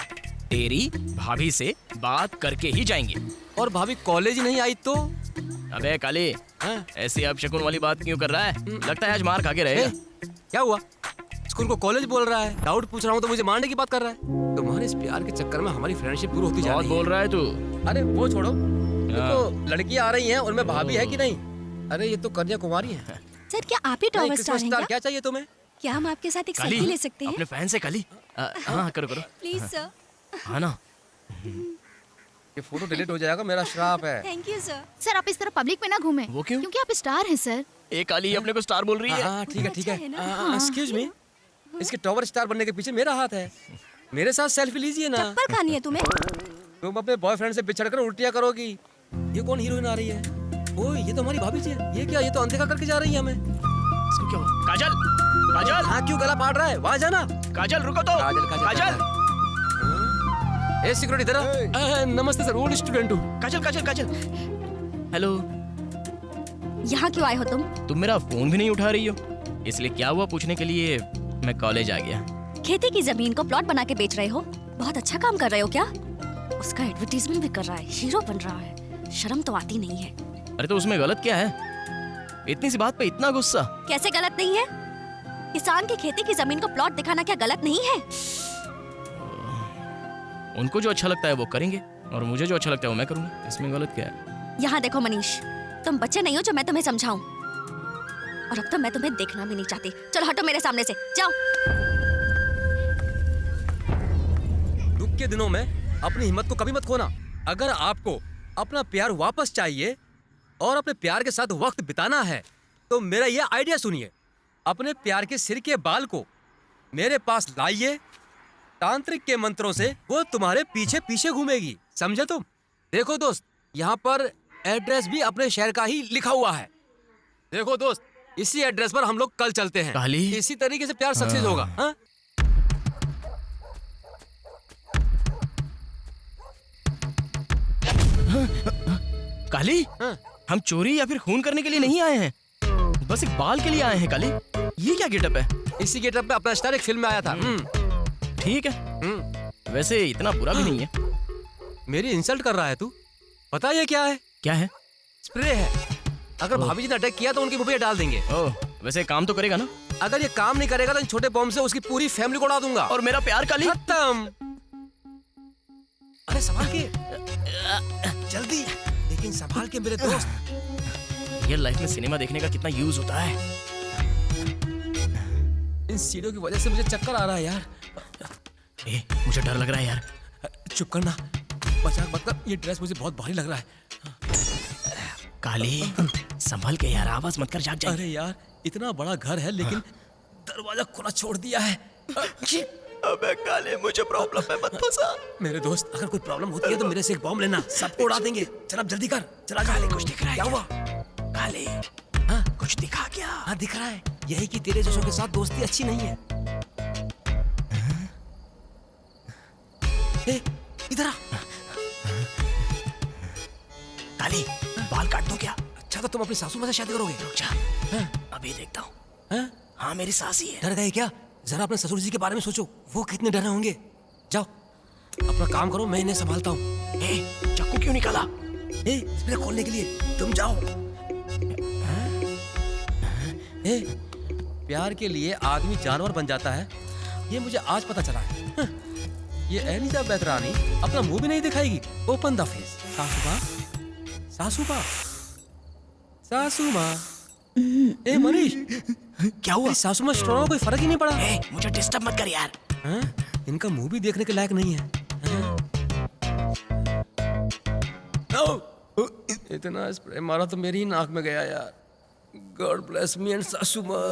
तेरी भाभी से बात करके ही जाएंगे। और भाभी कॉलेज ही नहीं आई तो? अबे काली, ऐसी अब शकुन वाली बात क्यों कर रहा है? लगता है आज मार खा के रहेगा। क्या हुआ? स्कूल को कॉलेज बोल रहा है। डाउट पूछ रहा हूँ तो मुझे मारने की बात कर रहा है। तुम्हारे इस प्यार के चक्कर में हमारी फ्रेंडशिप दूर होती जा रही है। बोल रहा है तू। अरे वो छोड़ो, तो लड़कियां आ रही हैं, उनमें भाभी है कि नहीं? अरे ये तो कन्या कुमारी है। सर क्या आप ही टॉवर स्टार हैं? क्या चाहिए तुम्हें? क्या हम आपके साथ एक सेल्फी ले सकते हैं? अपने फैन से काली। हाँ करो करो। Please sir. हाँ ना। ये फोटो डिलीट हो जाएगा, मेरा श्राप है। Thank you sir. सर आप इस तरह पब्लिक में ना घूमें। वो क्यों? क्योंकि आप स्टार हैं सर। एक काली अपने को स्टार बोल रही है। हाँ ठीक है ठीक है। एक्सक्यूज मी, इसके टॉवर स्टार बनने के पीछे मेरा हाथ है। मेरे साथ सेल्फी लीजिए ना। चप्पल खानी है तुम्हें? तुम अपने बॉयफ्रेंड से बिछड़कर उल्टियां करोगी। ये कौन हीरोइन आ रही है? ओए ये तो हमारी भाभी जी है। ये क्या, ये तो अनदेखा करके जा रही है हमें। इसको क्या हुआ? काजल, काजल। हाँ क्यों गला फाड़ रहा है? वहाँ जाना। काजल रुको तो। काजल। ए सिक्योरिटी इधर। नमस्ते सर, ओल्ड स्टूडेंट हूँ। काजल काजल काजल। हेलो। यहाँ क्यों आए हो तुम? तुम मेरा फोन भी नहीं उठा रही हो, इसलिए क्या हुआ पूछने के लिए मैं कॉलेज आ गया। खेती की जमीन को प्लॉट बना के बेच रहे हो? बहुत अच्छा काम कर रहे हो क्या? उसका एडवर्टीजमेंट भी कर रहा है, हीरो बन रहा है। शर्म तो आती नहीं है। अरे तो उसमें गलत क्या है? इतनी सी बात पे इतना गुस्सा? कैसे गलत नहीं है? किसान की खेती की जमीन को प्लॉट दिखाना क्या गलत नहीं है? उनको जो अच्छा लगता है वो करेंगे, और मुझे जो अच्छा लगता है वो मैं करूंगा। इसमें गलत क्या है? यहाँ देखो मनीष, तुम बच्चे नहीं हो जो मैं तुम्हें समझाऊं, और अब तो मैं तुम्हें देखना भी नहीं चाहती। चलो हटो मेरे सामने से, जाओ। दुख के दिनों में अपनी हिम्मत को कभी मत खोना। अगर आपको अपना प्यार वापस चाहिए और अपने प्यार के साथ वक्त बिताना है तो मेरा ये आइडिया सुनिए। अपने प्यार के सिर के बाल को मेरे पास लाइए, तांत्रिक के मंत्रों से वो तुम्हारे पीछे पीछे घूमेगी। समझे तुम? देखो दोस्त, यहाँ पर एड्रेस भी अपने शहर का ही लिखा हुआ है। देखो दोस्त, इसी एड्रेस पर हम लोग कल चलते हैं। इसी तरीके से प्यार सक्सेस होगा। हाँ? काली, हम चोरी या फिर खून करने के लिए नहीं आए हैं, बस एक बाल के लिए आए हैं। काली, ये क्या गेटअप है? इसी गेटअप में अपना स्टार एक फिल्म में आया था। ठीक है, वैसे इतना बुरा भी नहीं है। मेरी इंसल्ट कर रहा है तू? पता है ये क्या है? क्या है? स्प्रे है। अगर भाभी जी ने अटैक किया तो उनकी मुंह पे डाल देंगे। ओह, वैसे काम तो करेगा ना? अगर ये काम नहीं करेगा तो इन छोटे बॉम्ब से उसकी पूरी फैमिली को उड़ा दूंगा। और मेरा प्यार काली? खत्म। अरे संभाल के, जल्दी, लेकिन संभाल के मेरे दोस्त। रियल लाइफ में सिनेमा देखने का कितना यूज होता है। इन सीढ़ियों की वजह से मुझे चक्कर आ रहा है यार। मुझे डर लग रहा है यार। चुप करना, मजाक मत कर। ये ड्रेस मुझे बहुत भारी लग रहा है। काली, संभल के यार, आवाज मत कर, जाग जाएगी। अरे यार, इतना बड़ा घर है लेकिन दरवाजा खुला छोड़ दिया है। अबे काले, मुझे प्रॉब्लम में मत फंसा। मेरे दोस्त, अगर कोई प्रॉब्लम होती है तो मेरे से एक बॉम्ब लेना, सबको उड़ा देंगे। चल अब जल्दी कर, चला। काले, कुछ दिख रहा है क्या हुआ? काले, हाँ कुछ दिखा क्या? हाँ दिख रहा है, यही कि तेरे जैसों के साथ दोस्ती अच्छी नहीं है। इधर आ। काली, बाल काट दो क्या? अच्छा तो तुम अपनी सासू माँ से शादी करोगे? रुक जा, अभी देखता हूँ। हाँ, मेरी सास ही है। डर गए क्या? जरा अपने ससुर जी के बारे में सोचो, वो कितने डरे होंगे। जाओ अपना काम करो, मैं इन्हें संभालता हूँ। चाकू क्यों निकाला? स्प्रे खोलने के लिए। तुम जाओ। प्यार के लिए आदमी जानवर बन जाता है, ये मुझे आज पता चला है। ये एलिजाबेथ रानी अपना मुंह भी नहीं दिखाएगी। Open the face. सासू माँ, सासू माँ, सासू माँ। ए मनीष, क्या हुआ? सासू माँ स्ट्रॉन्ग में कोई फर्क ही नहीं पड़ा। मुझे डिस्टर्ब मत कर यार। इनका मुंह भी देखने के लायक नहीं है। इतना स्प्रे मारा तो मेरी ही नाक में गया यार। गॉड ब्लेस मी एंड सासू माँ।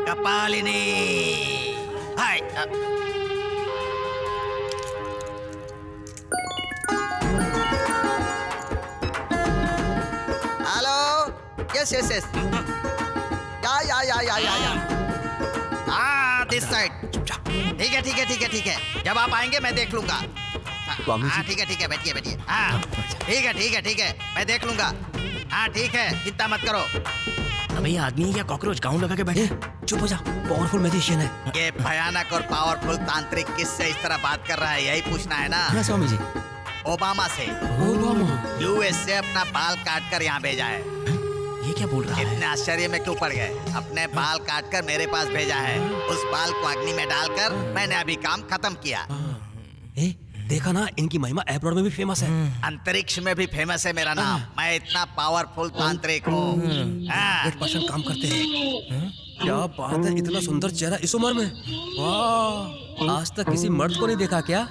कपालिनी, हाय। हेलो, यस यस यस, या हाँ, दिस साइड। ठीक है ठीक है ठीक है ठीक है, जब आप आएंगे मैं देख लूंगा। हाँ ठीक है बैठिए बैठिए। हाँ ठीक है ठीक है ठीक है, मैं देख लूंगा। हाँ ठीक है, चिंता मत करो। अबे ये आदमी या कॉकरोच गाउन लगा के बैठे? चुप हो जा, पावरफुल मैजिशियन है। ये भयानक और पावरफुल तांत्रिक किससे इस तरह बात कर रहा है, यही पूछना है ना? हाँ स्वामी जी। ओबामा से। यूएस से अपना बाल काट कर यहाँ भेजा है। ये क्या बोल रहा है? इतने आश्चर्य में क्यों पड़ गए? अपने बाल काट कर मेरे पास भेजा है। उस बाल को अग्नि में डालकर मैंने अभी काम खत्म किया। देखा ना, इनकी महिमा अब्रॉड में भी फेमस है। अंतरिक्ष में भी फेमस है मेरा नाम। मैं इतना पावरफुल तांत्रिक हूँ। 100% काम करते हैं। क्या बात है, इतना सुंदर चेहरा इस उम्र में। वाह, आज तक किसी मर्द को नहीं देखा क्या?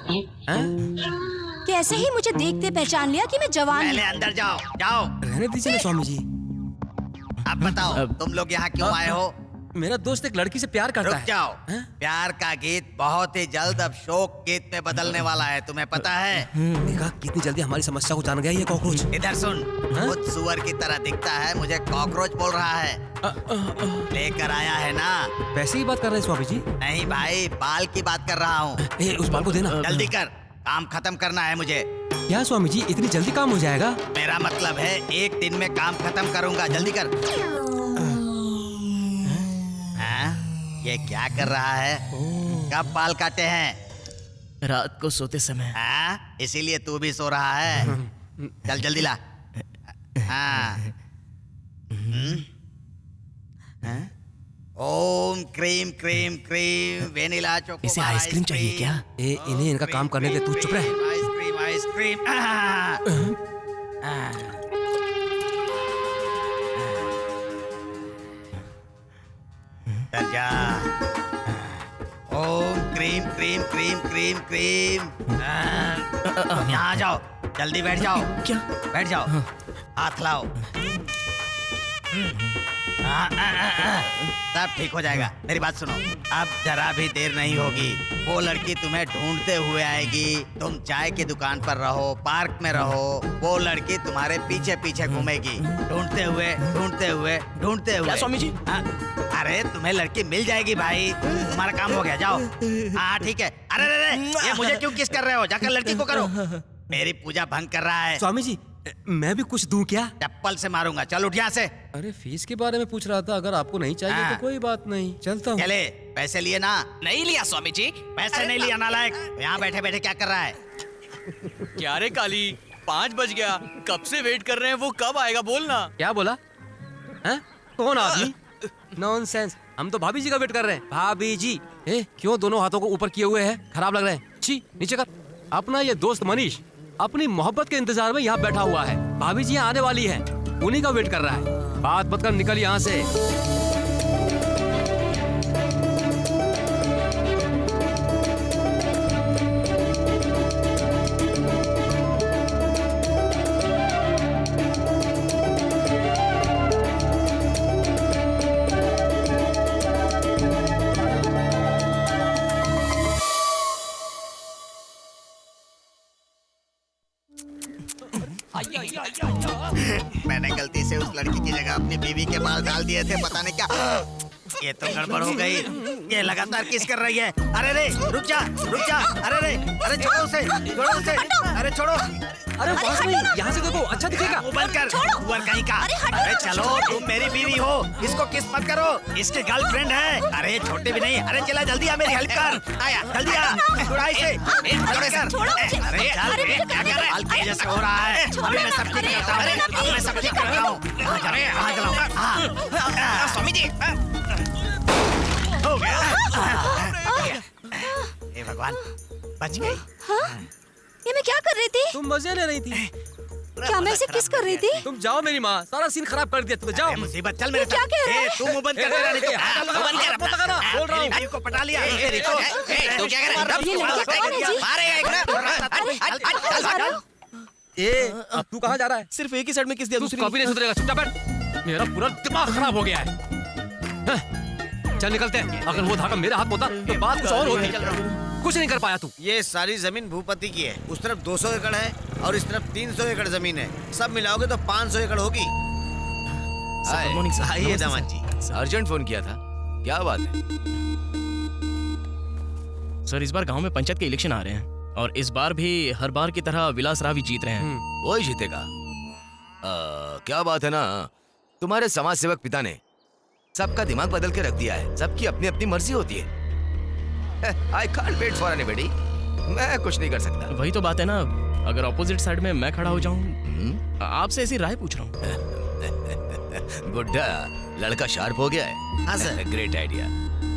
कैसे ही मुझे देखते पहचान लिया कि मैं जवान हूँ। पहले अंदर जाओ, जाओ। रहने दीजिए ना स्वामी जी। अब बताओ, तुम लोग यहाँ क्यों आए हो? मेरा दोस्त एक लड़की से प्यार करता है। रुक जाओ। प्यार का गीत बहुत ही जल्द अब शोक गीत में बदलने वाला है, तुम्हें पता है? देखा कितनी जल्दी हमारी समस्या को जान गया ये कॉकरोच। इधर सुन, खुद सुअर की तरह दिखता है, मुझे कॉकरोच बोल रहा है। लेकर आया है ना? वैसे ही बात कर रहे हैं स्वामी जी? नहीं भाई, बाल की बात कर रहा हूँ। उस बाल को देना। जल्दी कर, काम खत्म करना है मुझे। क्या स्वामी जी, इतनी जल्दी काम हो जाएगा? मेरा मतलब है 1 दिन में काम खत्म करूंगा, जल्दी कर। ये क्या कर रहा है? कब बाल काटे हैं? रात को सोते समय। हाँ, इसीलिए तू भी सो रहा है। चल जल्दी ला। हाँ। Om cream cream cream vanilla choco. इसे आइसक्रीम चाहिए क्या? इन्हें इनका काम करने दे, तू चुप रह। Ice cream ice cream. जा। Om cream cream cream cream cream. यहाँ जाओ, जल्दी बैठ जाओ। क्या? बैठ जाओ, हाथ लाओ। सब ठीक हो जाएगा। मेरी बात सुनो, अब जरा भी देर नहीं होगी, वो लड़की तुम्हें ढूंढते हुए आएगी। तुम चाय की दुकान पर रहो, पार्क में रहो, वो लड़की तुम्हारे पीछे पीछे घूमेगी, ढूंढते हुए ढूंढते हुए ढूंढते हुए। क्या स्वामी जी? अरे तुम्हें लड़की मिल जाएगी भाई, तुम्हारा काम हो गया, जाओ। हाँ ठीक है। अरे अरे ये मुझे क्यों किस कर रहे हो? जाकर लड़की को करो। मेरी पूजा भंग कर रहा है। स्वामी जी मैं भी कुछ दूं क्या? चप्पल से मारूंगा। चल उठ यहाँ से। अरे फीस के बारे में पूछ रहा था, अगर आपको नहीं चाहिए तो कोई बात नहीं, चलता हूँ। चले, पैसे लिए ना? नहीं लिया स्वामी जी। पैसे नहीं लिया नालायक। यहाँ बैठे बैठे क्या कर रहा है? क्या रे काली, 5 बज गया, कब से वेट कर रहे हैं, वो कब आएगा बोलना। क्या बोला? हैं? कौन आदमी? नॉनसेंस, हम तो भाभी जी का वेट कर रहे हैं। भाभी जी क्यों दोनों हाथों को ऊपर किए हुए हैं? खराब लग रहे हैं। छी, नीचे कर। अपना ये दोस्त मनीष अपनी मोहब्बत के इंतजार में यहाँ बैठा हुआ है। भाभी जी यहाँ आने वाली है, उन्हीं का वेट कर रहा है। बात मत कर, निकल यहाँ से। मैंने गलती से उस लड़की की जगह अपनी बीवी के बाल डाल दिए थे, पता नहीं क्या। ये तो गड़बड़ हो गई। ये लगातार किस कर रही है। अरे रे रुक जा, रुक जा। अरे रे, अरे छोड़ो उसे, छोड़ो उसे। अरे छोड़ो। अरे बॉस भाई यहाँ से देखो, अच्छा दिखेगा। मुंह बंद कर, ऊपर कहीं का। अरे चलो, तुम मेरी बीवी हो, इसको किस मत करो, इसकी गर्लफ्रेंड है। अरे छोटे भी नहीं। अरे चला जल्दी आ, मेरी हेल्प कर। आया जल्दी आ, छुड़ाई से। अरे चल, क्या कर रहा है? तेज से हो रहा है। अभी मैं सब ठीक करता हूँ, अभी मैं सब ठीक करता हूँ। अरे कहाँ चलाऊँ? स्वामी जी हो गया। हे भगवान, बच गई। ये मैं क्या कर रही थी? तुम मजे ले रही थी। क्या मैं इसे किस कर रही थी? तुम जाओ मेरी माँ, सारा सीन खराब कर दिया तुमने। जाओ। मुसीबत, चल मेरे साथ। क्या कह रहा है? तू मुंह बंद कर दे, नहीं तो बंद कर अपना। बोल रहा हूँ, को पटा लिया। तू क्या कर रहा है? अब तू कहाँ जा रहा है? सिर्फ एक ही साइड में किस दिया, दूसरी कभी नहीं सुधरेगा। चुपचाप बैठ। मेरा पूरा दिमाग खराब हो गया है। चल निकलते हैं। अगर वो धागा मेरे हाथ में होता तो बात कुछ और होती। कुछ नहीं कर पाया तू। ये सारी जमीन भूपति की है। उस तरफ 200 एकड़ है और इस तरफ 300 एकड़ जमीन है। सब मिलाओगे तो 500 एकड़ होगी। आइए दामाद जी। अर्जेंट फोन किया था, क्या बात है? सर इस बार गांव में पंचायत के इलेक्शन आ रहे हैं और इस बार भी हर बार की तरह विलास राव ही जीत रहे हैं। वही जीतेगा। क्या बात है ना, तुम्हारे समाज सेवक पिता ने सबका दिमाग बदल के रख दिया है। सबकी अपनी अपनी मर्जी होती है। I can't wait for anybody। मैं कुछ नहीं कर सकता। वही तो बात है ना, अगर ऑपोजिट साइड में मैं खड़ा हो जाऊं। आपसे ऐसी राय पूछ रहा हूँ। बुड्ढा, लड़का शार्प हो गया है। हाँ sir. Great idea,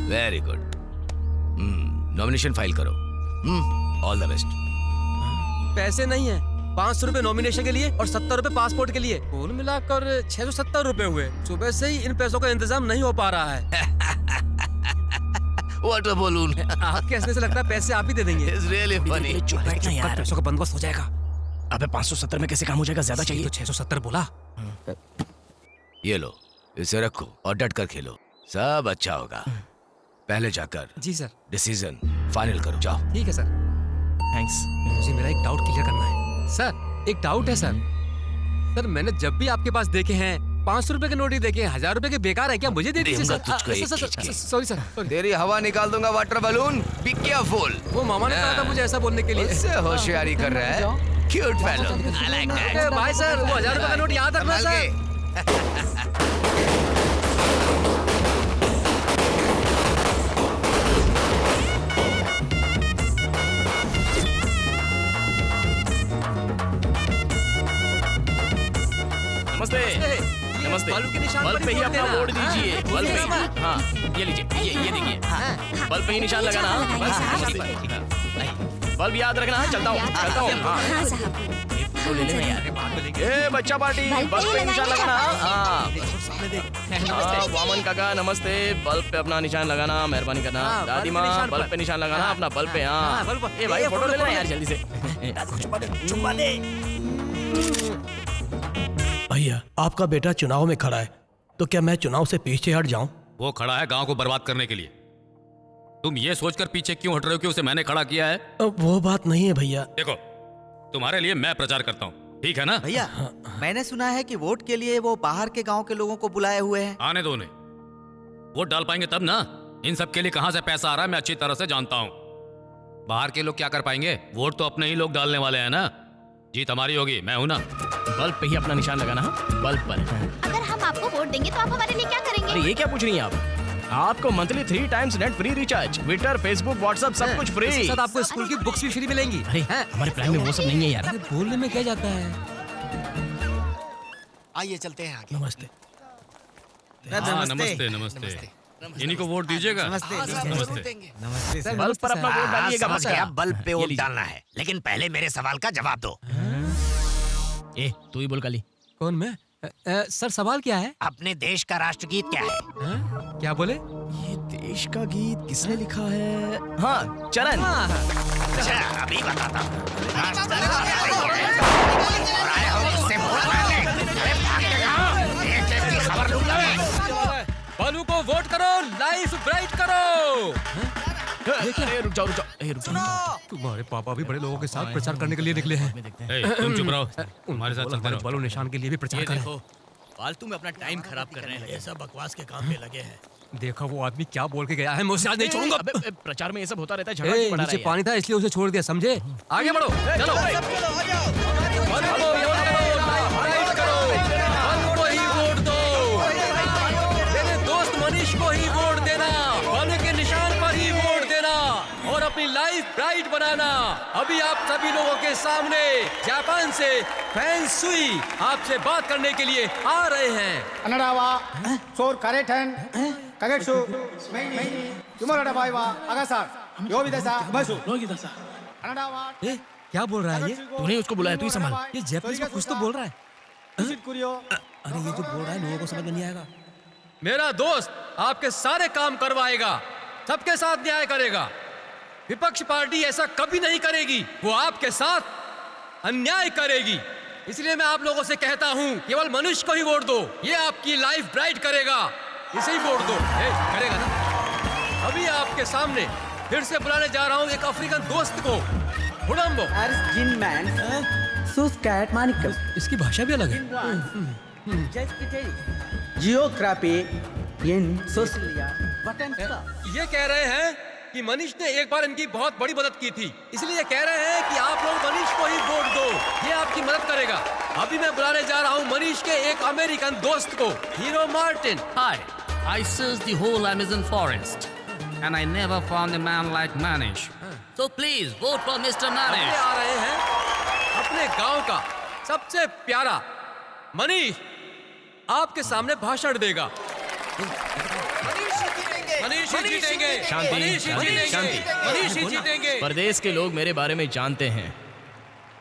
very good. Nomination file करो। All the best. पैसे नहीं है, 500 रुपए नॉमिनेशन के लिए और 70 रुपए पासपोर्ट के लिए, कुल मिलाकर 670 रुपए हुए। सुबह से ही इन पैसों का इंतजाम नहीं हो पा रहा है। What a balloon। आपके हंसने से लगता है पैसे आप ही दे देंगे। It's really funny। चुप बैठना यार, पैसों का बंदोबस्त हो जाएगा। अबे 570 में कैसे काम हो जाएगा? ज्यादा चाहिए। तो 670 बोला। ये लो, इसे रखो और डट कर खेलो, सब अच्छा होगा। पहले जाकर जी सर डिसीजन फाइनल करो, जाओ। ठीक है सर। थैंक्स। मुझे मेरा एक डाउट क्लियर करना है सर। एक डाउट है सर। सर मैंने जब भी आपके पास देखे हैं 500 रुपए के नोट ही देखे, 1000 रुपए के बेकार है क्या? मुझे दे दीजिए सर। Sorry sir. तेरी हवा निकाल दूंगा वाटर बलून। Be careful. वो मामा ने कहा था मुझे ऐसा बोलने के लिए। उससे होशियारी कर रहा है। Cute fellow. I like that. भाई सर वो 1000 रुपए का नोट याद रखना सर। नमस्ते। नमस्ते। बल्ब पे ही अपना वोट दीजिए। बल्ब पे। हाँ ये लीजिए, ये देखिए। बल्ब पे ही निशान लगाना। बल्ब याद रखना। चलता हूँ। फोटो ले लेना यार। ए बच्चा पार्टी, बल्ब पे निशान लगाना। वामन काका नमस्ते। बल्ब पे अपना निशान लगाना, मेहरबानी करना। दादी माँ बल्ब पे निशान लगाना अपना, बल्ब पे। हाँ ए भाई फोटो ले लेना यार जल्दी से। भैया आपका बेटा चुनाव में खड़ा है, तो क्या मैं चुनाव से पीछे हट जाऊं? वो खड़ा है गांव को बर्बाद करने के लिए। तुम ये सोचकर पीछे क्यों हट रहे हो कि उसे मैंने खड़ा किया है? वो बात नहीं है भैया। देखो, तुम्हारे लिए मैं प्रचार करता हूँ, ठीक है ना? भैया, मैंने सुना है कि वोट के लिए वो बाहर के गांव के लोगों को बुलाए हुए हैं। आने दो उन्हें, वोट डाल पाएंगे तब ना। इन सब के लिए कहां से पैसा आ रहा है मैं अच्छी तरह से जानता हूँ। बाहर के लोग क्या कर पाएंगे? वोट तो अपने ही लोग डालने वाले हैं ना। जीत हमारी होगी, मैं हूं ना। बल्ब पे ही अपना निशान लगाना है, बल्ब पर। अगर हम आपको वोट देंगे तो आप हमारे लिए क्या करेंगे? अरे ये क्या पूछ रही हैं आप? आपको monthly 3 times net free recharge, Twitter, Facebook, WhatsApp सब कुछ फ्री। इसके साथ आपको स्कूल की बुक्स भी फ्री मिलेंगी। अरे हमारे प्लान में वो सब नहीं है यार। अरे बोलने में क्या जाता है? आइए चलते हैं आगे। नमस्ते। नमस्ते नमस्ते। इन्हीं को वोट दीजिएगा। नमस्ते नमस्ते। नमस्ते। बल्ब पर अपना वोट डालिएगा। समझ गया, बल्ब पे वोट डालना है, लेकिन पहले मेरे सवाल का जवाब दो। ए, तू ही बोल काली। कौन मैं? सर सवाल क्या है? अपने देश का राष्ट्रगीत क्या है? क्या बोले? ये देश का गीत किसने लिखा है? हाँ, चरण। अच्छा, अभी बताता हूँ। और आए हो मुझसे वोट मांगने? अरे भाग के जाओ, एक की खबर लूंगा मैं। बालू को वोट करो, लाइफ ब्राइट करो। रुक जाओ। तुम्हारे पापा भी बड़े लोगों के साथ प्रचार करने के लिए निकले हैं। तुम चुप रहो, हमारे साथ चलते रहो। बालू निशान के लिए भी प्रचार करें। देखो, फालतू में अपना टाइम खराब कर रहे हैं। ये सब बकवास के काम में लगे हैं। देखा वो आदमी क्या बोल के गया है, मैं उसे आज नहीं छोड़ूंगा। प्रचार में ये सब होता रहता है, झगड़ा क्यों बढ़ा रहा नीचे है? पानी था इसलिए उसे छोड़ दिया, समझे? आगे बढ़ो, चलो। मेरे दोस्त मनीष को ही वोट देना, बालू के निशान पर ही वोट देना और अपनी लाइफ ब्राइट बनाना। अभी आप सभी लोगों के सामने जापान से फैन सुई आपसे बात करने के लिए आ रहे हैं। अनडावा सोर करेठन कगेट्सु तुमरा बाईवा अगसार यो विदेशा बसु अनडावा। क्या बोल रहा है ये? तूने उसको बुलाया, तू ही संभाल। ये जैपनीज में कुछ तो बोल रहा है। अरे ये जो बोल रहा है लोगों को समझ में नहीं आएगा। मेरा दोस्त आपके सारे काम करवाएगा, सबके साथ न्याय करेगा। विपक्ष पार्टी ऐसा कभी नहीं करेगी, वो आपके साथ अन्याय करेगी। इसलिए मैं आप लोगों से कहता हूँ, केवल मनुष्य को ही वोट दो, ये आपकी लाइफ ब्राइट करेगा। इसे ही वोट दो। करेगा ना? अभी आपके सामने फिर से बुलाने जा रहा हूँ एक अफ्रीकन दोस्त को, हुडम्बो। इसकी भाषा भी अलग है। जियोग्राफी इन सोशलिया ये कह रहे हैं कि मनीष ने एक बार इनकी बहुत बड़ी मदद की थी, इसलिए ये कह रहे हैं कि आप लोग मनीष को ही वोट दो, ये आपकी मदद करेगा। अभी मैं बुलाने जा रहा हूँ मनीष के एक अमेरिकन दोस्त को, hero Martin. Hi, I searched the whole Amazon forest and I never found a man like Manish. So please vote for Mr. Manish. आ रहे हैं अपने गांव का सबसे प्यारा मनीष आपके सामने भाषण देगा। मनीष ही जीतेंगे। शांति, मनीष ही शांति, जीतेंगे। शांति। मनीष ही जीतेंगे। परदेश के लोग मेरे बारे में जानते हैं,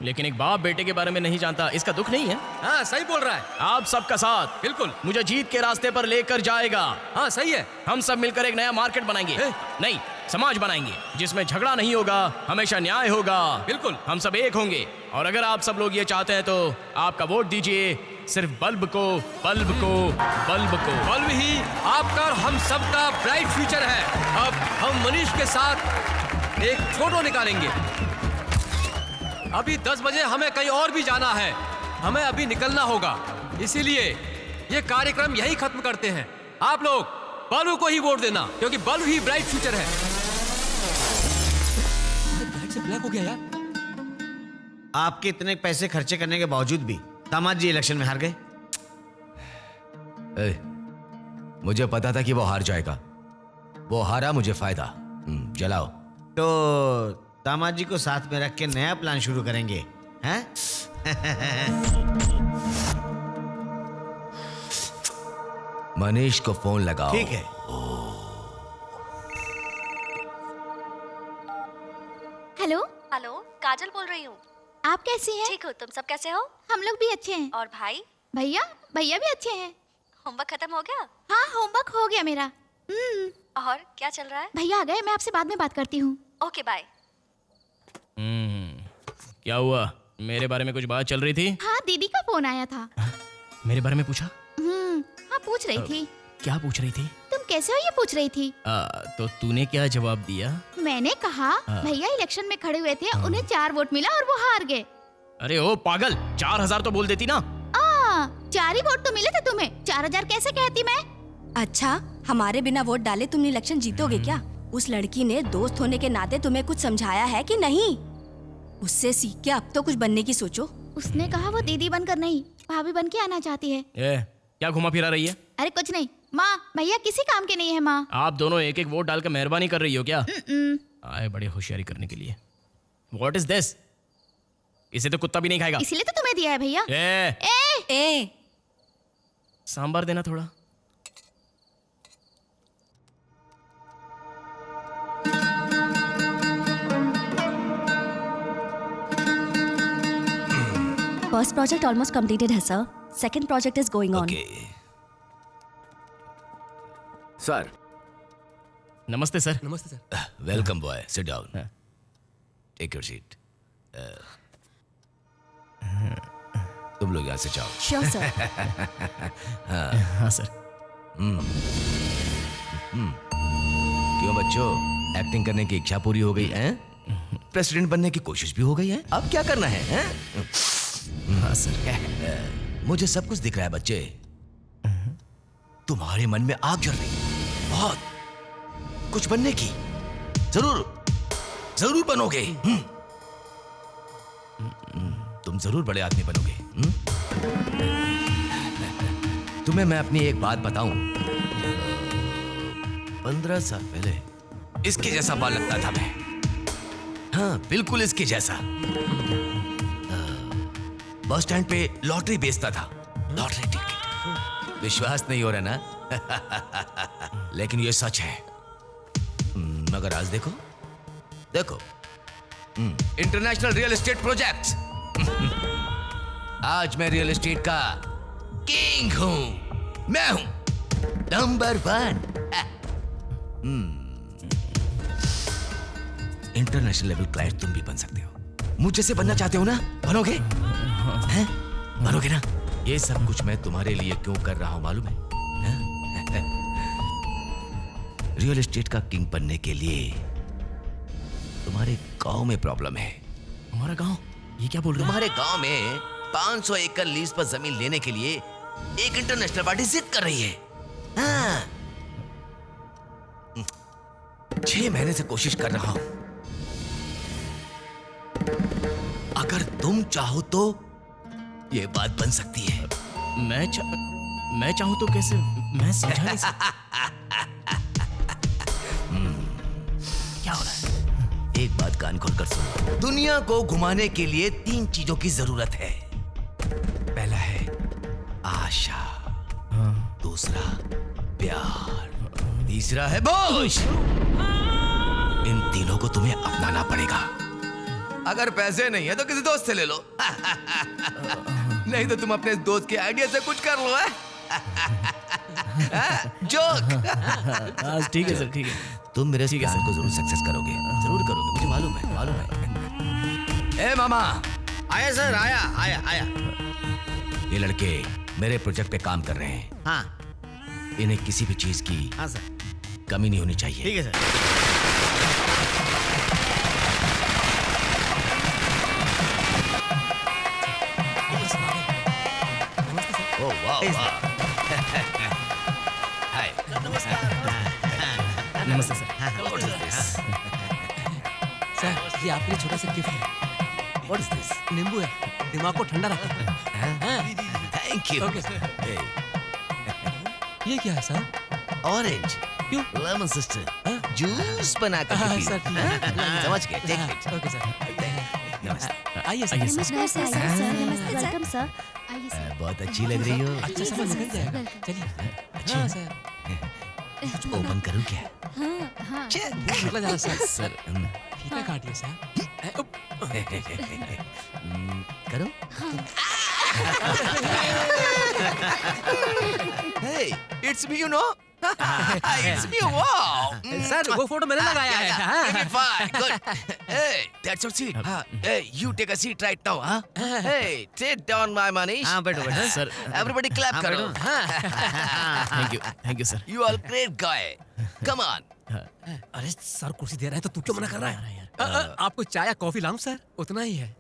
लेकिन एक बाप बेटे के बारे में नहीं जानता। इसका दुख नहीं है। हाँ सही बोल रहा है। आप सबका साथ बिल्कुल मुझे जीत के रास्ते पर लेकर जाएगा। हाँ सही है। हम सब मिलकर एक नया मार्केट बनाएंगे, नहीं समाज बनाएंगे, जिसमें झगड़ा नहीं होगा, हमेशा न्याय होगा। बिल्कुल हम सब एक होंगे। और अगर आप सब लोग ये चाहते हैं तो आपका वोट दीजिए सिर्फ बल्ब को, बल्ब को, बल्ब को। बल्ब ही आपका और हम सबका ब्राइट फ्यूचर है। अब हम मनीष के साथ एक फोटो निकालेंगे। अभी 10 बजे हमें कहीं और भी जाना है, हमें अभी निकलना होगा, इसीलिए ये कार्यक्रम यही खत्म करते हैं। आप लोग बालू को ही वोट देना, क्योंकि बल्ब ही ब्राइट फ्यूचर है। ब्लैक से ब्लैक हो गया यार। आपके इतने पैसे खर्चे करने के बावजूद भी दामाद जी इलेक्शन में हार गए। मुझे पता था कि वो हार जाएगा, वो हारा, मुझे फायदा। जलाओ। तो दामाद जी को साथ में रख के नया प्लान शुरू करेंगे, हैं? मनीष को फोन लगाओ। ठीक है। हेलो हेलो, काजल बोल रही हूँ। आप कैसी हैं? ठीक हो, तुम सब कैसे हो? हम लोग भी अच्छे हैं। और भाई? भैया भी अच्छे हैं। होमवर्क खत्म हो गया? हाँ होमवर्क हो गया मेरा। और क्या चल रहा है? भैया आ गए, मैं आपसे बाद में बात करती हूँ। Okay bye. क्या हुआ? मेरे बारे में कुछ बात चल रही थी? हाँ दीदी का फोन आया था। मेरे बारे में पूछा? हाँ पूछ रही थी। क्या पूछ रही थी? तुम तुम कैसे हो ये पूछ रही थी। तो तूने क्या जवाब दिया? मैंने कहा भैया इलेक्शन में खड़े हुए थे, उन्हें 4 वोट मिला और वो हार गए। अरे ओ पागल, 4000 तो बोल देती ना। 4 ही वोट तो मिले थे तुम्हें, 4000 कैसे कहती मैं। अच्छा, हमारे बिना वोट डाले तुम इलेक्शन जीतोगे क्या? उस लड़की ने दोस्त होने के नाते तुम्हें कुछ समझाया है कि नहीं? उससे सीख के अब तो कुछ बनने की सोचो। उसने कहा वो दीदी बनकर नहीं, भाभी बन के आना चाहती है। क्या घुमा फिरा रही है? अरे कुछ नहीं माँ, भैया किसी काम के नहीं है माँ। आप दोनों एक एक वोट डालकर मेहरबानी कर रही हो क्या? आए बड़े होशियारी करने के लिए। What is this? इसे तो कुत्ता भी नहीं खाएगा। इसीलिए तो तुम्हें दिया है भैया। ए सांभर देना थोड़ा। फर्स्ट प्रोजेक्ट ऑलमोस्ट कंप्लीटेड है sir, second project is going on. Sir नमस्ते सर। नमस्ते sir. Welcome boy, sit down, take your seat. तुम लोग यहाँ से जाओ। Sure sir. हाँ सर। क्यों बच्चों, एक्टिंग करने की इच्छा पूरी हो गई है? प्रेसिडेंट बनने की कोशिश भी हो गई है, अब क्या करना है? हाँ सर। मुझे सब कुछ दिख रहा है बच्चे, तुम्हारे मन में आग जल रही है बहुत, कुछ बनने की। जरूर बनोगे। तुम जरूर बड़े आदमी बनोगे। तुम्हें मैं अपनी एक बात बताऊं, 15 साल पहले इसके जैसा बाल लगता था मैं। हाँ, बिल्कुल इसके जैसा। बस स्टैंड पे लॉटरी बेचता था, लॉटरी टिकट। विश्वास नहीं हो रहा ना? लेकिन ये सच है। मगर आज देखो, इंटरनेशनल रियल एस्टेट प्रोजेक्ट्स। आज मैं रियल एस्टेट का किंग हूं, मैं हूं नंबर 1। इंटरनेशनल लेवल क्लाइंट तुम भी बन सकते हो, मुझ जैसे बनना चाहते हो ना? बनोगे? हैं? बनोगे ना? ये सब कुछ मैं तुम्हारे लिए क्यों कर रहा हूं मालूम है? रियल एस्टेट का किंग बनने के लिए तुम्हारे गांव में प्रॉब्लम है। हमारा गांव? ये क्या बोल रहे हो? तुम्हारे गांव में 500 एकड़ लीज पर जमीन लेने के लिए एक इंटरनेशनल पार्टी जिद कर रही है। हाँ। 6 महीने से कोशिश कर रहा हूं। अगर तुम चाहो तो ये बात बन सकती है। मैं चाहूं तो कैसे? मैं समझा नहीं सकता। क्या हो रहा है? एक बात कान खोलकर सुनो। दुनिया को घुमाने के लिए 3 चीजों की जरूरत है। पहला है आशा, दूसरा प्यार, तीसरा है बोझ। इन तीनों को तुम्हें अपनाना पड़ेगा। अगर पैसे नहीं है तो किसी दोस्त से ले लो। नहीं तो तुम अपने दोस्त के आइडिया से कुछ कर लो। जोक। ठीक है सर, ठीक है। तुम मेरे इस प्लान को जरूर सक्सेस करोगे, जरूर करोगे, मुझे मालूम है। ए मामा। आया सर, आया। ये लड़के मेरे प्रोजेक्ट पे काम कर रहे हैं। हाँ। इन्हें किसी भी चीज की हाँ सर, कमी नहीं होनी चाहिए। ठीक है सर। नमस्ते सर। सर, ये आपके लिए छोटा सा गिफ्ट है। What is this? नींबू है, दिमाग को ठंडा रखता है। Thank you. Okay, sir. ये क्या है सर? Orange. क्यों? Lemon sister. जूस बना कर पी। सर, समझ गए? Take it. Okay sir. नमस्ते। आइए सर। नमस्कार सर। Welcome sir. आइए सर। बहुत अच्छी लग रही हो। अच्छा समय निकल जाएगा। चलिए। अच्छी हाँ है। सर। ओपन करूं क्या? हाँ। निकला जा रहा सर। सर फीता काटिए सर। करो। Hey, it's me, you know. It's me. Wow. Sir वो फोटो मैंने लगाया है। हाँ। Fine, good. Hey, that's your seat. Hey, you take a seat right now, huh? Hey, sit down, my Manish. हाँ बैठो बैठो सर। Everybody clap करो. Thank you sir. You are great guy. Come on. अरे सर कुर्सी दे रहा है तो तू क्यों मना कर रहा है? आपको चाय या कॉफी लाऊं सर? उतना ही है।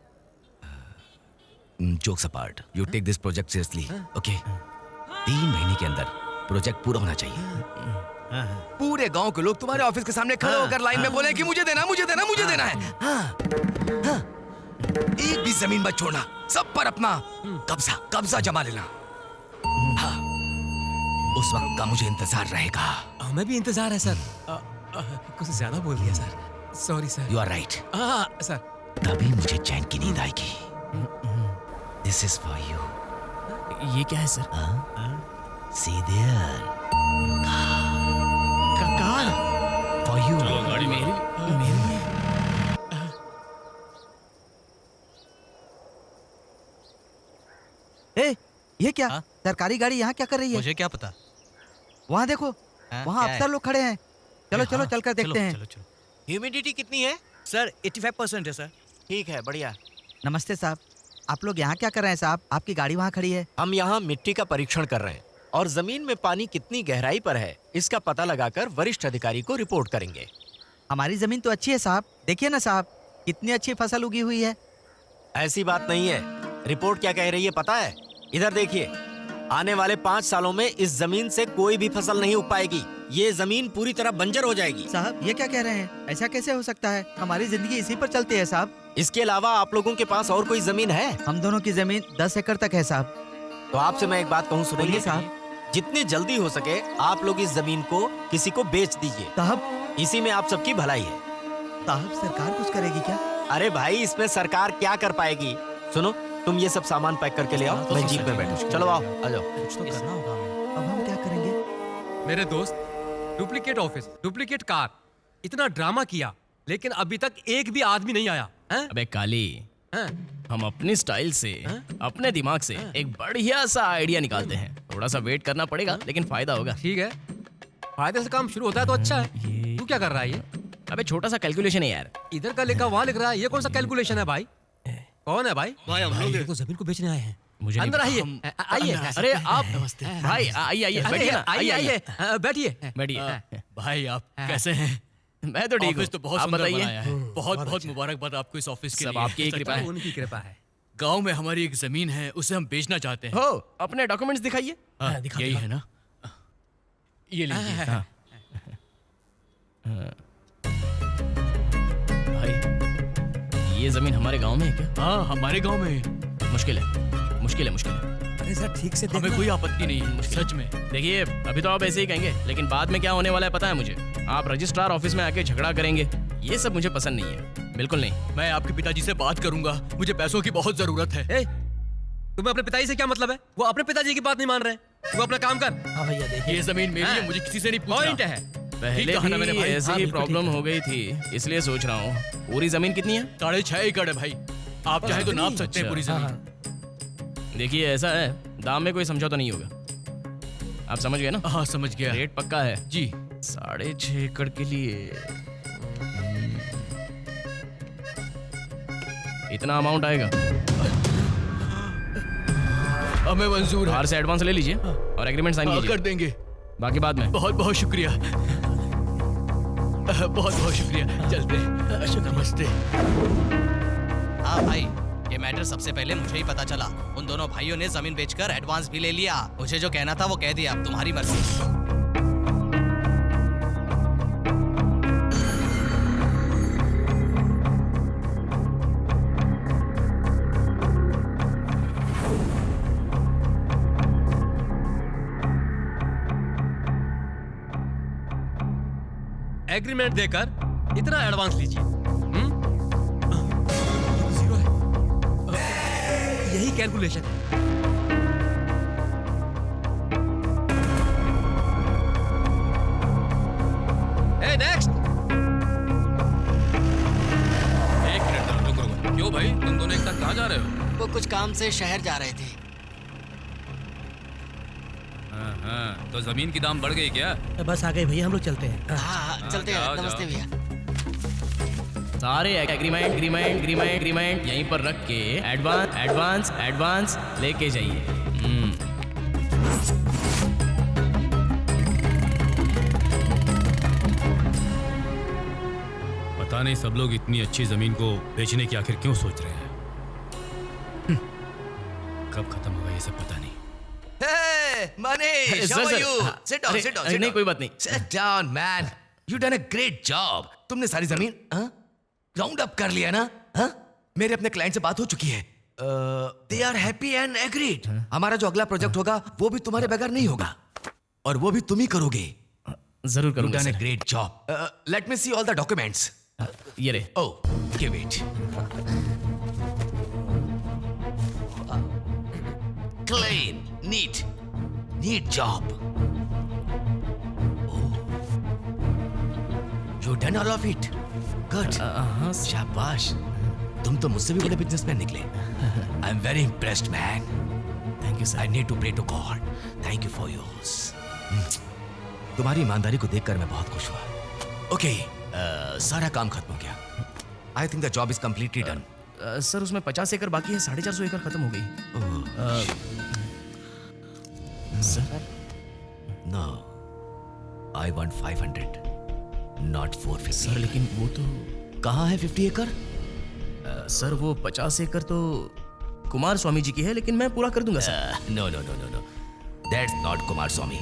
Jokes apart, you take this project seriously, okay? 3 महीने के अंदर प्रोजेक्ट पूरा होना चाहिए। पूरे गांव के लोग तुम्हारे ऑफिस के सामने खड़े होकर लाइन में बोले कि मुझे देना, मुझे देना, मुझे देना है। हाँ। एक भी जमीन मत छोड़ना, सब पर अपना कब्जा जमा लेना। हाँ। उस वक्त का मुझे इंतजार रहेगा। हमें भी इंतजार है सर। कुछ ज्यादा बोल दिया sir, sorry sir. You are right. Sir तभी मुझे चैन की नींद आएगी। This is for you. ये क्या है sir? See there. Car For you. गाड़ी मेरी ए, ये क्या? सरकारी गाड़ी यहाँ क्या कर रही है? मुझे क्या पता। वहाँ देखो, वहाँ अफसर लोग खड़े हैं। चलो चलो चलकर देखते हैं। ह्यूमिडिटी कितनी है? सर 85% है सर। ठीक है, बढ़िया। नमस्ते साहब, आप लोग यहाँ क्या कर रहे हैं साहब? आपकी गाड़ी वहाँ खड़ी है। हम यहाँ मिट्टी का परीक्षण कर रहे हैं और जमीन में पानी कितनी गहराई पर है इसका पता लगाकर वरिष्ठ अधिकारी को रिपोर्ट करेंगे। हमारी जमीन तो अच्छी है साहब, देखिए ना साहब, कितनी अच्छी फसल उगी हुई है। ऐसी बात नहीं है। रिपोर्ट क्या कह रही है पता है? इधर देखिए, आने वाले 5 सालों में इस जमीन से कोई भी फसल नहीं उग पाएगी। ये जमीन पूरी तरह बंजर हो जाएगी। साहब ये क्या कह रहे हैं? ऐसा कैसे हो सकता है? हमारी जिंदगी इसी पर चलती है साहब। इसके अलावा आप लोगों के पास और कोई जमीन है? हम दोनों की जमीन 10 एकड़ तक है साहब। तो आपसे मैं एक बात कहूँ, सुनिए साहब। जितनी जल्दी हो सके आप लोग इस जमीन को किसी को बेच दीजिए साहब। इसी में आप सबकी भलाई है। साहब सरकार कुछ करेगी क्या? अरे भाई, इसमें सरकार क्या कर पाएगी? सुनो, तुम ये सब सामान पैक करके ले आओ, मैं जीप में बैठूं। चलो आओ, आ जाओ। कुछ तो करना होगा हमें। अब हम क्या करेंगे? मेरे दोस्त, डुप्लीकेट ऑफिस, डुप्लीकेट कार, इतना ड्रामा किया लेकिन अभी तक एक भी आदमी नहीं आया। अबे काली, हम अपनी स्टाइल से, अपने दिमाग से एक बढ़िया सा आइडिया निकालते हैं। थोड़ा सा वेट करना पड़ेगा लेकिन फायदा होगा। ठीक है, फायदे से काम शुरू होता है तो अच्छा है। तू क्या कर रहा है ये? अबे छोटा सा कैलकुलेशन है यार। इधर का लिखा वहाँ लिख रहा है, ये कौन सा कैलकुलेशन है भाई? कौन है भाई? भाई हम लोग तो जमीन को बेचने आए हैं। मुझे अंदर आइए, आइए। अरे आप भाई आइए आइए बैठिए ना, आइए बैठिए बैठिए। भाई आप कैसे हैं? मैं तो ठीक हूँ। तो बहुत आप सुंदर बताइए। बनाया है। बहुत बहुत मुबारकबाद आपको इस ऑफिस के सब लिए। आपकी कृपा है। उनकी कृपा है। गांव में हमारी एक जमीन है, उसे हम बेचना चाहते हैं। हो, अपने डॉक्यूमेंट्स दिखाइए। यही है ना? ये लीजिए। भाई ये जमीन हमारे गांव में है क्या? हाँ, हमारे गांव में है। मुश्किल है, मुश्किल है, मुश्किल है। अरे सर ठीक से हमें कोई आपत्ति नहीं है, सच में। देखिए अभी तो आप ऐसे ही कहेंगे लेकिन बाद में क्या होने वाला है पता है मुझे। आप रजिस्ट्रार ऑफिस में आके झगड़ा करेंगे, ये सब मुझे पसंद नहीं है, बिल्कुल नहीं। मैं आपके पिताजी से बात करूंगा, मुझे पैसों की बहुत जरूरत है। तुम्हें अपने पिताजी से क्या मतलब है? वो अपने पिताजी की बात नहीं मान रहे। वो अपना काम कर। हाँ भैया देखिए, ये जमीन मेरी है, मुझे किसी से नहीं पूछना। पॉइंट है। पहले भी ऐसी ही प्रॉब्लम हो गई थी, इसलिए सोच रहा हूँ। पूरी जमीन कितनी है? 6.5 एकड़ है भाई। आप चाहे तो नाप सकते हैं पूरी जमीन। देखिए ऐसा है, दाम में कोई समझौता नहीं होगा। आप समझ गए ना? हाँ समझ गया। रेट पक्का है जी। 6.5 एकड़ के लिए इतना अमाउंट आएगा। हमें मंजूर है। बाहर से एडवांस ले लीजिए और एग्रीमेंट साइन कीजिए। कर देंगे, बाकी बाद में। बहुत बहुत शुक्रिया, बहुत बहुत शुक्रिया। चलते हैं। नमस्ते। हाँ भाई, ये मैटर सबसे पहले मुझे ही पता चला। उन दोनों भाइयों ने जमीन बेचकर एडवांस भी ले लिया। मुझे जो कहना था वो कह दिया, अब तुम्हारी मर्जी। एग्रीमेंट देकर इतना एडवांस लीजिए। जीरो है, यही कैलकुलेशन है। नेक्स्ट। एक मिनट रुको। क्यों भाई, तुम दोनों एक साथ कहाँ जा रहे हो? वो कुछ काम से शहर जा रहे थे। हाँ, तो जमीन की दाम बढ़ गई क्या? बस आ गए भैया, हम लोग चलते हैं। हाँ चलते हैं। नमस्ते भैया। सारे एग्रीमेंट यहीं पर रख के एडवांस लेके जाइए। पता नहीं सब लोग इतनी अच्छी जमीन को बेचने की आखिर क्यों सोच रहे हैं। कब खत्म होगा ये सब पता नहीं। Hey, Manish, how are you? Sit down. नहीं कोई बात नहीं। Sit down, man. You done a great job. तुमने सारी जमीन राउंड अप कर लिया ना? मेरे अपने क्लाइंट से बात हो चुकी है। They are happy and agreed. हमारा जो अगला प्रोजेक्ट होगा वो भी तुम्हारे बगैर नहीं होगा और वो भी तुम ही करोगे। जरूर करूंगा। You done a great job. Let me see all the documents. ये रे। Oh, give it. Clean, neat job. Oh, you done all of it. Good. शाबाश. तुम तो मुझसे भी बड़े बिजनेसमैन निकले. I'm very impressed, man. Thank you, sir. I need to pray to God. Thank you for yours. तुम्हारी ईमानदारी को देखकर मैं बहुत खुश हुआ. Okay, सारा काम खत्म हो गया. I think the job is completely done. Sir उसमें 50 एकड़ बाकी है, 450 एकड़ खत्म हो गई। Sir No, I want 500, not 450. Sir लेकिन वो तो कहाँ है 50 एकड़? सर वो 50 एकड़ तो कुमार स्वामी जी की है, लेकिन मैं पूरा कर दूंगा sir. No. That's not Kumar Swami.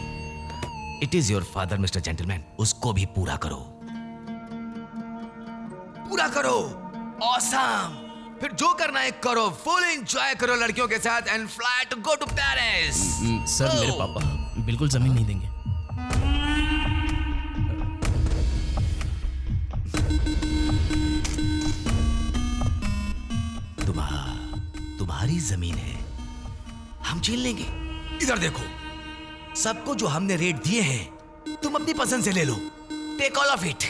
It is your father, Mr. Gentleman. उसको भी पूरा करो। Awesome. फिर जो करना है करो, फुल एंजॉय करो लड़कियों के साथ and fly to go to Paris. Sir मेरे पापा बिल्कुल जमीन नहीं देंगे। तुम्हारी जमीन है, हम छीन लेंगे। इधर देखो, सबको जो हमने रेट दिए हैं तुम अपनी पसंद से ले लो। Take all of it.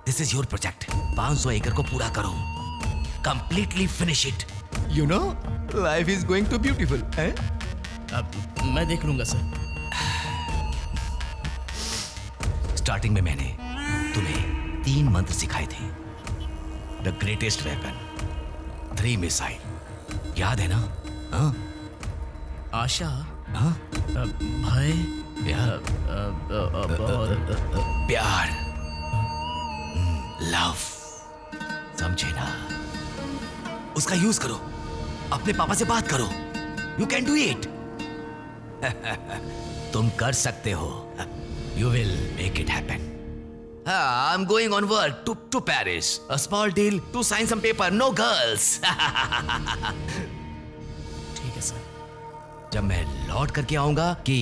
This is your project. 500 एकड़ को पूरा करो। Completely finish it. You know, life is going to beautiful. अब मैं देख लूंगा सर। स्टार्टिंग में मैंने तुम्हें 3 मंत्र सिखाए थे। The greatest weapon, 3 missile. याद है ना? आशा, भय, प्यार, लव, समझे ना? उसका यूज करो, अपने पापा से बात करो। You can do it. तुम कर सकते हो। You will make it happen. I am going on work to Paris. A small deal to sign some paper, no girls. ठीक है सर। जब मैं लौट करके आऊंगा कि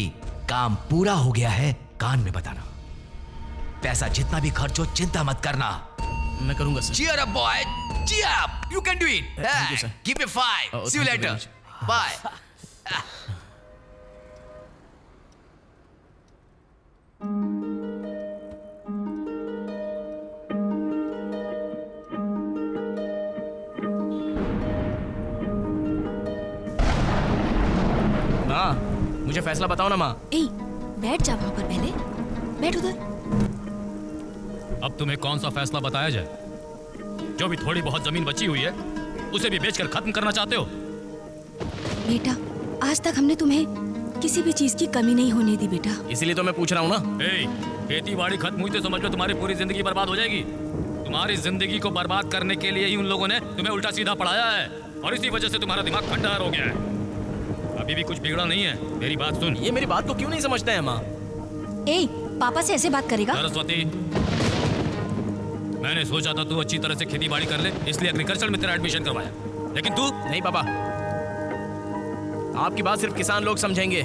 काम पूरा हो गया है, कान में बताना। पैसा जितना भी खर्च हो चिंता मत करना। मैं करूंगा sir. Cheer up, boy. Cheer up. You can do it. Thank you, sir. Keep it fine. See you later. Bye. माँ, मुझे फैसला बताओ ना माँ। बैठ जा वहाँ पर पहले। बैठ उधर। अब तुम्हें कौन सा फैसला बताया जाए? जो भी थोड़ी बहुत जमीन बची हुई है उसे भी बेचकर खत्म करना चाहते हो? बेटा, आज तक हमने तुम्हें किसी भी चीज की कमी नहीं होने दी बेटा। इसीलिए तो मैं पूछ रहा हूँ ना। खेती बाड़ी खत्म हुई तो समझ लो तुम्हारी पूरी जिंदगी बर्बाद हो जाएगी। तुम्हारी जिंदगी को बर्बाद करने के लिए ही उन लोगों ने तुम्हें उल्टा सीधा पढ़ाया है और इसी वजह से तुम्हारा दिमाग खंडहर हो गया है। अभी भी कुछ बिगड़ा नहीं है, मेरी बात सुन। ये मेरी बात को क्यों नहीं समझते हैं माँ? पापा से ऐसे बात करेगा? सरस्वती, मैंने सोचा था तू अच्छी तरह से खेती बाड़ी कर ले, इसलिए एग्रीकल्चर में तेरा एडमिशन करवाया, लेकिन तू नहीं। पापा, आपकी बात सिर्फ किसान लोग समझेंगे।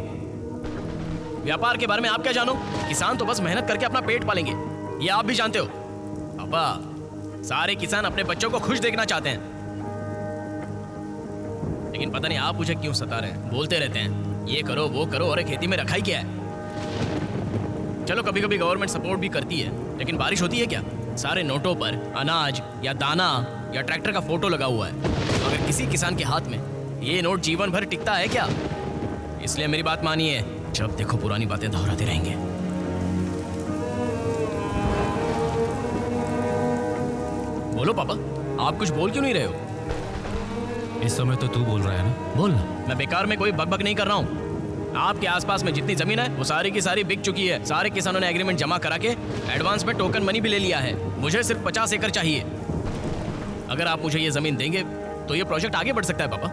व्यापार के बारे में आप क्या जानो? किसान तो बस मेहनत करके अपना पेट पालेंगे, ये आप भी जानते हो। पापा, सारे किसान अपने बच्चों को खुश देखना चाहते हैं, लेकिन पता नहीं आप मुझे क्यों सता रहे हैं। बोलते रहते हैं ये करो वो करो, और खेती में रखा ही क्या है? चलो कभी कभी गवर्नमेंट सपोर्ट भी करती है, लेकिन बारिश होती है क्या? सारे नोटों पर अनाज या दाना या ट्रैक्टर का फोटो लगा हुआ है। तो अगर किसी किसान के हाथ में ये नोट जीवन भर टिकता है क्या? इसलिए मेरी बात मानिए, जब देखो पुरानी बातें दोहराते रहेंगे। बोलो पापा, आप कुछ बोल क्यों नहीं रहे हो? इस समय तो तू बोल रहा है ना, बोल ना। मैं बेकार में कोई बकबक नहीं कर रहा हूँ। आपके आसपास में जितनी जमीन है वो सारी की सारी बिक चुकी है। सारे किसानों ने एग्रीमेंट जमा करा के एडवांस में टोकन मनी भी ले लिया है। मुझे सिर्फ 50 एकड़ चाहिए। अगर आप मुझे ये जमीन देंगे तो ये प्रोजेक्ट आगे बढ़ सकता है पापा।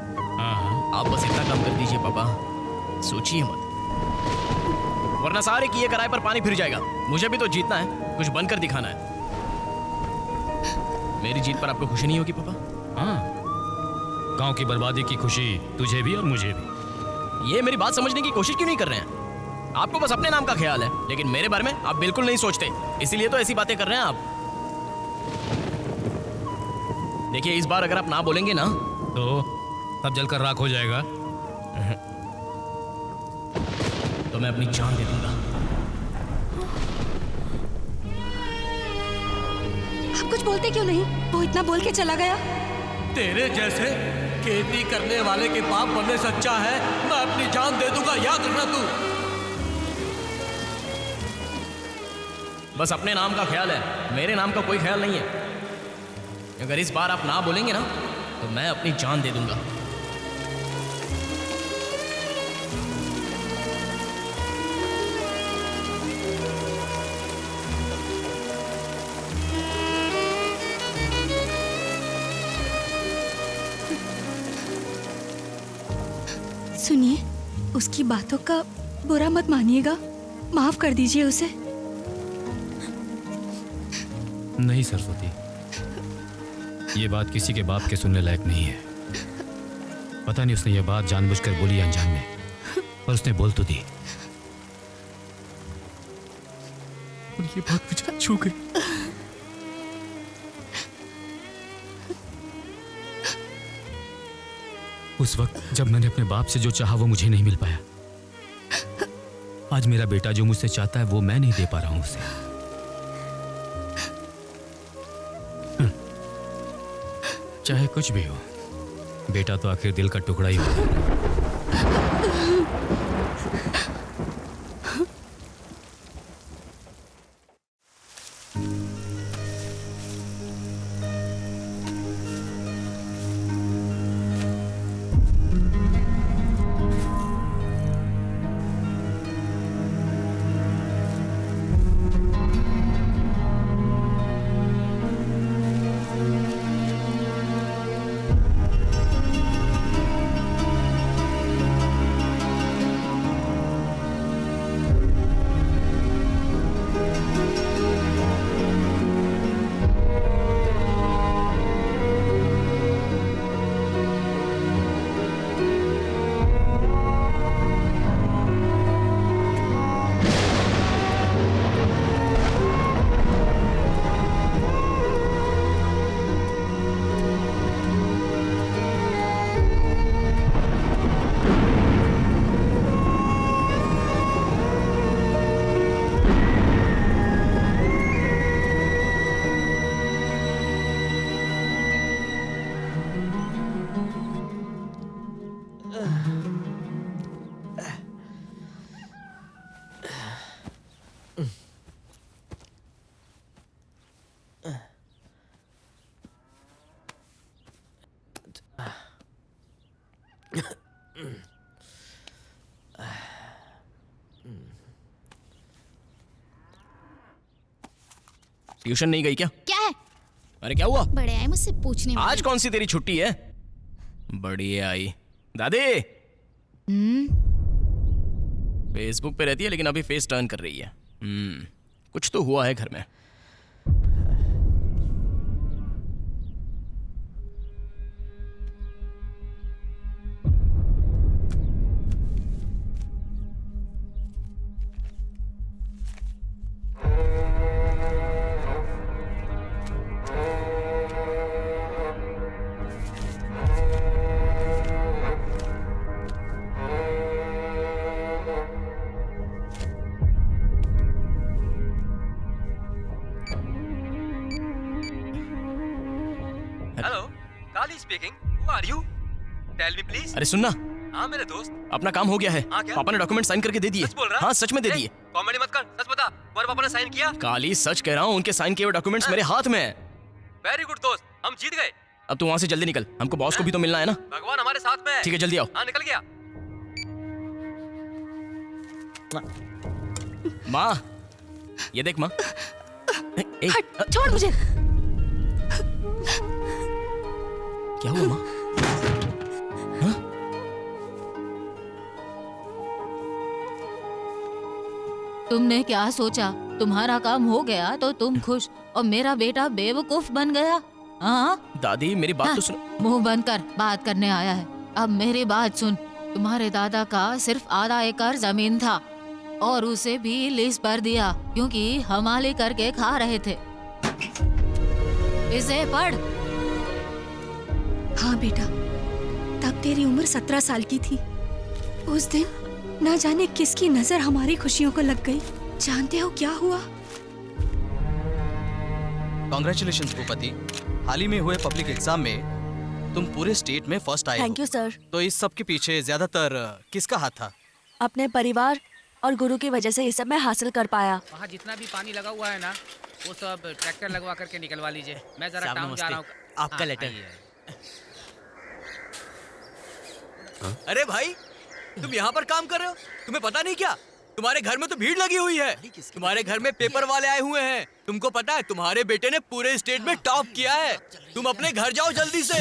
आप बस इतना काम कर दीजिए पापा, सोचिए मत, वरना सारे किए कराए पर पानी फिर जाएगा। मुझे भी तो जीतना है, कुछ बनकर दिखाना है। मेरी जीत पर आपको खुशी नहीं होगी पापा? हाँ, गांव की बर्बादी की खुशी तुझे भी और मुझे भी। ये मेरी बात समझने की कोशिश क्यों नहीं कर रहे हैं? आपको बस अपने नाम का ख्याल है, लेकिन मेरे बारे में आप बिल्कुल नहीं सोचते। इसीलिए तो ऐसी बातें कर रहे हैं आप। देखिए, इस बार अगर आप ना बोलेंगे ना तो तब जलकर राख हो जाएगा। तो मैं अपनी जान दे दूंगा। आप कुछ बोलते क्यों नहीं? वो इतना बोल के चला गया। तेरे जैसे खेती करने वाले के पाप बनने से अच्छा है मैं अपनी जान दे दूंगा, याद रखना तू। बस अपने नाम का ख्याल है, मेरे नाम का कोई ख्याल नहीं है। अगर इस बार आप ना बोलेंगे ना तो मैं अपनी जान दे दूंगा। सुनिए, उसकी बातों का बुरा मत मानिएगा, माफ कर दीजिए उसे। नहीं सरस्वती, ये बात किसी के बाप के सुनने लायक नहीं है। पता नहीं उसने ये बात जानबूझकर बोली अनजान में, पर उसने बोल तो दी। और ये बात मुझे छू गई। उस वक्त जब मैंने अपने बाप से जो चाहा वो मुझे नहीं मिल पाया। आज मेरा बेटा जो मुझसे चाहता है वो मैं नहीं दे पा रहा हूं उसे। चाहे कुछ भी हो, बेटा तो आखिर दिल का टुकड़ा ही हो। ट्यूशन नहीं गई क्या? क्या है? अरे क्या हुआ? बड़े आए मुझसे पूछने। आज कौन सी तेरी छुट्टी है? बड़ी आई दादी। फेसबुक पे रहती है लेकिन अभी फेस टर्न कर रही है। कुछ तो हुआ है घर में। Hello, Kali speaking. Who are you? Tell me please. अरे सुनना, हाँ मेरे दोस्त। अपना काम हो गया है। हाँ, क्या? पापा ने डॉक्यूमेंट साइन करके दे दिए। सच बोल रहा? हाँ सच में दे दिए। कॉमेडी मत कर, सच बता। तुम्हारे पापा ने साइन किया? काली सच कह रहा हूँ, उनके साइन किए हुए डॉक्यूमेंट्स मेरे हाथ में है। वेरी गुड दोस्त, हम जीत गए। अब तू वहाँ से जल्दी निकल, हमको बॉस को भी तो मिलना है ना। भगवान हमारे साथ में है। ठीक है जल्दी आओ। हाँ निकल गया। माँ ये देख माँ। हट, छोड़ मुझे। क्या हुआ माँ? तुमने क्या सोचा तुम्हारा काम हो गया तो तुम खुश और मेरा बेटा बेवकूफ बन गया? हाँ दादी मेरी बात तो सुनो। मुंह बंद कर, बात करने आया है। अब मेरी बात सुन, तुम्हारे दादा का सिर्फ आधा एकड़ जमीन था और उसे भी लीज पर दिया क्योंकि हमाली करके खा रहे थे। इसे पढ़। हाँ बेटा, तब तेरी उम्र 17 साल की थी। उस दिन न जाने किसकी नजर हमारी खुशियों को लग गई। जानते हो क्या हुआ? कॉन्ग्रेचुलेशंस भूपति, हाल ही में हुए पब्लिक एग्जाम में तुम पूरे स्टेट में फर्स्ट आए हो। Thank you sir. तो इस सब के पीछे ज्यादातर किसका हाथ था? अपने परिवार और गुरु की वजह से ये सब मैं हासिल कर पाया। वहाँ जितना भी पानी लगा हुआ है ना, वो सब ट्रैक्टर लगवा करके निकलवा लीजिए। मैं जरा टाउन जा रहा हूँ। आपका लेटर। अरे भाई तुम यहाँ पर काम कर रहे हो, तुम्हें पता नहीं क्या? तुम्हारे घर में तो भीड़ लगी हुई है। तुम्हारे घर में पेपर वाले आए हुए हैं। तुमको पता है तुम्हारे बेटे ने पूरे स्टेट में टॉप किया है। तुम अपने घर जाओ जल्दी से।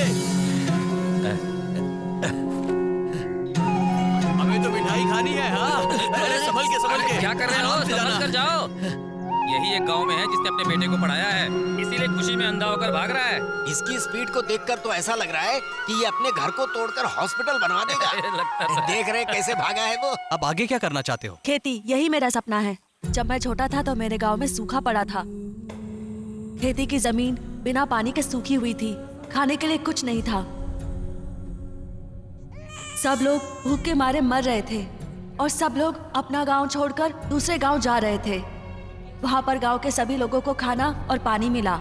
हमें तो मिठाई खानी है। हाँ अरे संभल के क्या कर रहे हो? संभल कर जाओ। यही एक गांव में है जिसने अपने बेटे को पढ़ाया है, इसीलिए खुशी में अंधा होकर भाग रहा है। इसकी स्पीड को देखकर तो ऐसा लग रहा है कि ये अपने घर को तोड़कर हॉस्पिटल बनवा देगा। देख रहे कैसे भागा है वो। अब आगे क्या करना चाहते हो? खेती, यही मेरा सपना है। जब मैं छोटा था तो मेरे गांव में सूखा पड़ा था। खेती की जमीन बिना पानी के सूखी हुई थी। खाने के लिए कुछ नहीं था। सब लोग भूख के मारे मर रहे थे और सब लोग अपना गांव छोड़कर दूसरे गांव जा रहे थे। वहां पर गांव के सभी लोगों को खाना और पानी मिला।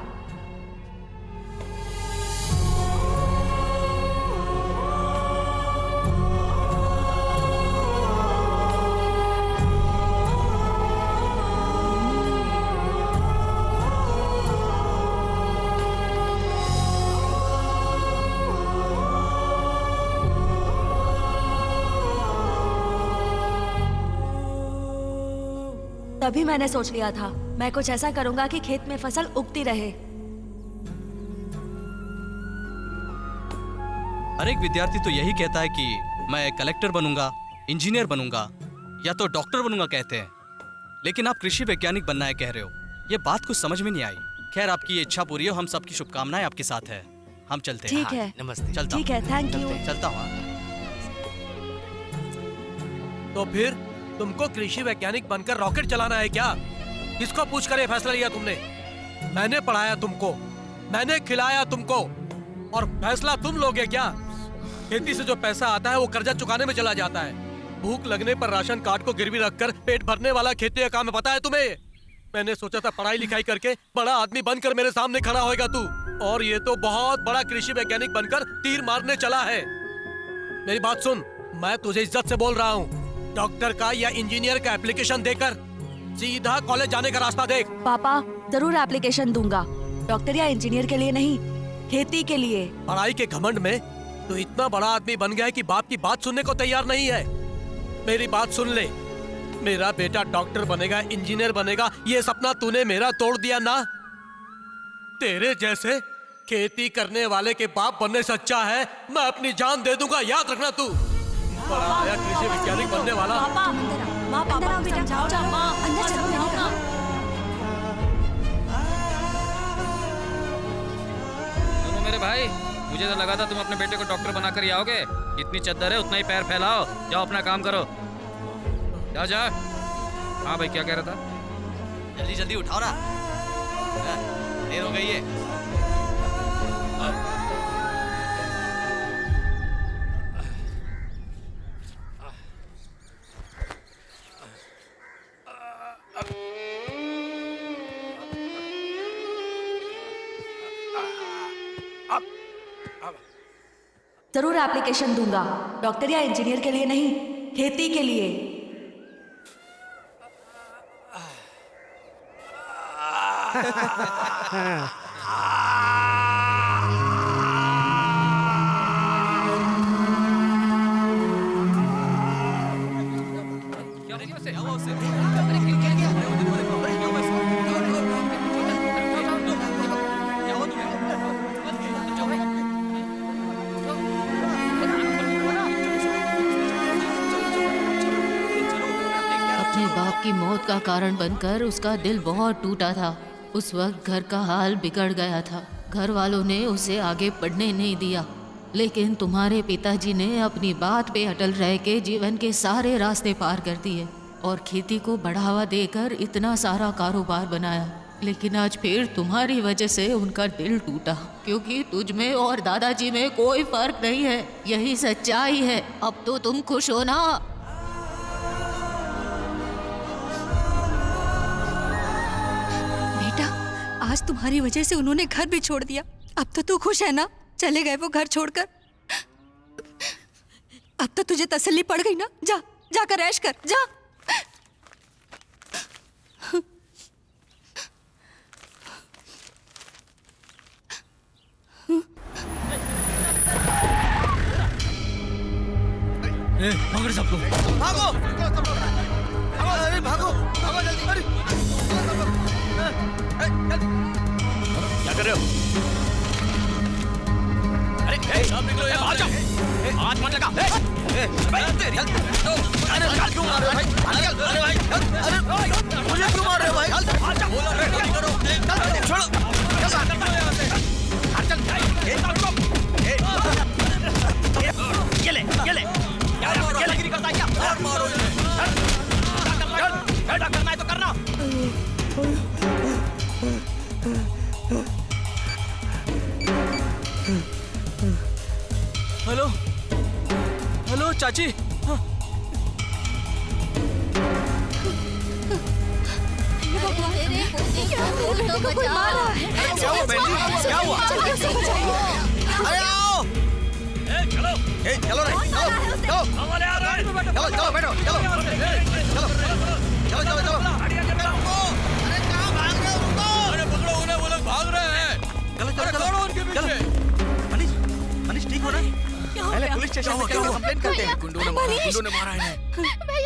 तभी मैंने सोच लिया था मैं कुछ ऐसा करूंगा कि खेत में फसल उगती रहे। हर एक विद्यार्थी तो यही कहता है कि मैं कलेक्टर बनूंगा, इंजीनियर बनूंगा या तो डॉक्टर बनूंगा कहते हैं, लेकिन आप कृषि वैज्ञानिक बनना है कह रहे हो। ये बात कुछ समझ में नहीं आई। खैर आपकी ये इच्छा पूरी हो, हम सबकी शुभकामनाएं आपके साथ है। हम चलते हैं। ठीक है। नमस्ते। चलता ठीक है, थैंक यू। चलता हूँ। तो फिर तुमको कृषि वैज्ञानिक बनकर रॉकेट चलाना है क्या? किसको पूछ कर ये फैसला लिया तुमने? मैंने पढ़ाया तुमको, मैंने खिलाया तुमको और फैसला तुम लोगे क्या? खेती से जो पैसा आता है वो कर्जा चुकाने में चला जाता है। भूख लगने पर राशन कार्ड को गिरवी रखकर पेट भरने वाला खेती का काम है, पता है तुम्हें? मैंने सोचा था पढ़ाई लिखाई करके बड़ा आदमी बनकर मेरे सामने खड़ा होएगा तू, और ये तो बहुत बड़ा कृषि वैज्ञानिक बनकर तीर मारने चला है। मेरी बात सुन, मैं तुझे इज्जत से बोल रहा हूँ। डॉक्टर का या इंजीनियर का एप्लीकेशन देकर सीधा कॉलेज जाने का रास्ता देख। पापा जरूर एप्लीकेशन दूंगा, डॉक्टर या इंजीनियर के लिए नहीं, खेती के लिए। पढ़ाई के घमंड में तो इतना बड़ा आदमी बन गया है कि बाप की बात सुनने को तैयार नहीं है। मेरी बात सुन ले, मेरा बेटा डॉक्टर बनेगा, इंजीनियर बनेगा, ये सपना तूने मेरा तोड़ दिया ना। तेरे जैसे खेती करने वाले के बाप बनने से अच्छा है मैं अपनी जान दे दूंगा, याद रखना तू। बड़ा आया कृषि वैज्ञानिक बनने वाला। पापा बेटा जाओ जाओ, माँ अंदर चलो ना। सुनो मेरे भाई, मुझे तो लगा था तुम अपने बेटे को डॉक्टर बनाकर ही आओगे। जितनी चद्दर है उतना ही पैर फैलाओ, जाओ अपना काम करो। जाओ जाओ। हाँ भाई क्या कह रहा था? जल्दी जल्दी उठाओ ना, देर हो गई है। जरूर एप्लीकेशन दूंगा, डॉक्टर या इंजीनियर के लिए नहीं, खेती के लिए। अपने बाप की मौत का कारण बनकर उसका दिल बहुत टूटा था। उस वक्त घर का हाल बिगड़ गया था। घर वालों ने उसे आगे बढ़ने नहीं दिया, लेकिन तुम्हारे पिताजी ने अपनी बात पे अटल रह के जीवन के सारे रास्ते पार कर दिए और खेती को बढ़ावा देकर इतना सारा कारोबार बनाया। लेकिन आज फिर तुम्हारी वजह से उनका दिल टूटा, क्योंकि तुझ में और दादाजी में कोई फर्क नहीं है। यही सच्चाई है। अब तो तुम खुश हो ना? आज तुम्हारी वजह से उन्होंने घर भी छोड़ दिया। अब तो तू खुश है ना? चले गए वो घर छोड़कर। अब तो तुझे तसल्ली पड़ गई ना? जा जाकर ऐश कर, जा। भागो सबको, भागो, अरे भागो, भागो जल्दी, अरे क्या कर रहे हो? अरे सब निकलो यहाँ, बाहर जाओ। हाथ मत लगा। अरे क्यों मार रहे हो भाई? अरे भाई, अरे मुझे क्यों मार रहे हो भाई? छोड़ो, ये ले, ये ले। क्या लगी करता है क्या? मारो करना है तो करना। हेलो हेलो चाची। हाँ। क्या हुआ बहन जी? क्या हुआ? अरे आओ! चलो, चलो रे, चलो, चलो, चलो, चलो, बैठो, चलो, चलो, चलो, चलो, अरे कहाँ भाग रहे हो तुम? अरे पकड़ो उन्हें, वो लोग भाग रहे हैं। चलो, चलो, चलो, उनके पीछे। मनीष ठीक हो ना? पहले पुलिस स्टेशन में क्या कंप्लेंट करते हैं? गुंडों ने मारा इन्हें।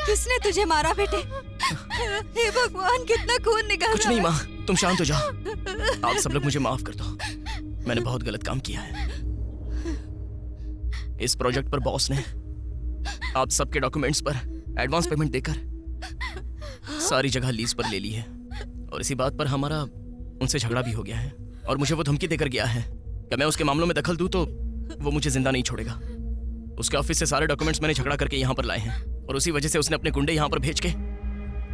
किसने तुझे मारा बेटे? हे भगवान, कितना खून निकल रहा है। कुछ नहीं माँ, तुम शांत हो जाओ। आप सब लोग मुझे माफ कर दो। मैंने बहुत गलत काम किया है। इस प्रोजेक्ट पर बॉस ने आप सबके डॉक्यूमेंट्स पर एडवांस पेमेंट देकर सारी जगह लीज पर ले ली है, और इसी बात पर हमारा उनसे झगड़ा भी हो गया है। और मुझे वो धमकी देकर गया है कि मैं उसके मामलों में दखल दूं तो वो मुझे जिंदा नहीं छोड़ेगा। उसके ऑफिस से सारे डॉक्यूमेंट्स मैंने झगड़ा करके यहाँ पर लाए हैं, और उसी वजह से उसने अपने गुंडे यहाँ पर भेज के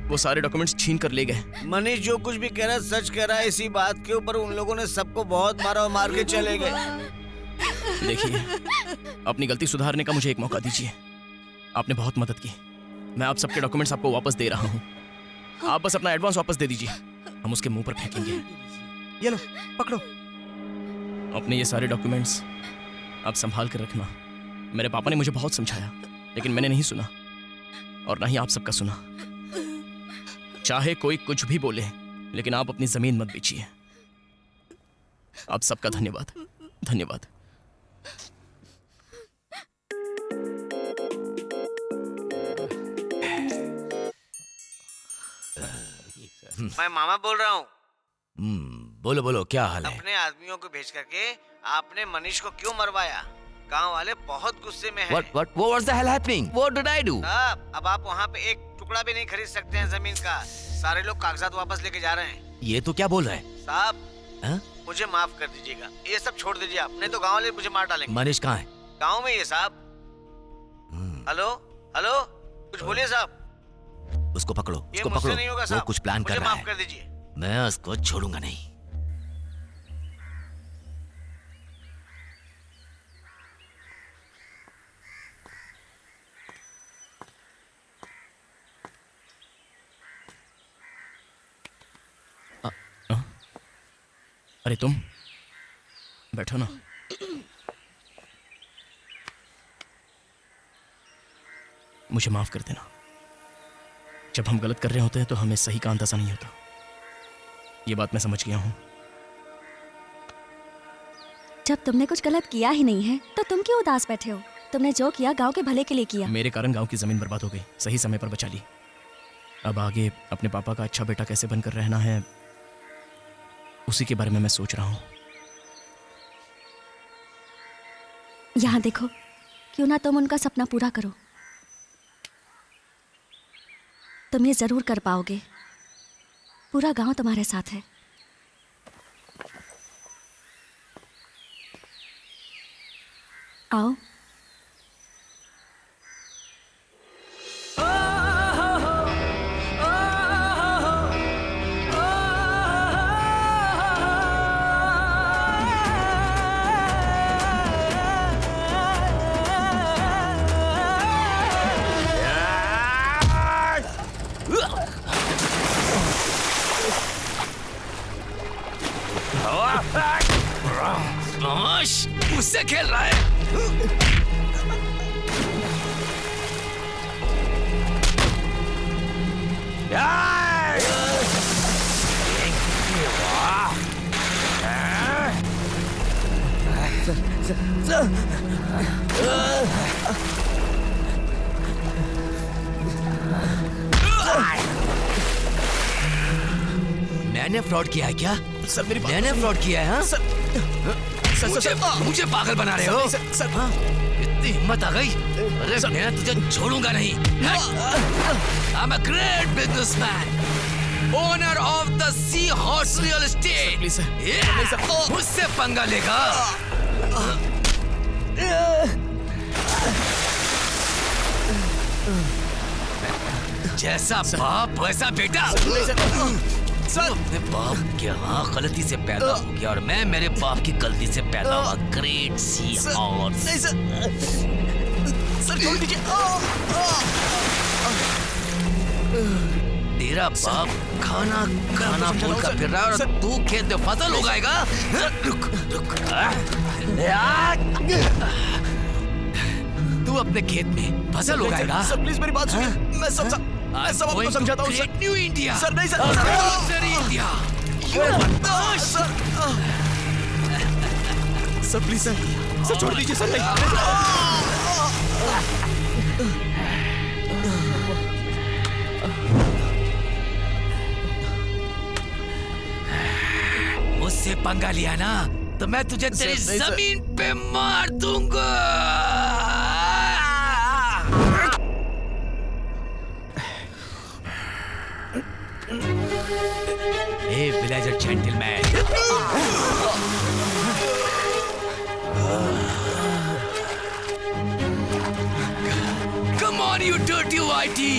वो सारे डॉक्यूमेंट्स छीन कर ले गए। मनीष जो कुछ भी कह रहा है सच कह रहा है। इसी बात के ऊपर उन लोगों ने सबको बहुत मारा और मार के चले गए। देखिए, अपनी गलती सुधारने का मुझे एक मौका दीजिए। आपने बहुत मदद की। मैं आप सबके डॉक्यूमेंट्स आपको वापस दे रहा हूँ। आप बस अपना एडवांस वापस दे दीजिए, हम उसके मुंह पर फेंकेंगे। ये लो, पकड़ो। अपने ये सारे डॉक्यूमेंट्स आप संभाल कर रखना। मेरे पापा ने मुझे बहुत समझाया, लेकिन मैंने नहीं सुना, और ना ही आप सबका सुना। चाहे कोई कुछ भी बोले, लेकिन आप अपनी जमीन मत बेचिए। आप सबका धन्यवाद, धन्यवाद। मैं मामा बोल रहा हूँ। बोलो बोलो, क्या हाल है? अपने आदमियों को भेज करके आपने मनीष को क्यों मरवाया? गांव वाले बहुत गुस्से में हैं। What was the hell happening? What did I do? अब आप वहाँ पे एक टुकड़ा भी नहीं खरीद सकते हैं जमीन का। सारे लोग कागजात वापस लेके जा रहे हैं। ये तो क्या बोल रहा है? साहब, मुझे माफ कर दीजिएगा। ये सब छोड़ दीजिए आप, नहीं तो गाँव वाले मुझे मार डालेंगे। मनीष कहाँ है? गाँव में ये साहब। हेलो हेलो, कुछ बोलिए साहब। उसको पकड़ो, ये उसको मुझसे पकड़ो। नहीं होगा वो साहब, कुछ प्लान कर मुझे रहा माफ कर है। दीजिए। मैं उसको छोड़ूंगा नहीं। अरे तुम बैठो ना। मुझे माफ कर देना। जब हम गलत कर रहे होते हैं तो हमें सही का अंदाजा नहीं होता। ये बात मैं समझ गया हूँ। जब तुमने कुछ गलत किया ही नहीं है तो तुम क्यों उदास बैठे हो? तुमने जो किया गांव के भले के लिए किया। मेरे कारण गांव की जमीन बर्बाद हो गई, सही समय पर बचा ली। अब आगे अपने पापा का अच्छा बेटा कैसे बनकर रहना है, उसी के बारे में मैं सोच रहा हूँ। यहाँ देखो, क्यों ना तुम उनका सपना पूरा करो। तुम ये जरूर कर पाओगे। पूरा गांव तुम्हारे साथ है। आओ। मुझसे खेल रहा है। मैंने फ्रॉड किया है क्या? सर मेरी बात मैंने फ्रॉड किया है? हाँ? मुझे पागल बना रहे हो? हाँ? इतनी हिम्मत आ गई? अरे मैं तुझे छोड़ूंगा नहीं। I'm a great businessman, owner of the Sea Horse Real Estate. मुझसे पंगा लेगा? जैसा बाप वैसा बेटा। सर अपने बाप के यहाँ गलती से पैदा हो गया और मैं मेरे बाप की गलती से पैदा हुआ। Great sea horse. सर छोड़ दीजिए। तेरा बाप खाना खाना बोलकर फिर रहा है और तू खेत में फसल उगाएगा। रुक रुक। तू अपने खेत में फसल उगाएगा। सर प्लीज मेरी बात सुनिए। मैं सब आपको समझाता हूँ सर। New India. सर नहीं sir. India. Sir please sir छोड़ दीजिए सर। मुझसे पंगा लिया ना तो मैं तुझे तेरी जमीन पे मार दूंगा। Hey, villager gentleman. Come on, you dirty whitey.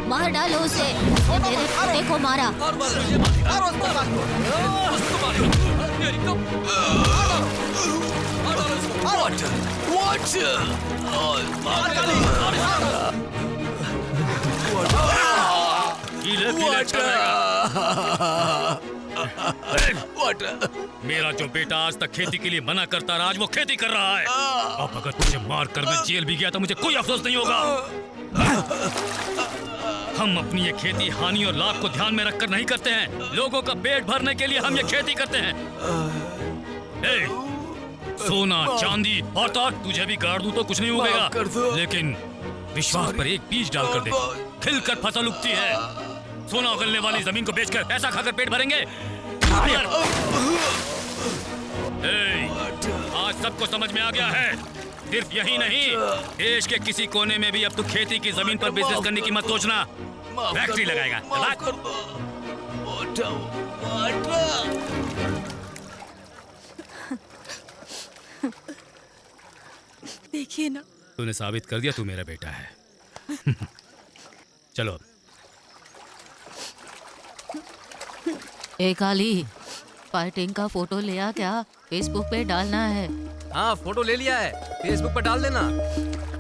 मार डालो उसे। उसने मेरे बेटे को मारा। मेरा जो बेटा आज तक खेती के लिए मना करता रहा, आज वो खेती कर रहा है। अब अगर तुझे मार कर मैं जेल भी गया तो मुझे कोई अफसोस नहीं होगा। हम अपनी ये खेती हानि और लाभ को ध्यान में रखकर नहीं करते हैं। लोगों का पेट भरने के लिए हम ये खेती करते हैं। सोना चांदी और तो तुझे भी गाड़ दूं तो कुछ नहीं उगेगा, लेकिन विश्वास पर एक बीज डालकर दे, खिलकर फसल उगती है। सोना उगलने वाली जमीन को बेचकर पैसा खाकर पेट भरेंगे। आज सबको समझ में आ गया है। सिर्फ यही नहीं, देश के किसी कोने में भी अब तू खेती की जमीन पर बिजनेस करने की मत सोचना। फैक्ट्री लगाएगा। देखिए ना, तूने साबित कर दिया तू मेरा बेटा है। चलो ए काली, फाइटिंग का फोटो लिया क्या? फेसबुक पे डालना है। हाँ फोटो ले लिया है, फेसबुक पर डाल देना।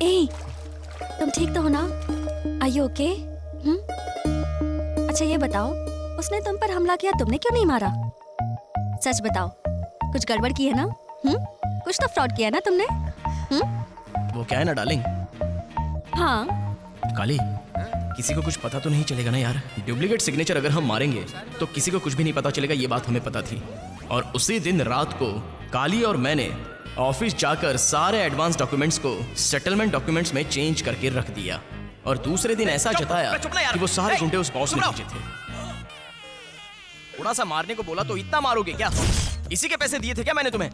ए, तुम ठीक तो हो ना? Are you okay? अच्छा ये बताओ, उसने तुम पर हमला किया, तुमने क्यों नहीं मारा? सच बताओ, कुछ गड़बड़ की है ना? कुछ तो फ्रॉड किया है ना तुमने? वो क्या है ना डार्लिंग, हाँ काली, किसी को कुछ पता तो नहीं चलेगा ना यार। डुप्लीकेट सिग्नेचर अगर हम मारेंगे तो किसी को कुछ भी नहीं पता चलेगा, ये बात हमें पता थी। और उसी दिन रात को काली और मैंने ऑफिस जाकर सारे एडवांस डॉक्यूमेंट्स को सेटलमेंट डॉक्यूमेंट्स में चेंज करके रख दिया। और दूसरे दिन ऐसा जताया कि वो सारे गुंडे उस बॉस ने भेजे थे। थोड़ा सा मारने को बोला तो इतना मारोगे क्या? इसी के पैसे दिए थे क्या मैंने तुम्हें?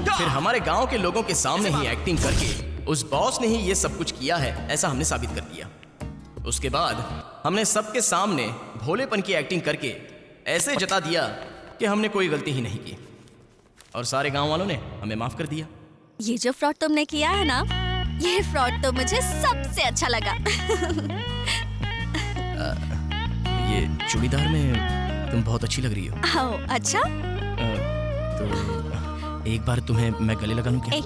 फिर हमारे गांव के लोगों के सामने ही एक्टिंग करके उस बॉस ने ही ये सब कुछ किया है ऐसा हमने साबित कर दिया। उसके बाद हमने सबके सामने भोलेपन की एक्टिंग करके ऐसे जता दिया कि हमने कोई गलती ही नहीं की, और सारे गांव वालों ने हमें माफ कर दिया। ये जो फ्रॉड तुमने किया है ना, ये फ्रॉड तो मुझे सबसे अच्छा लगा। ये चूड़ीदार में तुम बहुत अच्छी लग रही हो। आओ, अच्छा? तो एक बार तुम्हें मैं गले लगा लूं क्या?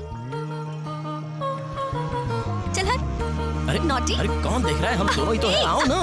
चल हट। अरे नॉटी। अरे कौन देख रहा है? हम दोनों ही तो हैं, आओ ना।